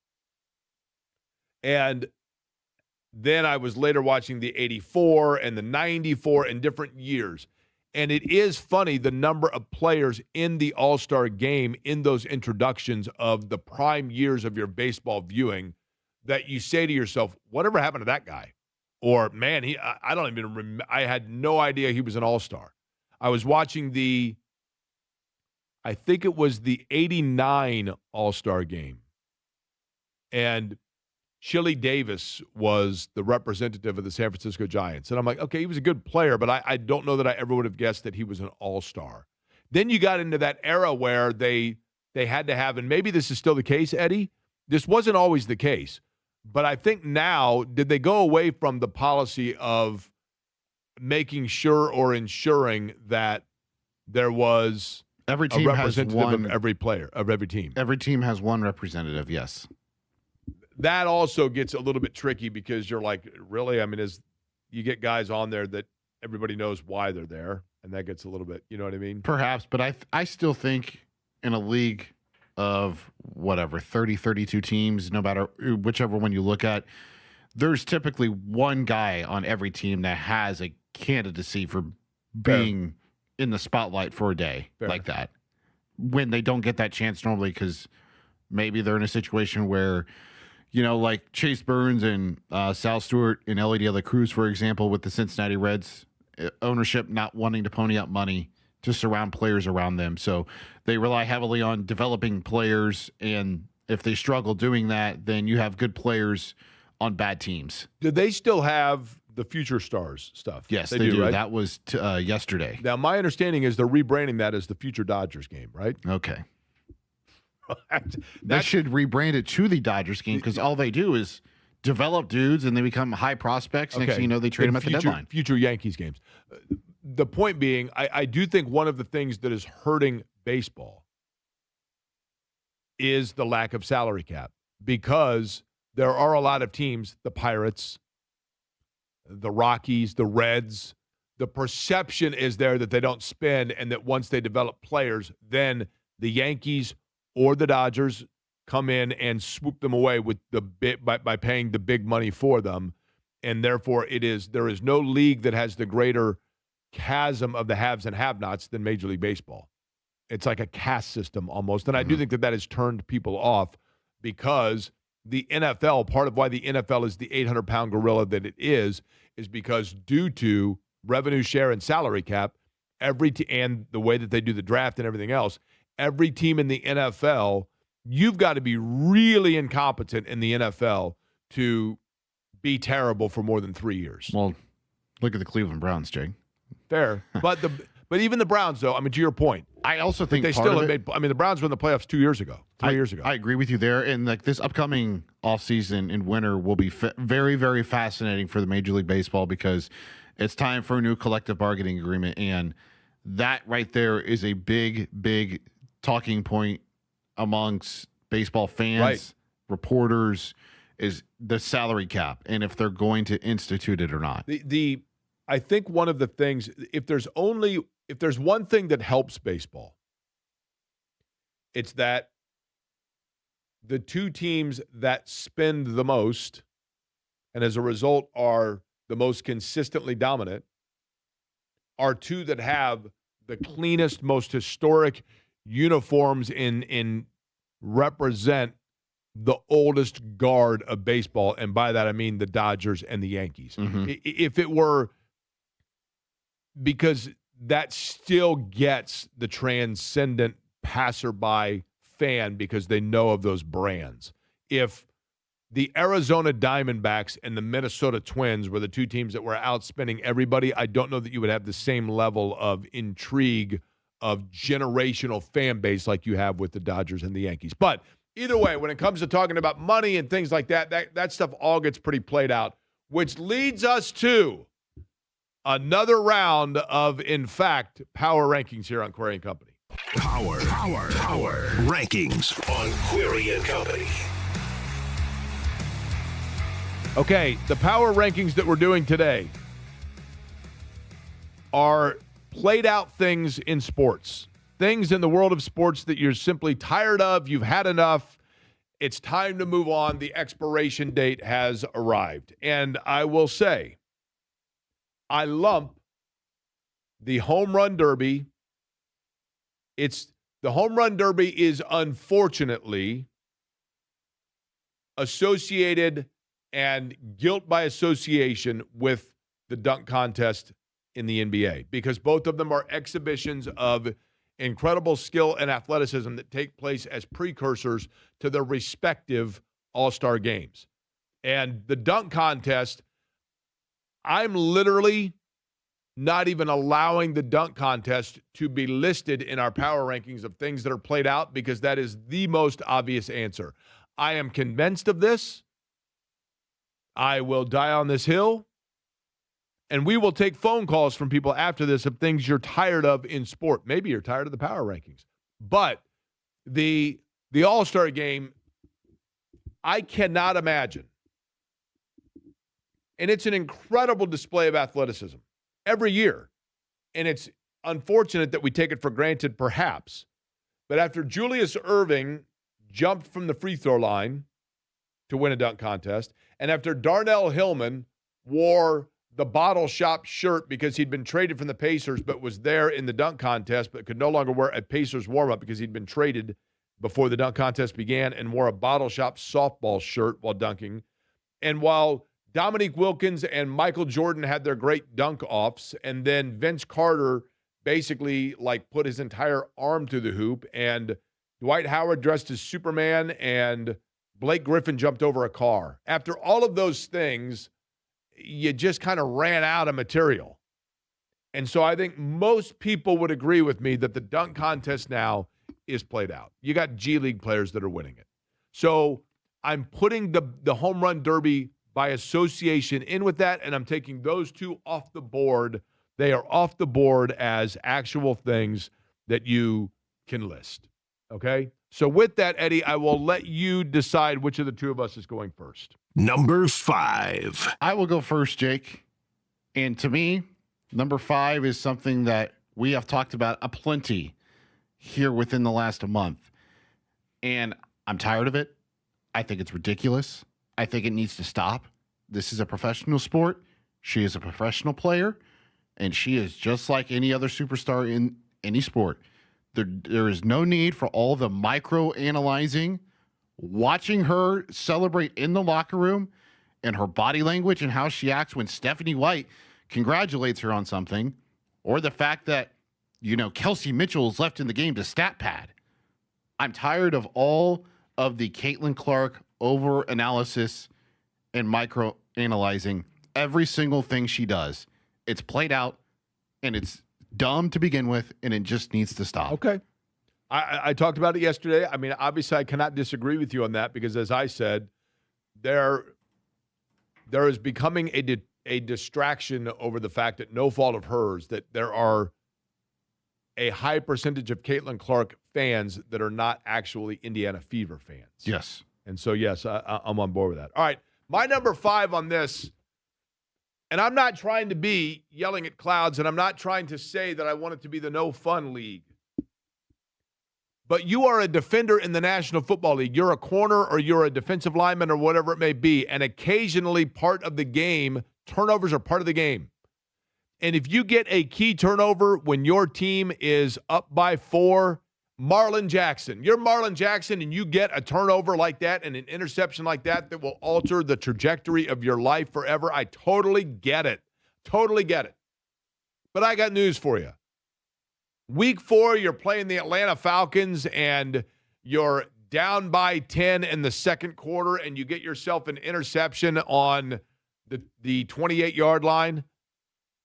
And then I was later watching the 84 and the 94 in different years. And it is funny the number of players in the All-Star Game in those introductions of the prime years of your baseball viewing that you say to yourself, whatever happened to that guy? Or, man, I don't even remember. I had no idea he was an All-Star. I was watching I think it was the 89 All-Star Game. And Chili Davis was the representative of the San Francisco Giants. And I'm like, okay, he was a good player, but I don't know that I ever would have guessed that he was an all-star. Then you got into that era where they had to have, and maybe this is still the case, Eddie. This wasn't always the case. But I think now, did they go away from the policy of making sure or ensuring that there was every team a representative has one, of every player, of every team? Every team has one representative, yes. That also gets a little bit tricky because you're like, really? I mean, you get guys on there that everybody knows why they're there, and that gets a little bit, you know what I mean? Perhaps, but I still think in a league of whatever, 30, 32 teams, no matter whichever one you look at, there's typically one guy on every team that has a candidacy for being in the spotlight for a day like that. When they don't get that chance normally because maybe they're in a situation where, like Chase Burns and Sal Stewart and Ellie De La Cruz, for example, with the Cincinnati Reds, ownership not wanting to pony up money to surround players around them. So they rely heavily on developing players, and if they struggle doing that, then you have good players on bad teams. Do they still have the Future Stars stuff? Yes, they do. Right? That was yesterday. Now, my understanding is they're rebranding that as the Future Dodgers game, right? Okay. They should rebrand it to the Dodgers game because all they do is develop dudes and they become high prospects. Next thing you know, they trade them at the deadline. Future Yankees games. The point being, I do think one of the things that is hurting baseball is the lack of salary cap because there are a lot of teams, the Pirates, the Rockies, the Reds. The perception is there that they don't spend and that once they develop players, then the Yankees or the Dodgers come in and swoop them away with by paying the big money for them. And therefore, there is no league that has the greater chasm of the haves and have-nots than Major League Baseball. It's like a caste system almost. And I do think that has turned people off because the NFL, part of why the NFL is the 800-pound gorilla that it is because due to revenue share and salary cap, and the way that they do the draft and everything else, every team in the NFL, you've got to be really incompetent in the NFL to be terrible for more than 3 years. Well, look at the Cleveland Browns, Jake. Fair. But even the Browns, though, I mean, to your point, I also think they still have made. I mean, the Browns were in the playoffs 3 years ago. I agree with you there. And like this upcoming offseason in winter will be very, very fascinating for the Major League Baseball because it's time for a new collective bargaining agreement. And that right there is a big, big talking point amongst baseball fans, reporters, is the salary cap and if they're going to institute it or not. I think one of the things, if there's one thing that helps baseball, it's that the two teams that spend the most and as a result are the most consistently dominant are two that have the cleanest, most historic uniforms in represent the oldest guard of baseball. And by that, I mean the Dodgers and the Yankees. Mm-hmm. If it were, because that still gets the transcendent passerby fan because they know of those brands. If the Arizona Diamondbacks and the Minnesota Twins were the two teams that were outspinning everybody, I don't know that you would have the same level of intrigue of generational fan base like you have with the Dodgers and the Yankees. But either way, when it comes to talking about money and things like that, that stuff all gets pretty played out, which leads us to another round of, in fact, power rankings here on Query & Company. Power rankings on Query & Company. Okay, the power rankings that we're doing today are played out things in sports, things in the world of sports that you're simply tired of, you've had enough, it's time to move on, the expiration date has arrived. And I will say, I lump the home run derby. The home run derby is unfortunately associated and guilt by association with the dunk contest in the NBA, because both of them are exhibitions of incredible skill and athleticism that take place as precursors to their respective all-star games. And the dunk contest, I'm literally not even allowing the dunk contest to be listed in our power rankings of things that are played out, because that is the most obvious answer. I am convinced of this. I will die on this hill. And we will take phone calls from people after this of things you're tired of in sport. Maybe you're tired of the power rankings. But the All-Star game, I cannot imagine. And it's an incredible display of athleticism every year. And it's unfortunate that we take it for granted, perhaps. But after Julius Erving jumped from the free throw line to win a dunk contest, and after Darnell Hillman wore the bottle shop shirt because he'd been traded from the Pacers but was there in the dunk contest but could no longer wear a Pacers warm-up because he'd been traded before the dunk contest began and wore a bottle shop softball shirt while dunking. And while Dominique Wilkins and Michael Jordan had their great dunk-offs, and then Vince Carter basically put his entire arm through the hoop, and Dwight Howard dressed as Superman, and Blake Griffin jumped over a car. After all of those things, you just kind of ran out of material. And so I think most people would agree with me that the dunk contest now is played out. You got G League players that are winning it. So I'm putting the home run derby by association in with that, and I'm taking those two off the board. They are off the board as actual things that you can list. Okay? So with that, Eddie, I will let you decide which of the two of us is going first. Number 5. I will go first, Jake. And to me, number 5 is something that we have talked about aplenty here within the last month. And I'm tired of it. I think it's ridiculous. I think it needs to stop. This is a professional sport. She is a professional player, and she is just like any other superstar in any sport. There is no need for all the micro-analyzing, watching her celebrate in the locker room and her body language and how she acts when Stephanie White congratulates her on something, or the fact that, Kelsey Mitchell is left in the game to stat pad. I'm tired of all of the Caitlin Clark over-analysis and micro-analyzing every single thing she does. It's played out, and it's dumb to begin with, and it just needs to stop. Okay. I talked about it yesterday. I mean, obviously, I cannot disagree with you on that because, as I said, there is becoming a distraction over the fact that no fault of hers, that there are a high percentage of Caitlin Clark fans that are not actually Indiana Fever fans. Yes. And so, yes, I'm on board with that. All right. My number 5 on this, and I'm not trying to be yelling at clouds, and I'm not trying to say that I want it to be the no fun league. But you are a defender in the National Football League. You're a corner or you're a defensive lineman or whatever it may be. And occasionally part of the game, turnovers are part of the game. And if you get a key turnover when your team is up by 4, Marlon Jackson, you're Marlon Jackson and you get a turnover like that and an interception like that that will alter the trajectory of your life forever. I totally get it. Totally get it. But I got news for you. Week 4, you're playing the Atlanta Falcons, and your down by 10 in the second quarter and you get yourself an interception on the 28-yard line,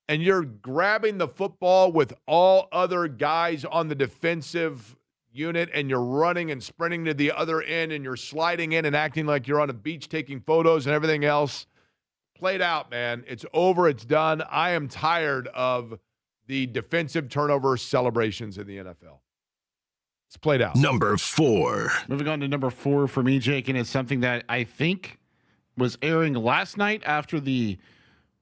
and you're grabbing the football with all other guys on the defensive unit, and you're running and sprinting to the other end, and you're sliding in and acting like you're on a beach taking photos and everything else. Played out, man. It's over. It's done. I am tired of the defensive turnover celebrations in the NFL. It's played out. Number 4. Moving on to number 4 for me, Jake, and it's something that I think was airing last night after the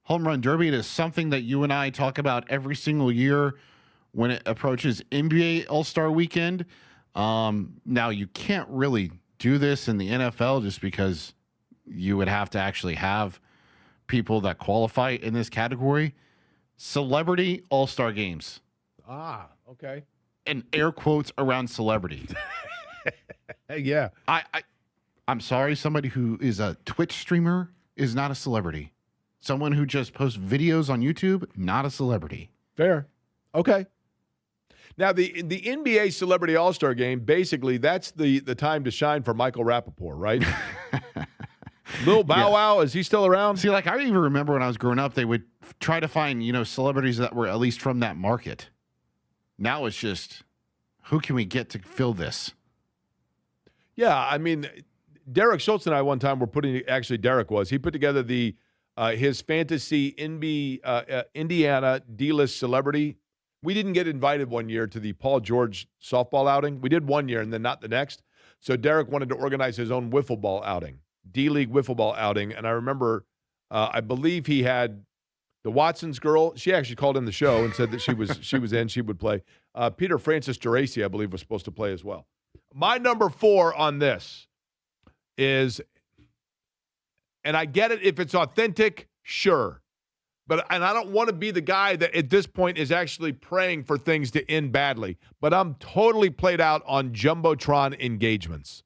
Home Run Derby. It is something that you and I talk about every single year when it approaches NBA All-Star Weekend. Now, you can't really do this in the NFL just because you would have to actually have people that qualify in this category. Celebrity All-Star Games. Ah, okay. And air quotes around celebrity. Yeah. I'm sorry, somebody who is a Twitch streamer is not a celebrity. Someone who just posts videos on YouTube, not a celebrity. Fair. Okay. Now, the NBA Celebrity All-Star Game, basically, that's the time to shine for Michael Rappaport, right? Lil Bow Wow, is he still around? See, like, I even remember when I was growing up, they would try to find, celebrities that were at least from that market. Now it's just, who can we get to fill this? Yeah, I mean, Derek Schultz and I one time were he put together his fantasy Indiana D-list celebrity. We didn't get invited one year to the Paul George softball outing. We did one year and then not the next. So Derek wanted to organize his own wiffle ball outing, D-League wiffle ball outing. And I remember, I believe he had the Watson's girl. She actually called in the show and said that she would play. Peter Francis Geraci, I believe, was supposed to play as well. My number 4 on this is, and I get it if it's authentic, sure. And I don't want to be the guy that at this point is actually praying for things to end badly. But I'm totally played out on Jumbotron engagements.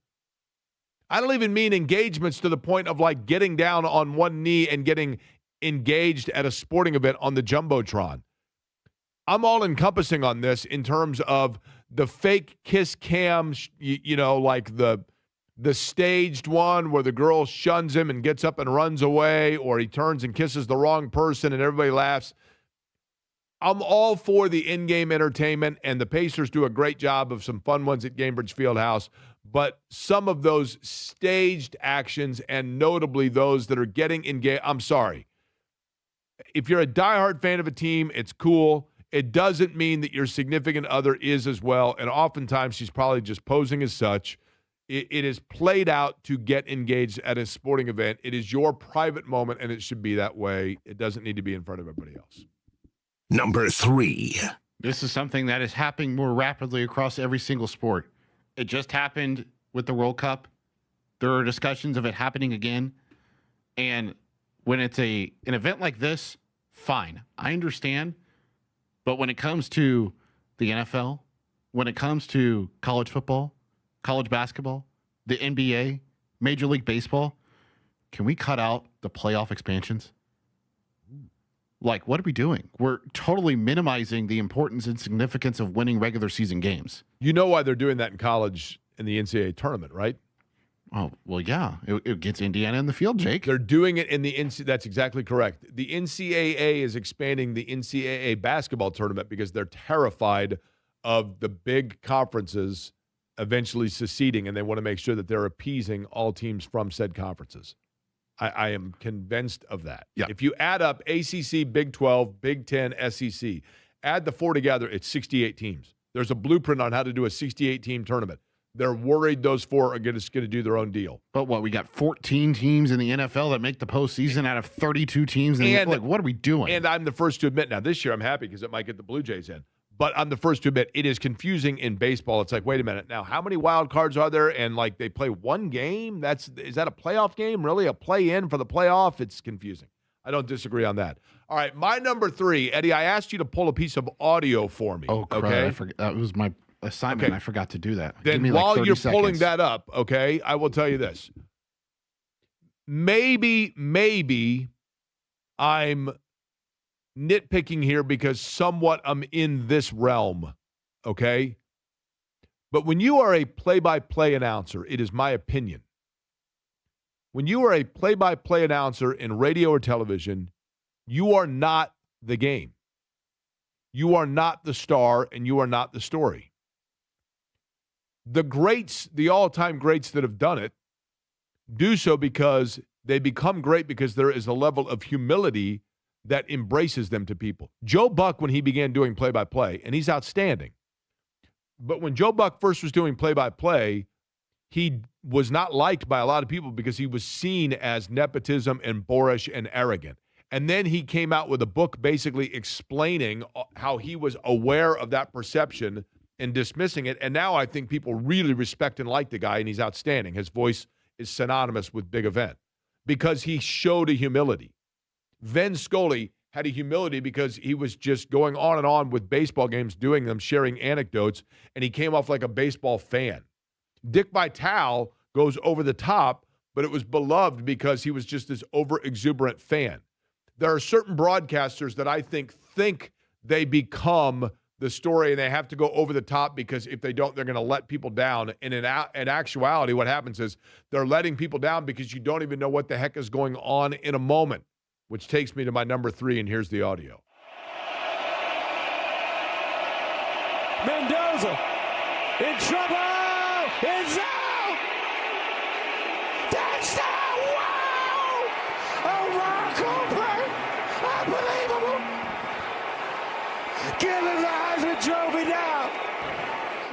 I don't even mean engagements to the point of like getting down on one knee and getting engaged at a sporting event on the Jumbotron. I'm all encompassing on this in terms of the fake kiss cam, like the staged one where the girl shuns him and gets up and runs away, or he turns and kisses the wrong person and everybody laughs. I'm all for the in-game entertainment, and the Pacers do a great job of some fun ones at Gainbridge Fieldhouse. But some of those staged actions, and notably those that are getting engaged, I'm sorry. If you're a diehard fan of a team, it's cool. It doesn't mean that your significant other is as well, and oftentimes she's probably just posing as such. It is played out to get engaged at a sporting event. It is your private moment, and it should be that way. It doesn't need to be in front of everybody else. Number 3. This is something that is happening more rapidly across every single sport. It just happened with the World Cup. There are discussions of it happening again. And when it's an event like this, fine. I understand. But when it comes to the NFL, when it comes to college football, college basketball, the NBA, Major League Baseball, can we cut out the playoff expansions? Like, what are we doing? We're totally minimizing the importance and significance of winning regular season games. You know why they're doing that in college in the NCAA tournament, right? Oh, well, yeah. It gets Indiana in the field, Jake. They're doing it in the NCAA. That's exactly correct. The NCAA is expanding the NCAA basketball tournament because they're terrified of the big conferences eventually seceding, and they want to make sure that they're appeasing all teams from said conferences. I am convinced of that. Yeah. If you add up ACC, Big 12, Big 10, SEC, add the 4 together, it's 68 teams. There's a blueprint on how to do a 68-team tournament. They're worried those 4 are just going to do their own deal. But what, we got 14 teams in the NFL that make the postseason out of 32 teams? Like, what are we doing? And I'm the first to admit, now this year I'm happy because it might get the Blue Jays in. But I'm the first to admit it is confusing in baseball. It's like, wait a minute. Now, how many wild cards are there? And like they play one game? Is that a playoff game? Really? A play-in for the playoff? It's confusing. I don't disagree on that. All right, my number 3, Eddie, I asked you to pull a piece of audio for me. Oh, crap. Okay? I forgot. That was my assignment. Okay. I forgot to do that. Then Give me while like 30 you're seconds. pulling that up, okay, I will tell you this. Maybe I'm nitpicking here because somewhat I'm in this realm, okay? But when you are a play-by-play announcer, it is my opinion. When you are a play-by-play announcer in radio or television, you are not the game. You are not the star, and you are not the story. The greats, the all-time greats that have done it, do so because they become great because there is a level of humility that embraces them to people. Joe Buck, when he began doing play-by-play, and he's outstanding, but when Joe Buck first was doing play-by-play, he was not liked by a lot of people because he was seen as nepotism and boorish and arrogant. And then he came out with a book basically explaining how he was aware of that perception and dismissing it. And now I think people really respect and like the guy, and he's outstanding. His voice is synonymous with big event because he showed a humility. Vin Scully had a humility because he was just going on and on with baseball games, doing them, sharing anecdotes, and he came off like a baseball fan. Dick Vitale goes over the top, but it was beloved because he was just this over-exuberant fan. There are certain broadcasters that I think they become the story, and they have to go over the top because if they don't, they're going to let people down. And in actuality, what happens is they're letting people down because you don't even know what the heck is going on in a moment, which takes me to my number 3, and here's the audio. Mendoza in trouble. It's out. Touchdown. Wow. A rock play. Unbelievable. Giving the Heisman Trophy down.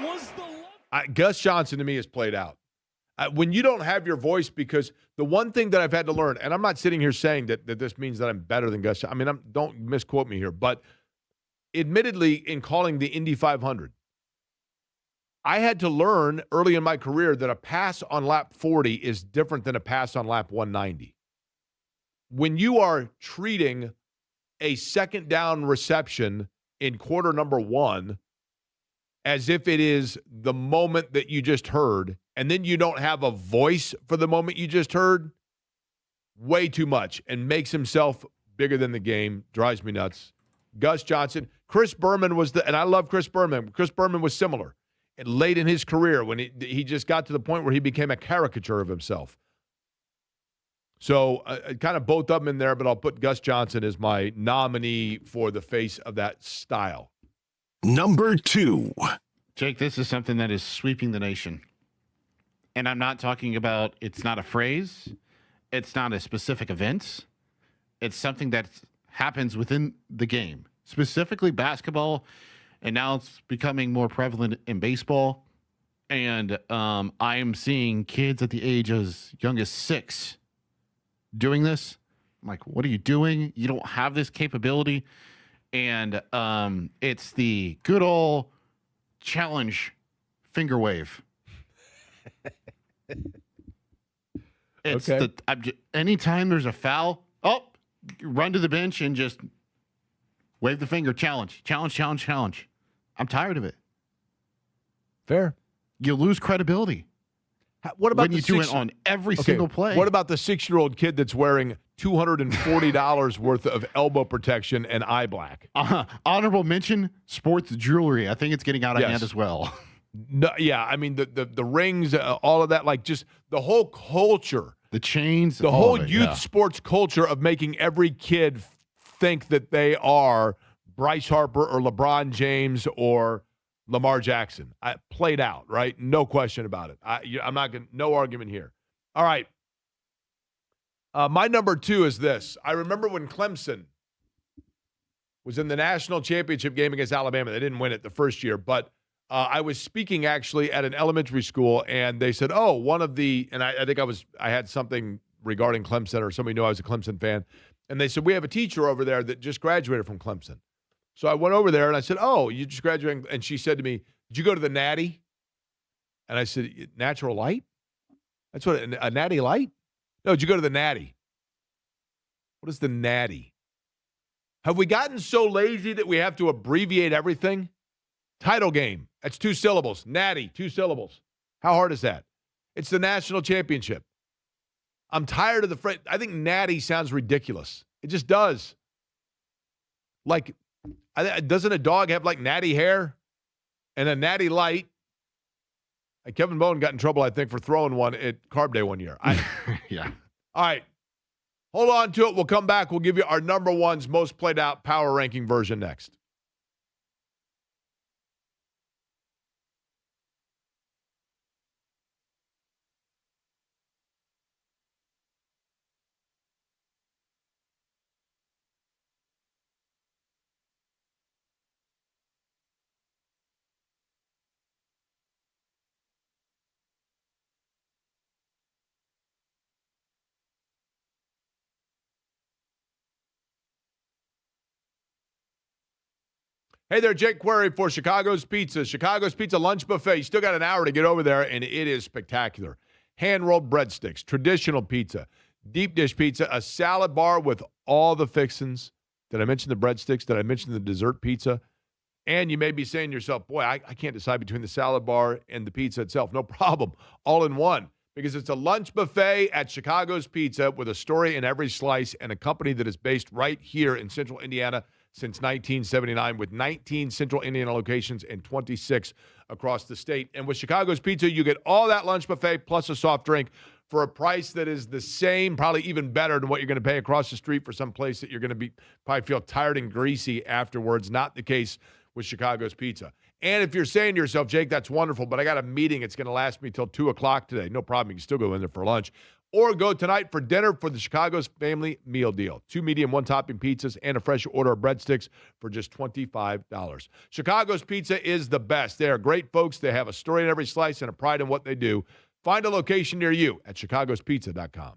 Was the Gus Johnson to me has played out. When you don't have your voice, because the one thing that I've had to learn, and I'm not sitting here saying that this means that I'm better than Gus. I mean, don't misquote me here, but admittedly, in calling the Indy 500, I had to learn early in my career that a pass on lap 40 is different than a pass on lap 190. When you are treating a second down reception in quarter number 1 as if it is the moment that you just heard, and then you don't have a voice for the moment you just heard, way too much, and makes himself bigger than the game, drives me nuts. Gus Johnson, Chris Berman and I love Chris Berman. Chris Berman was similar. And late in his career, when he just got to the point where he became a caricature of himself. So kind of both of them in there, but I'll put Gus Johnson as my nominee for the face of that style. Number 2. Jake, this is something that is sweeping the nation. And I'm not talking about, it's not a phrase. It's not a specific event. It's something that happens within the game, specifically basketball. And now it's becoming more prevalent in baseball. And I am seeing kids at the age as young as 6 doing this. I'm like, what are you doing? You don't have this capability. And it's the good old challenge finger wave. It's okay. Anytime there's a foul, run to the bench and just wave the finger. Challenge. I'm tired of it. Fair. You lose credibility. What about when you do it on every single play? What about the 6-year-old kid that's wearing $240 worth of elbow protection and eye black? Honorable mention, sports jewelry. I think it's getting out of hand as well. No, yeah, I mean the rings, all of that, like just the whole culture, the chains, the whole youth sports culture of making every kid think that they are Bryce Harper or LeBron James or Lamar Jackson. Played out, right? No question about it. I'm not going to, no argument here. All right. My number 2 is this. I remember when Clemson was in the national championship game against Alabama. They didn't win it the first year, but I was speaking actually at an elementary school, and they said, and I think I had something regarding Clemson, or somebody knew I was a Clemson fan. And they said, we have a teacher over there that just graduated from Clemson. So I went over there and I said, you just graduated? And she said to me, did you go to the Natty? And I said, Natural Light? That's what, a Natty Light? No, did you go to the Natty? What is the Natty? Have we gotten so lazy that we have to abbreviate everything? Title game. That's 2 syllables. Natty, 2 syllables. How hard is that? It's the national championship. I'm tired of the phrase. I think Natty sounds ridiculous. It just does. Like, doesn't a dog have like natty hair and a natty light? Kevin Bowen got in trouble, I think, for throwing one at Carb Day one year. Yeah. All right. Hold on to it. We'll come back. We'll give you our number one's most played out power ranking version next. Hey there, Jake Query for Chicago's Pizza. Chicago's Pizza Lunch Buffet. You still got an hour to get over there, and it is spectacular. Hand-rolled breadsticks, traditional pizza, deep dish pizza, a salad bar with all the fixins. Did I mention the breadsticks? Did I mention the dessert pizza? And you may be saying to yourself, boy, I can't decide between the salad bar and the pizza itself. No problem. All in one. Because it's a lunch buffet at Chicago's Pizza with a story in every slice and a company that is based right here in central Indiana since 1979 with 19 central Indiana locations and 26 across the state. And with Chicago's Pizza, you get all that lunch buffet plus a soft drink for a price that is the same, probably even better than what you're going to pay across the street for some place that you're going to probably feel tired and greasy afterwards. Not the case with Chicago's Pizza. And if you're saying to yourself, Jake, that's wonderful, but I got a meeting. It's going to last me till 2 o'clock today. No problem. You can still go in there for lunch. Or go tonight for dinner for the Chicago's Family Meal Deal. 2 medium, 1 topping pizzas and a fresh order of breadsticks for just $25. Chicago's Pizza is the best. They are great folks. They have a story in every slice and a pride in what they do. Find a location near you at chicagospizza.com.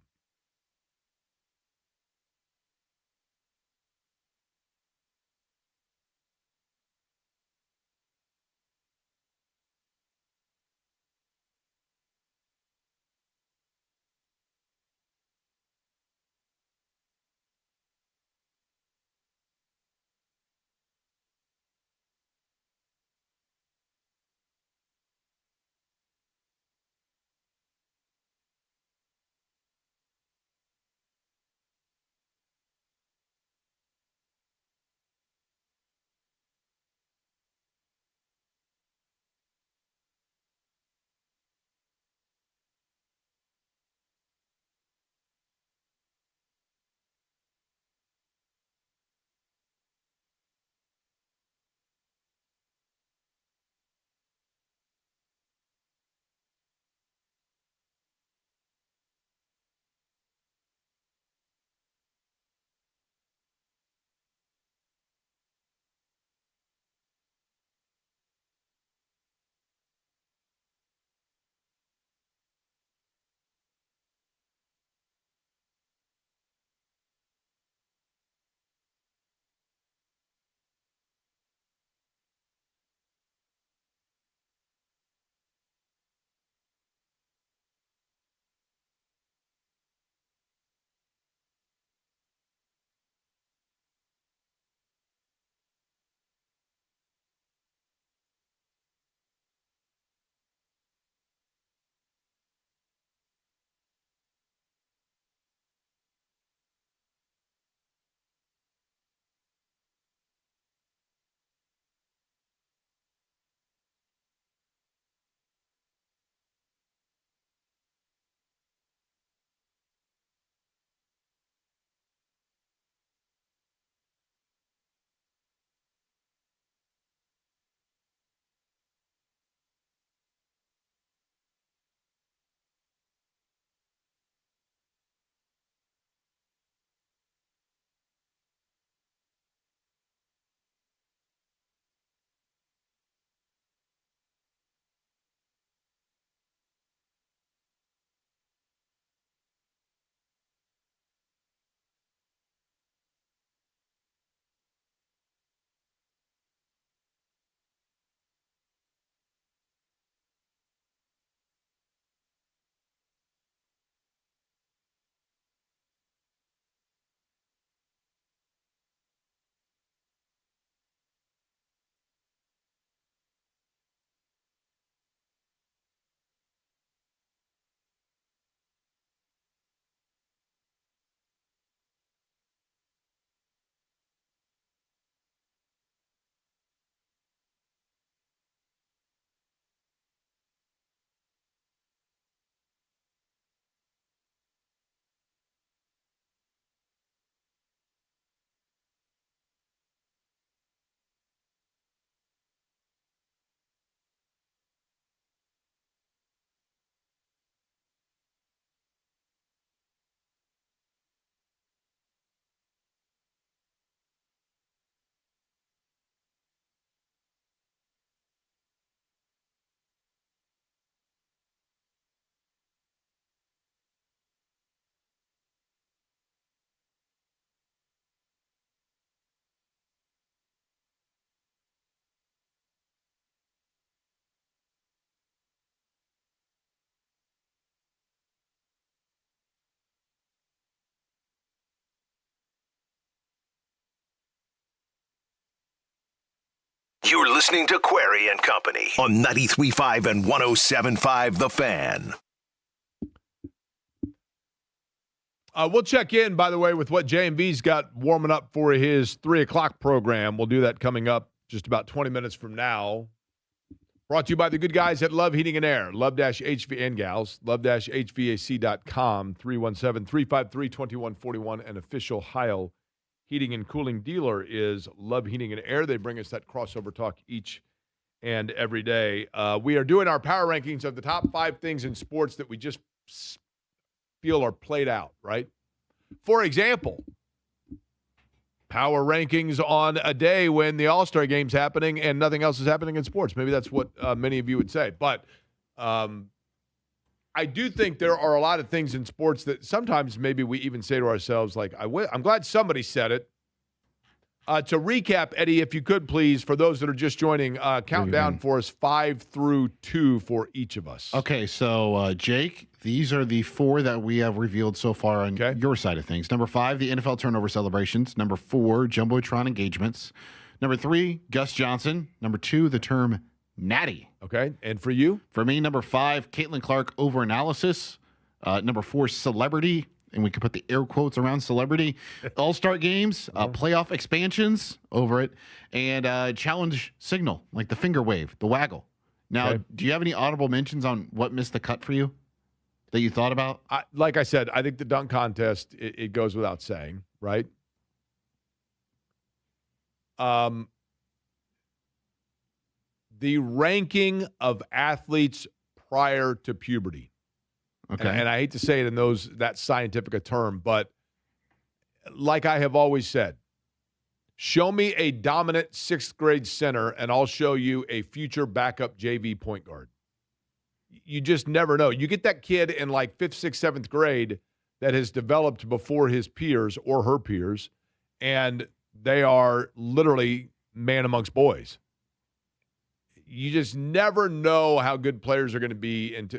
You're listening to Query and Company on 93.5 and 107.5 The Fan. We'll check in, by the way, with what J&V's got warming up for his 3 o'clock program. We'll do that coming up just about 20 minutes from now. Brought to you by the good guys at Love Heating and Air. Love-HV and gals. Love-HVAC.com. 317-353-2141. An official Heil heating and cooling dealer is Love Heating and Air. They bring us that crossover talk each and every day. We are doing our power rankings of the top 5 things in sports that we just feel are played out, right? For example, power rankings on a day when the All-Star game's happening and nothing else is happening in sports. Maybe that's what many of you would say. But I do think there are a lot of things in sports that sometimes maybe we even say to ourselves, like, I'm glad somebody said it. To recap, Eddie, if you could please, for those that are just joining, count down for us 5 through 2 for each of us. Okay, so Jake, these are the 4 that we have revealed so far on your side of things. Number 5, the NFL turnover celebrations. Number 4, Jumbotron engagements. Number 3, Gus Johnson. Number 2, the term natty. Okay, and for you? For me, number 5, Caitlin Clark over-analysis. Number 4, celebrity. And we could put the air quotes around celebrity. All-star games, playoff expansions over it, and challenge signal, like the finger wave, the waggle. Now, do you have any audible mentions on what missed the cut for you that you thought about? Like I said, I think the dunk contest, it goes without saying, right? The ranking of athletes prior to puberty. Okay. And I hate to say it in that scientific a term, but like I have always said, show me a dominant 6th grade center and I'll show you a future backup JV point guard. You just never know. You get that kid in like 5th, 6th, 7th grade that has developed before his peers or her peers, and they are literally man amongst boys. You just never know how good players are going to be. And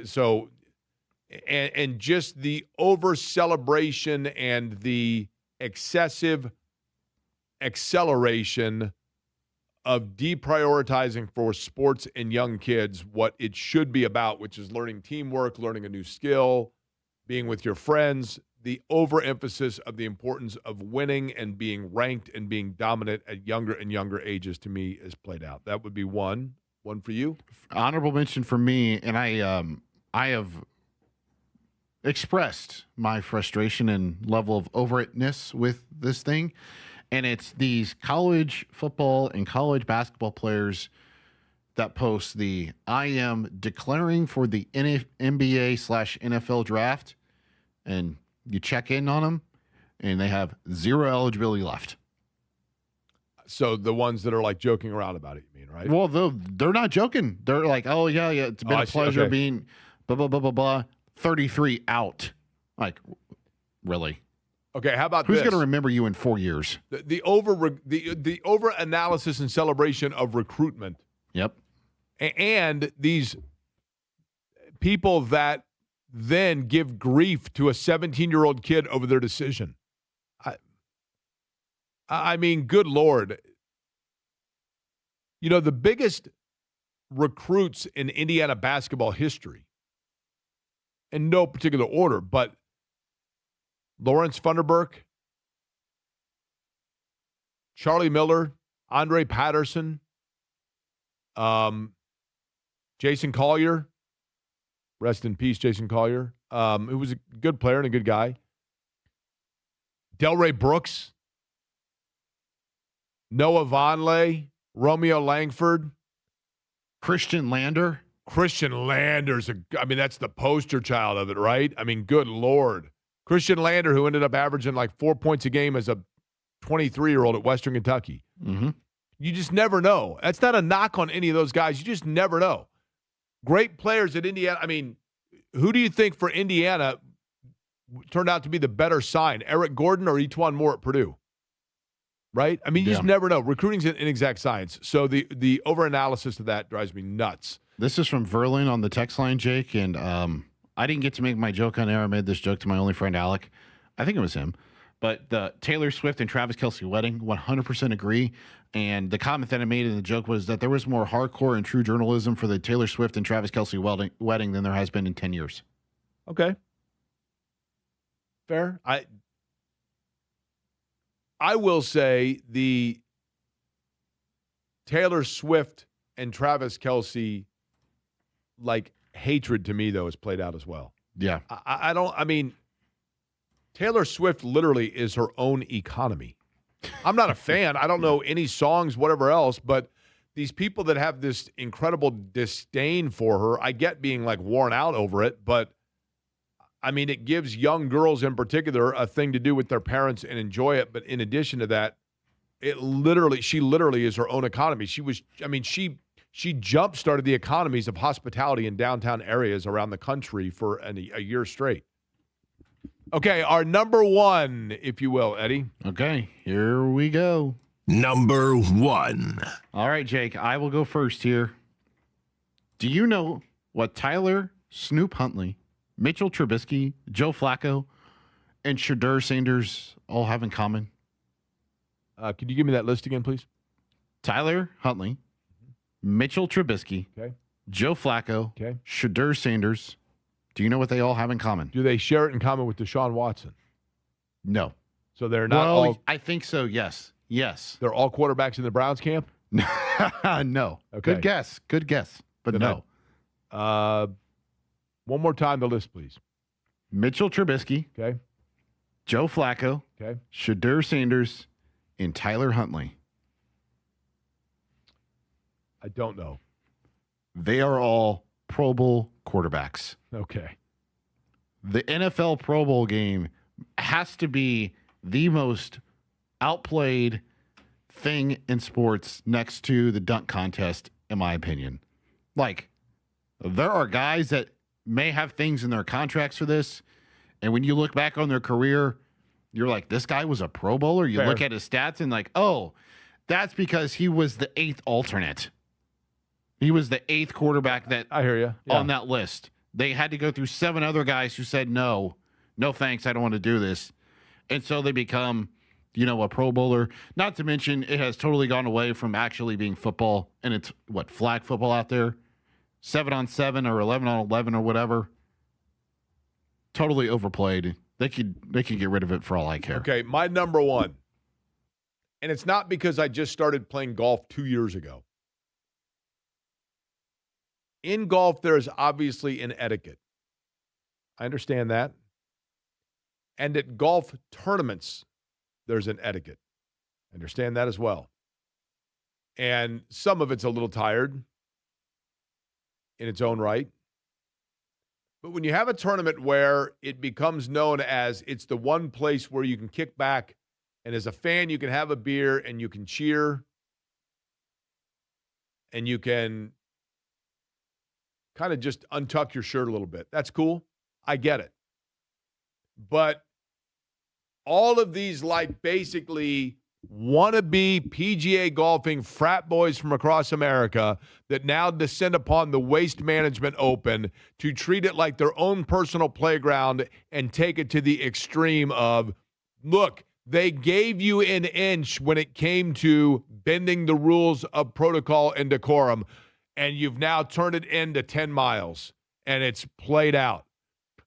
just the over-celebration and the excessive acceleration of deprioritizing for sports and young kids what it should be about, which is teamwork, learning a new skill, being with your friends, the overemphasis of the importance of winning and being ranked and being dominant at younger and younger ages, to me, is played out. That would be one. One for you? Honorable mention for me, and I have expressed my frustration and level of over itness with this thing, and it's these college football and college basketball players that post the "I am declaring for the NBA/NFL draft," and you check in on them, and they have 0 eligibility left. So the ones that are like joking around about it, you mean, right? Well, they're not joking. They're like, "Oh yeah, it's been a pleasure being blah blah blah blah blah." 33 out. Like, really? Okay, how about who's this? going to remember you in 4 years? The over analysis and celebration of recruitment. Yep. And these people that then give grief to a 17-year-old kid over their decision. I mean, good Lord. You know, the biggest recruits in Indiana basketball history, in no particular order, but Lawrence Funderburk, Charlie Miller, Andre Patterson, Jason Collier, rest in peace, Jason Collier, who was a good player and a good guy. Delray Brooks, Noah Vonleh, Romeo Langford, Christian Lander. Christian Lander's that's the poster child of it, right? I mean, good Lord. Christian Lander, who ended up averaging like 4 points a game as a 23-year-old at Western Kentucky. Mm-hmm. You just never know. That's not a knock on any of those guys. You just never know. Great players at Indiana. I mean, who do you think for Indiana turned out to be the better sign, Eric Gordon or Etuan Moore at Purdue? Right? I mean, you just never know. Recruiting's an inexact science. So the over-analysis of that drives me nuts. This is from Verlin on the text line, Jake, and I didn't get to make my joke on air. I made this joke to my only friend, Alec. I think it was him. But the Taylor Swift and Travis Kelce wedding, 100% agree. And the comment that I made in the joke was that there was more hardcore and true journalism for the Taylor Swift and Travis Kelce wedding than there has been in 10 years. Okay. Fair. I will say the Taylor Swift and Travis Kelce, like, hatred to me, though, is played out as well. Yeah. I mean, Taylor Swift literally is her own economy. I'm not a fan. I don't know any songs, whatever else, but these people that have this incredible disdain for her, I get being like worn out over it, but I mean, it gives young girls in particular a thing to do with their parents and enjoy it. But in addition to that, she literally is her own economy. She jump-started the economies of hospitality in downtown areas around the country for a year straight. Okay, our number one, if you will, Eddie. Okay, here we go. Number one. All right, Jake, I will go first here. Do you know what Tyler Snoop Huntley, Mitchell Trubisky, Joe Flacco, and Shadur Sanders all have in common? Could you give me that list again, please? Tyler Huntley, Mitchell Trubisky, Okay. Joe Flacco, Okay. Shadur Sanders. Do you know what they all have in common? Do they share it in common with Deshaun Watson? No. So they're not all. I think so. Yes. Yes. They're all quarterbacks in the Browns camp? No. Okay. Good guess. Good guess. But Then no. One more time the list, please. Mitchell Trubisky, Okay. Joe Flacco, Okay. Shadur Sanders, and Tyler Huntley. I don't know. They are all Pro Bowl quarterbacks. Okay. The NFL Pro Bowl game has to be the most outplayed thing in sports next to the dunk contest, in my opinion. Like, there are guys that may have things in their contracts for this, and when you look back on their career, you're like, this guy was a Pro Bowler. You Fair. look at his stats and like, oh, that's because he was the 8th alternate. He was the 8th quarterback that I hear you. on that list. They had to go through 7 other guys who said, no thanks, I don't want to do this. And so they become, a Pro Bowler. Not to mention, it has totally gone away from actually being football, and it's, flag football out there? 7-on-7 or 11-on-11 or whatever. Totally overplayed. They could get rid of it for all I care. Okay, my number one. And it's not because I just started playing golf 2 years ago. In golf, there is obviously an etiquette. I understand that. And at golf tournaments, there's an etiquette. I understand that as well. And some of it's a little tired in its own right. But when you have a tournament where it becomes known as it's the one place where you can kick back, and as a fan, you can have a beer and you can cheer and you can kind of just untuck your shirt a little bit. That's cool. I get it. But all of these, like, basically wannabe PGA golfing frat boys from across America that now descend upon the Waste Management Open to treat it like their own personal playground and take it to the extreme of, look, they gave you an inch when it came to bending the rules of protocol and decorum, and you've now turned it into 10 miles, and it's played out.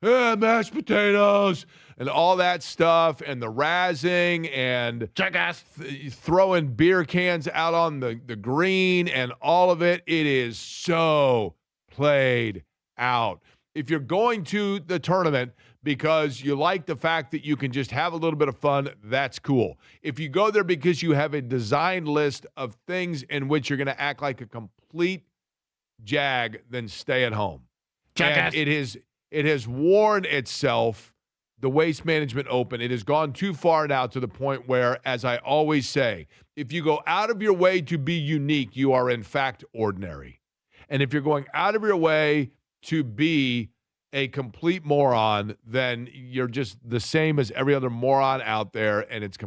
Mashed potatoes and all that stuff, and the razzing and Jackass. Throwing beer cans out on the green and all of it. It is so played out. If you're going to the tournament because you like the fact that you can just have a little bit of fun, that's cool. If you go there because you have a designed list of things in which you're going to act like a complete jag, then stay at home. Jackass. And it has worn itself, the Waste Management Open. It has gone too far now to the point where, as I always say, if you go out of your way to be unique, you are in fact ordinary. And if you're going out of your way to be a complete moron, then you're just the same as every other moron out there, and it's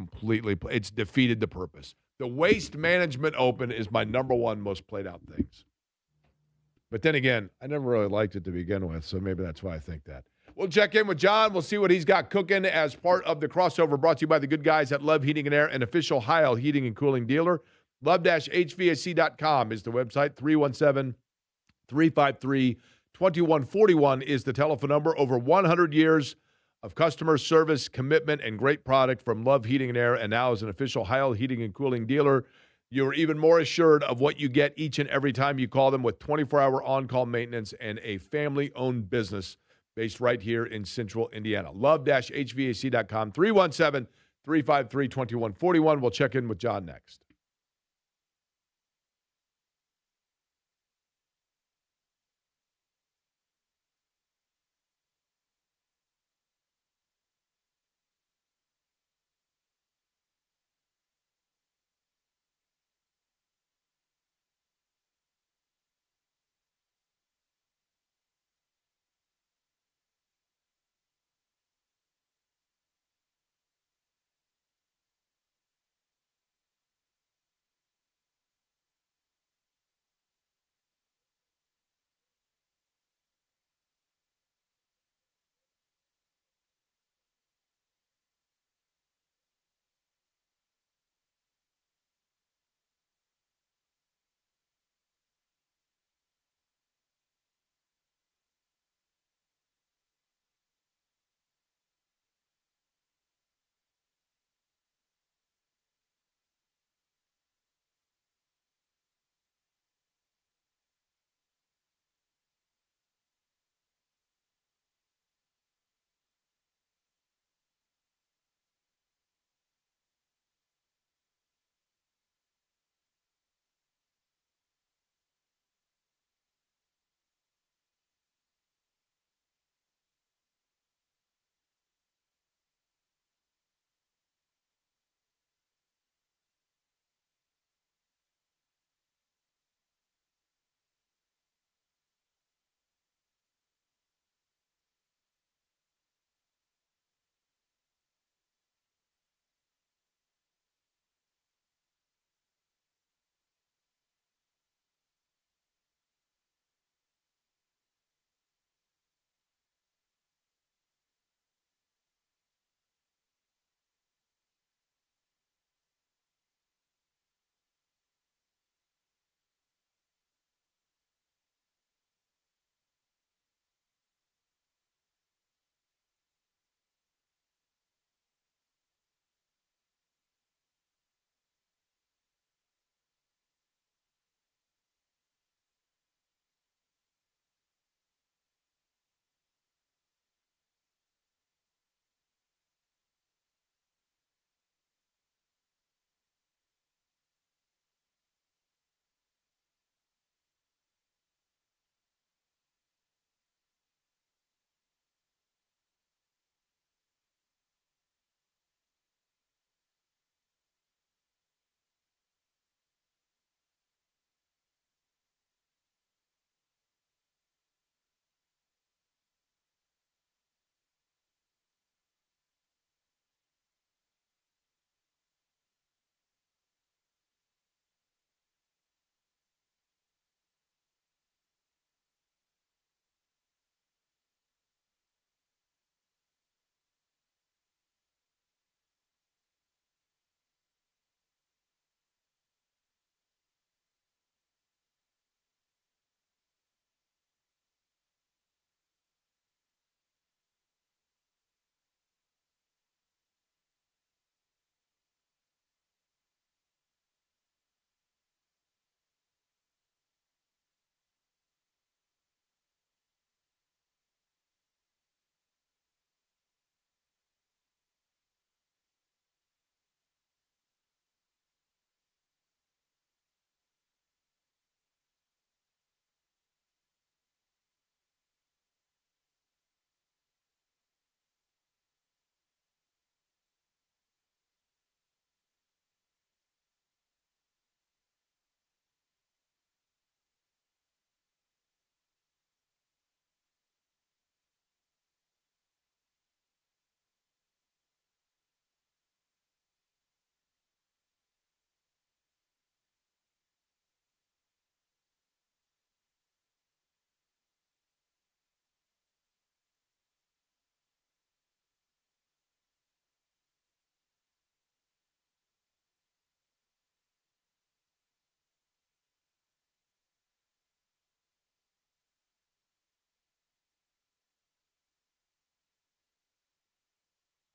defeated the purpose. The Waste Management Open is my number one most played out things. But then again, I never really liked it to begin with, so maybe that's why I think that. We'll check in with John. We'll see what he's got cooking as part of the crossover brought to you by the good guys at Love Heating and Air, an official Heil heating and cooling dealer. Love-HVAC.com is the website. 317-353-2141 is the telephone number. Over 100 years of customer service, commitment, and great product from Love Heating and Air, and now as an official Heil heating and cooling dealer, you're even more assured of what you get each and every time you call them with 24-hour on-call maintenance and a family-owned business based right here in central Indiana. Love-HVAC.com, 317-353-2141. We'll check in with John next.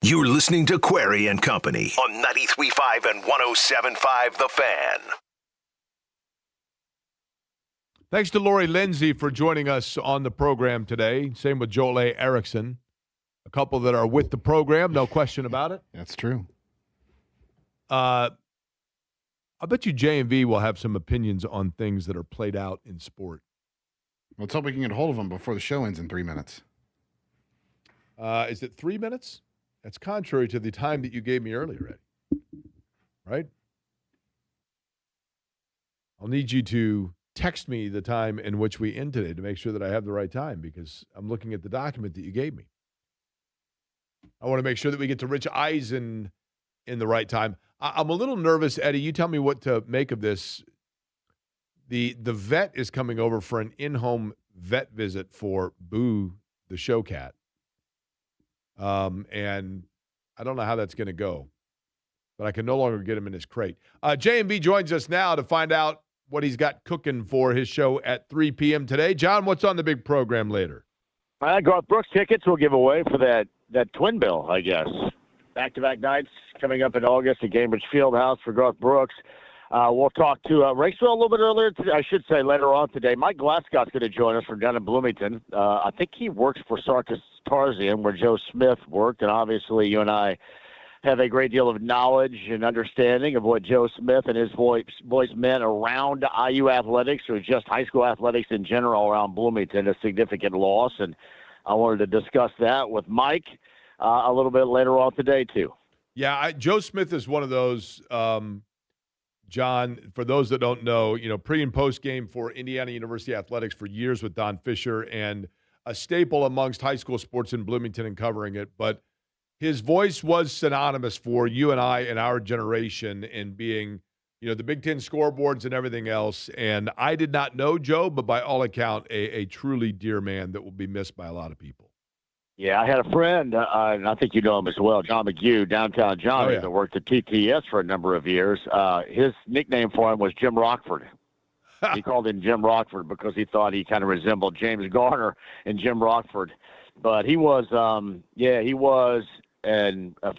You're listening to Query and Company on 93.5 and 107.5 The Fan. Thanks to Lori Lindsay for joining us on the program today. Same with Joel A. Erickson. A couple that are with the program, no question about it. That's true. I bet you J&V will have some opinions on things that are played out in sport. Let's hope we can get a hold of them before the show ends in 3 minutes. Is it 3 minutes? That's contrary to the time that you gave me earlier, Eddie. Right? I'll need you to text me the time in which we end today to make sure that I have the right time, because I'm looking at the document that you gave me. I want to make sure that we get to Rich Eisen in the right time. I'm a little nervous, Eddie. You tell me what to make of this. The vet is coming over for an in-home vet visit for Boo, the show cat. And I don't know how that's going to go, but I can no longer get him in his crate. J&B joins us now to find out what he's got cooking for his show at 3 p.m. today. John, what's on the big program later? Garth Brooks tickets we'll give away for that twin bill, I guess. Back-to-back nights coming up in August at Cambridge Fieldhouse for Garth Brooks. We'll talk to Racewell a little bit earlier today. I should say later on today. Mike Glasgott's going to join us from down in Bloomington. I think he works for Sarkis Tarzian, where Joe Smith worked, and obviously you and I have a great deal of knowledge and understanding of what Joe Smith and his boys meant around IU athletics, or just high school athletics in general around Bloomington, a significant loss. And I wanted to discuss that with Mike a little bit later on today, too. Yeah, Joe Smith is one of those, John, for those that don't know, pre- and post-game for Indiana University Athletics for years with Don Fisher, and a staple amongst high school sports in Bloomington and covering it. But his voice was synonymous for you and I and our generation in being, the Big Ten scoreboards and everything else. And I did not know Joe, but by all account, a truly dear man that will be missed by a lot of people. Yeah, I had a friend, and I think you know him as well, John McHugh, downtown Johnny, that worked at TTS for a number of years. His nickname for him was Jim Rockford. He called him Jim Rockford because he thought he kind of resembled James Garner and Jim Rockford. But he was, a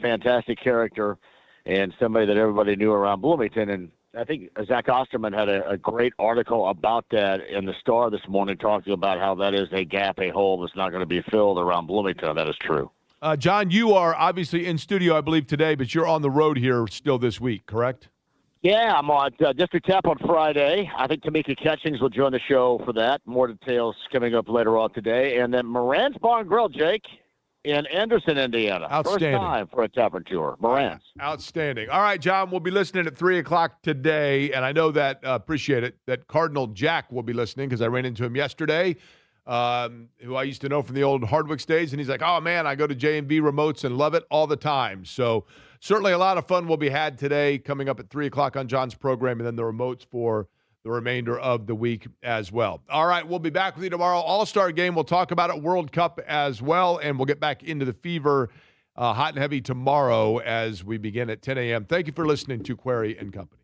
fantastic character and somebody that everybody knew around Bloomington. And I think Zach Osterman had a great article about that in the Star this morning, talking about how that is a gap, a hole that's not going to be filled around Bloomington. That is true. John, you are obviously in studio, I believe, today, but you're on the road here still this week, correct? Yeah, I'm on District Tap on Friday. I think Tamika Catchings will join the show for that. More details coming up later on today. And then Moran's Bar and Grill, Jake, in Anderson, Indiana. Outstanding. First time for a Tavern Tour. Moran's. Outstanding. All right, John, we'll be listening at 3 o'clock today, and I know that, appreciate it, that Cardinal Jack will be listening because I ran into him yesterday, who I used to know from the old Hardwick days, and he's like, oh, man, I go to J&B remotes and love it all the time. So certainly a lot of fun will be had today coming up at 3 o'clock on John's program, and then the remotes for the remainder of the week as well. All right, we'll be back with you tomorrow. All-Star game, we'll talk about it, World Cup as well, and we'll get back into the fever hot and heavy tomorrow as we begin at 10 a.m. Thank you for listening to Query and Company.